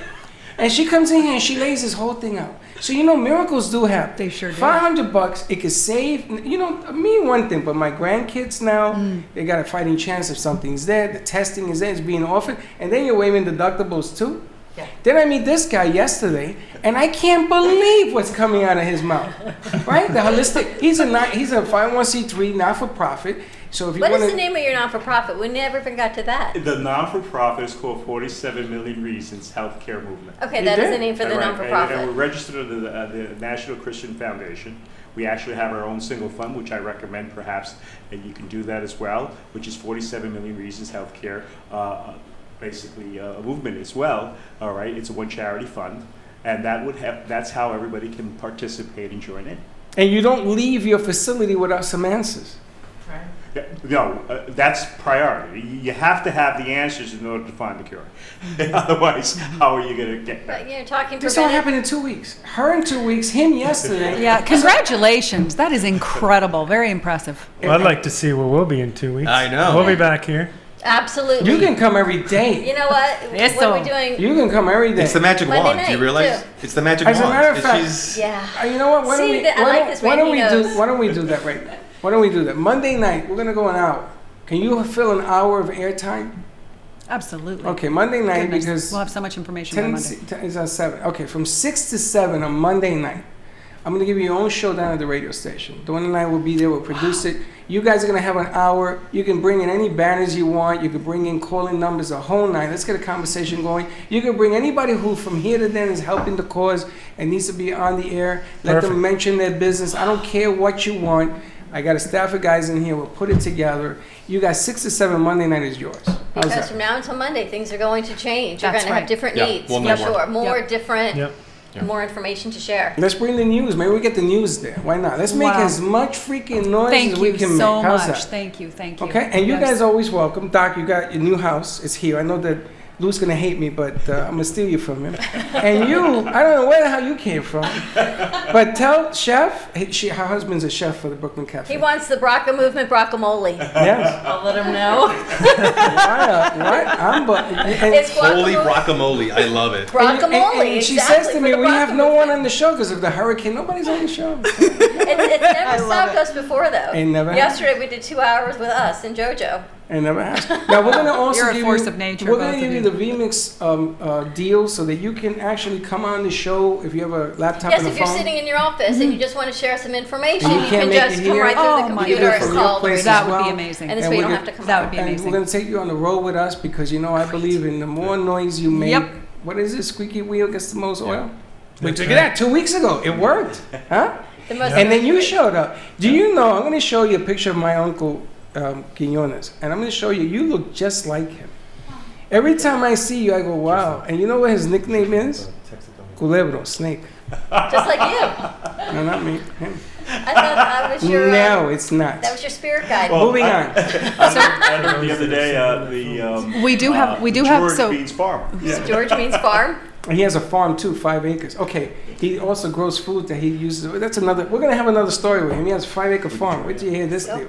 And she comes in here and she lays this whole thing out. So you know, miracles do happen. They sure do. $500, it could save. You know, me one thing, but my grandkids now, they got a fighting chance if something's there. The testing is there, it's being offered, and then you're waiving deductibles too. Then I meet this guy yesterday, and I can't believe what's coming out of his mouth. Right? The holistic. He's a 501c3 not-for-profit. So if you What want is the name of your non-for-profit? We never even got to that. The non-for-profit is called 47 Million Reasons Healthcare Movement. Okay, that is the name for the Right. non-for-profit. And we're registered under the National Christian Foundation. We actually have our own single fund, which I recommend perhaps that you can do that as well, which is 47 Million Reasons Healthcare, basically a movement as well. All right, it's a one charity fund, and that's how everybody can participate and join in. And you don't leave your facility without some answers. No, that's priority. You have to have the answers in order to find the cure. Otherwise, how are you going to get that? But you're talking This all happened in 2 weeks. Her in 2 weeks, him yesterday. Yeah, congratulations. That is incredible. Very impressive. Well, I'd like to see where we'll be in 2 weeks. I know. We'll be back here. Absolutely. You can come every day. You know what? What are we doing? You can come every day. It's the magic Monday wand. Do you night, realize? too. It's the magic As a wand. matter of fact, She's- Yeah. You know what? Why don't See, we? I like this, Why right? don't He we knows. do? Why don't we do that right now? Why don't we do that? Monday night, we're gonna go an hour. Can you fill an hour of airtime? Absolutely. Okay, Monday night Goodness, because we'll have so much information by Monday. It's on 7. Okay, from 6 to 7 on Monday night. I'm gonna give you your own show down at the radio station. Dawn and I will be there. We'll produce it. You guys are gonna have an hour. You can bring in any banners you want. You can bring in calling numbers, a whole night. Let's get a conversation going. You can bring anybody who from here to then is helping the cause and needs to be on the air. Let Perfect. them mention their business. I don't care what you want. I got a staff of guys in here. We'll put it together. You got 6 to 7. Monday night is yours. How's Because that? from now until Monday, things are going to change. You're That's going to have right. different Yeah, needs. we'll know For more. sure. More Yep. different, Yep. more information to share. Let's bring the news. Maybe we get the news there. Why not? Let's make Wow. as much freaking noise Thank as we you can so make. How's much. that? Thank you. Thank you. Okay, and you Yes. guys are always welcome. Doc, you got your new house. It's here. I know that Lou's gonna hate me, but I'm gonna steal you from him. And you, I don't know where the hell you came from, but tell Chef, her husband's a chef for the Brooklyn Cafe. He wants the Braca movement guacamole. Yes. I'll let him know. What? It's Holy guacamole. guacamole. I love it. Guacamole, And she exactly, says to for me, the we have Braca no one on the show because of the hurricane. Nobody's on the show. It's never stopped us before, though. It never has. Yesterday we did 2 hours with us and JoJo. And never has. Now we're gonna also You're a give force you, of nature, We're both gonna of give you you. the VMix deal so that you can actually come on the show if you have a laptop Yes, and a if you're phone. sitting in your office and you just want to share some information, And you you can't can make just it come here. right through Oh, the my computer goodness. and From your call the place radio. That would well. be amazing. And this And way you we're don't have gonna- to come That out. would be And amazing. we're gonna take you on the road with us because you know I believe in the more noise you make. Yep. What is it? Squeaky wheel gets the most oil. We That's took right. that 2 weeks ago. It worked, huh? The most And then you showed up. Do you know? I'm gonna show you a picture of my uncle Quiñones, and I'm gonna show you. You look just like him. Every time I see you, I go, wow. And you know what his nickname is? Culebro, snake. just like you. No, not me. Him. I thought that was your. No, it's not. That was your spirit guide. Moving on. I heard the other day We do have George so Beans Farm. George means farm. He has a farm too, 5 acres. Okay, he also grows food that he uses. That's another. We're gonna have another story with him. He has a 5 acre farm. Wait till you hear this deal.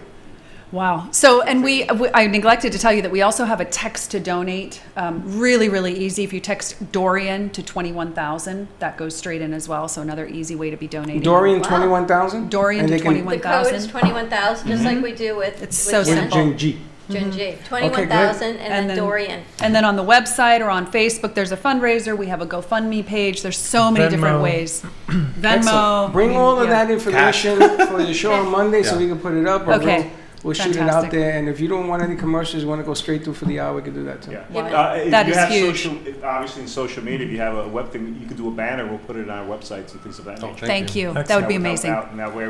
Wow. So, and I neglected to tell you that we also have a text to donate. Really, really easy. If you text Dorian to 21,000, that goes straight in as well. So another easy way to be donating. Dorian, Wow. 21,000. Dorian And to they can- The code 21,000. is 21,000, just like we do with. It's with so Jen. simple. Gen G. Gen G. Okay, 21,000 good. and then Dorian. And then on the website or on Facebook, there's a fundraiser. We have a GoFundMe page. There's so many different Venmo. ways. Venmo. Excellent. Bring all of yeah. that information for the show on Monday so Yeah. we can put it up. Or Okay. We'll shoot it out Fantastic. there. And if you don't want any commercials, you want to go straight through for the hour, we can do that too. Yeah. Wow. If That you is have huge. Social, obviously, in social media, if you have a web thing, you can do a banner. We'll put it on our websites and things of that nature. Thank you. That Excellent. would be That help amazing. out, and that way,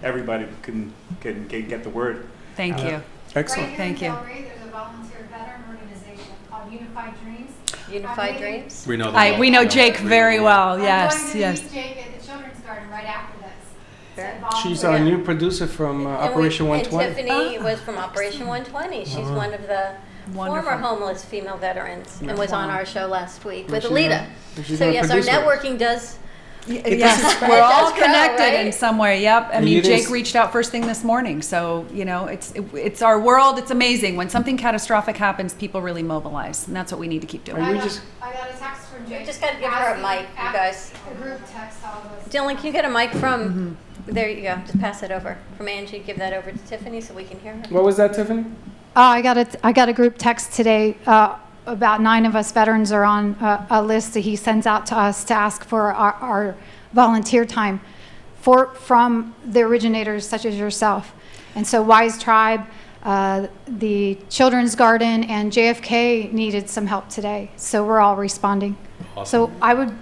everybody can get the word. Thank you. Excellent. Right here Thank in you. Delray, there's a volunteer veteran organization called Unified Dreams. Unified Dreams. We know them We well. know Jake very well. I'm Yes, going to yes. meet Jake at the Children's Garden right after this. Sure. She's our new producer from Operation And 120. Tiffany was from Operation 120. She's one of the Wonderful. former homeless female veterans and was on our show last week with she's Alita. gonna- she's So gonna yes, our produce it. networking does. Yes, It we're all does grow, connected right? in some way. Yep. I And mean, you Jake didn't- reached out first thing this morning. So, you know, it's our world. It's amazing. When something catastrophic happens, people really mobilize. And that's what we need to keep doing. Are you I just- got a text from Jake. You just gotta give her a mic, you guys. A group text all of us. Dylan, can you get a mic from? There you go. Just pass it over from Angie. Give that over to Tiffany so we can hear her. What was that, Tiffany? Oh, I got a group text today about 9 of us veterans are on a list that he sends out to us to ask for our volunteer time from the originators such as yourself. And so Wise Tribe, the Children's Garden, and JFK needed some help today. So we're all responding. Awesome. So I would,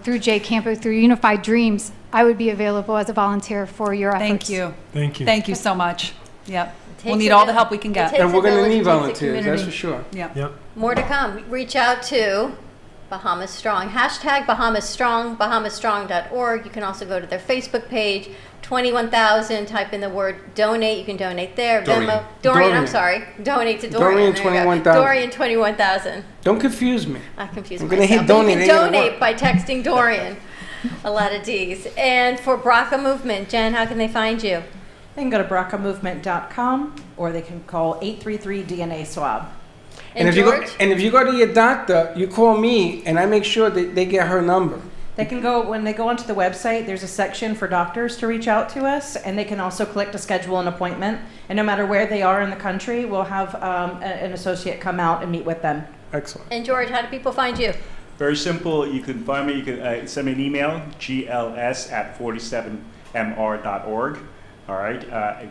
through J Campo, through Unified Dreams, I would be available as a volunteer for your efforts. Thank you. Thank you. Thank you so much. Yep. We'll takes need a all the vil- help we can it get. takes And we're a going to village, need it takes a volunteers, that's community. for sure. Yep. More to come. Reach out to Bahama Strong. Hashtag BahamaSStrong, BahamaStrong.org. You can also go to their Facebook page. 21,000. Type in the word donate. You can donate there. Venmo. Dorian, I'm sorry. Donate to Dorian. Dorian, There you go. 21,000. Dorian, 21,000. Don't confuse me. I confused I'm gonna myself. hit But donate, you ain't can gonna donate work. by texting Dorian. A lot of D's. And for BRCA Movement, Jen, how can they find you? They can go to BRCAmovement.com or they can call 833-DNA-SWAB. And if George? you go to your doctor, you call me, and I make sure that they get her number. They can go, when they go onto the website, there's a section for doctors to reach out to us, and they can also click to schedule an appointment. And no matter where they are in the country, we'll have an associate come out and meet with them. Excellent. And George, how do people find you? Very simple. You can find me. You can send me an email, gls@47mr.org. All right.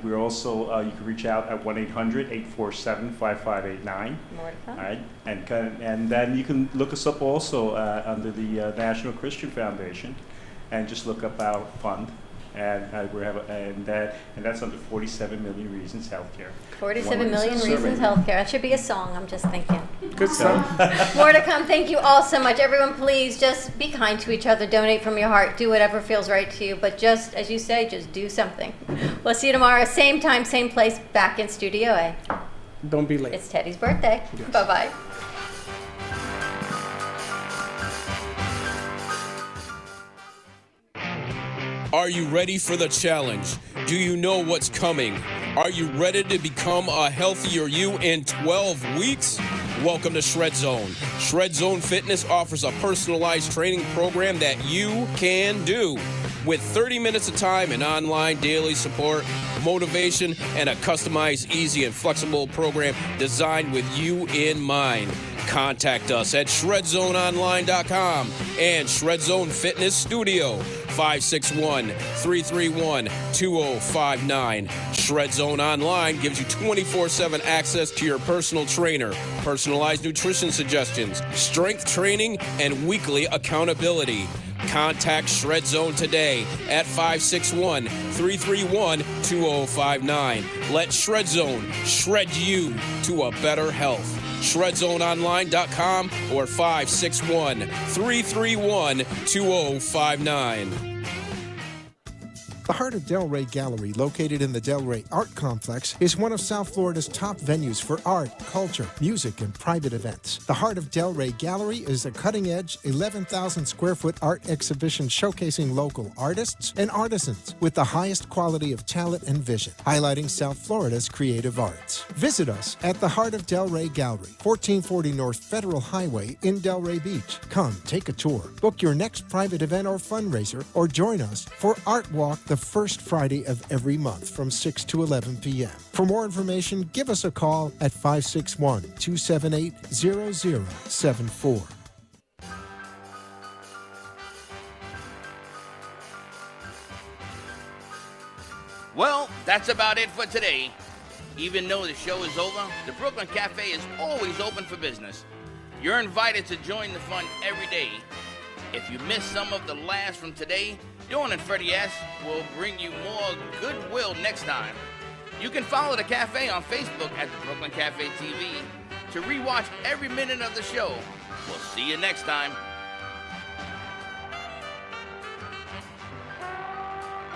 We're also, you can reach out at 1-800-847-5589. More to come. All right. And then you can look us up also under the National Christian Foundation, and just look up our fund. And that's under 47 Million Reasons Healthcare. 47 million reasons healthcare. That should be a song, I'm just thinking. Good stuff. More to come. Thank you all so much. Everyone, please just be kind to each other. Donate from your heart. Do whatever feels right to you. But just, as you say, just do something. We'll see you tomorrow. Same time, same place, back in Studio A. Don't be late. It's Teddy's birthday. Yes. Bye-bye. Are you ready for the challenge? Do you know what's coming? Are you ready to become a healthier you in 12 weeks? Welcome to Shred Zone. Shred Zone Fitness offers a personalized training program that you can do. With 30 minutes of time and online daily support, motivation, and a customized, easy, and flexible program designed with you in mind. Contact us at ShredZoneOnline.com and Shred Zone Fitness Studio, 561-331-2059. Shred Zone Online gives you 24/7 access to your personal trainer, personalized nutrition suggestions, strength training, and weekly accountability. Contact Shred Zone today at 561-331-2059. Let Shred Zone shred you to a better health. ShredZoneOnline.com or 561-331-2059. The Heart of Delray Gallery, located in the Delray Art Complex, is one of South Florida's top venues for art, culture, music, and private events. The Heart of Delray Gallery is a cutting-edge, 11,000-square-foot art exhibition showcasing local artists and artisans with the highest quality of talent and vision, highlighting South Florida's creative arts. Visit us at the Heart of Delray Gallery, 1440 North Federal Highway in Delray Beach. Come, take a tour, book your next private event or fundraiser, or join us for Art Walk the first Friday of every month from 6 to 11 p.m. For more information, give us a call at 561-278-0074. Well, that's about it for today. Even though the show is over, the Brooklyn Cafe is always open for business. You're invited to join the fun every day. If you missed some of the laughs from today, Dawn and Freddie S. will bring you more goodwill next time. You can follow the cafe on Facebook at the Brooklyn Cafe TV to rewatch every minute of the show. We'll see you next time.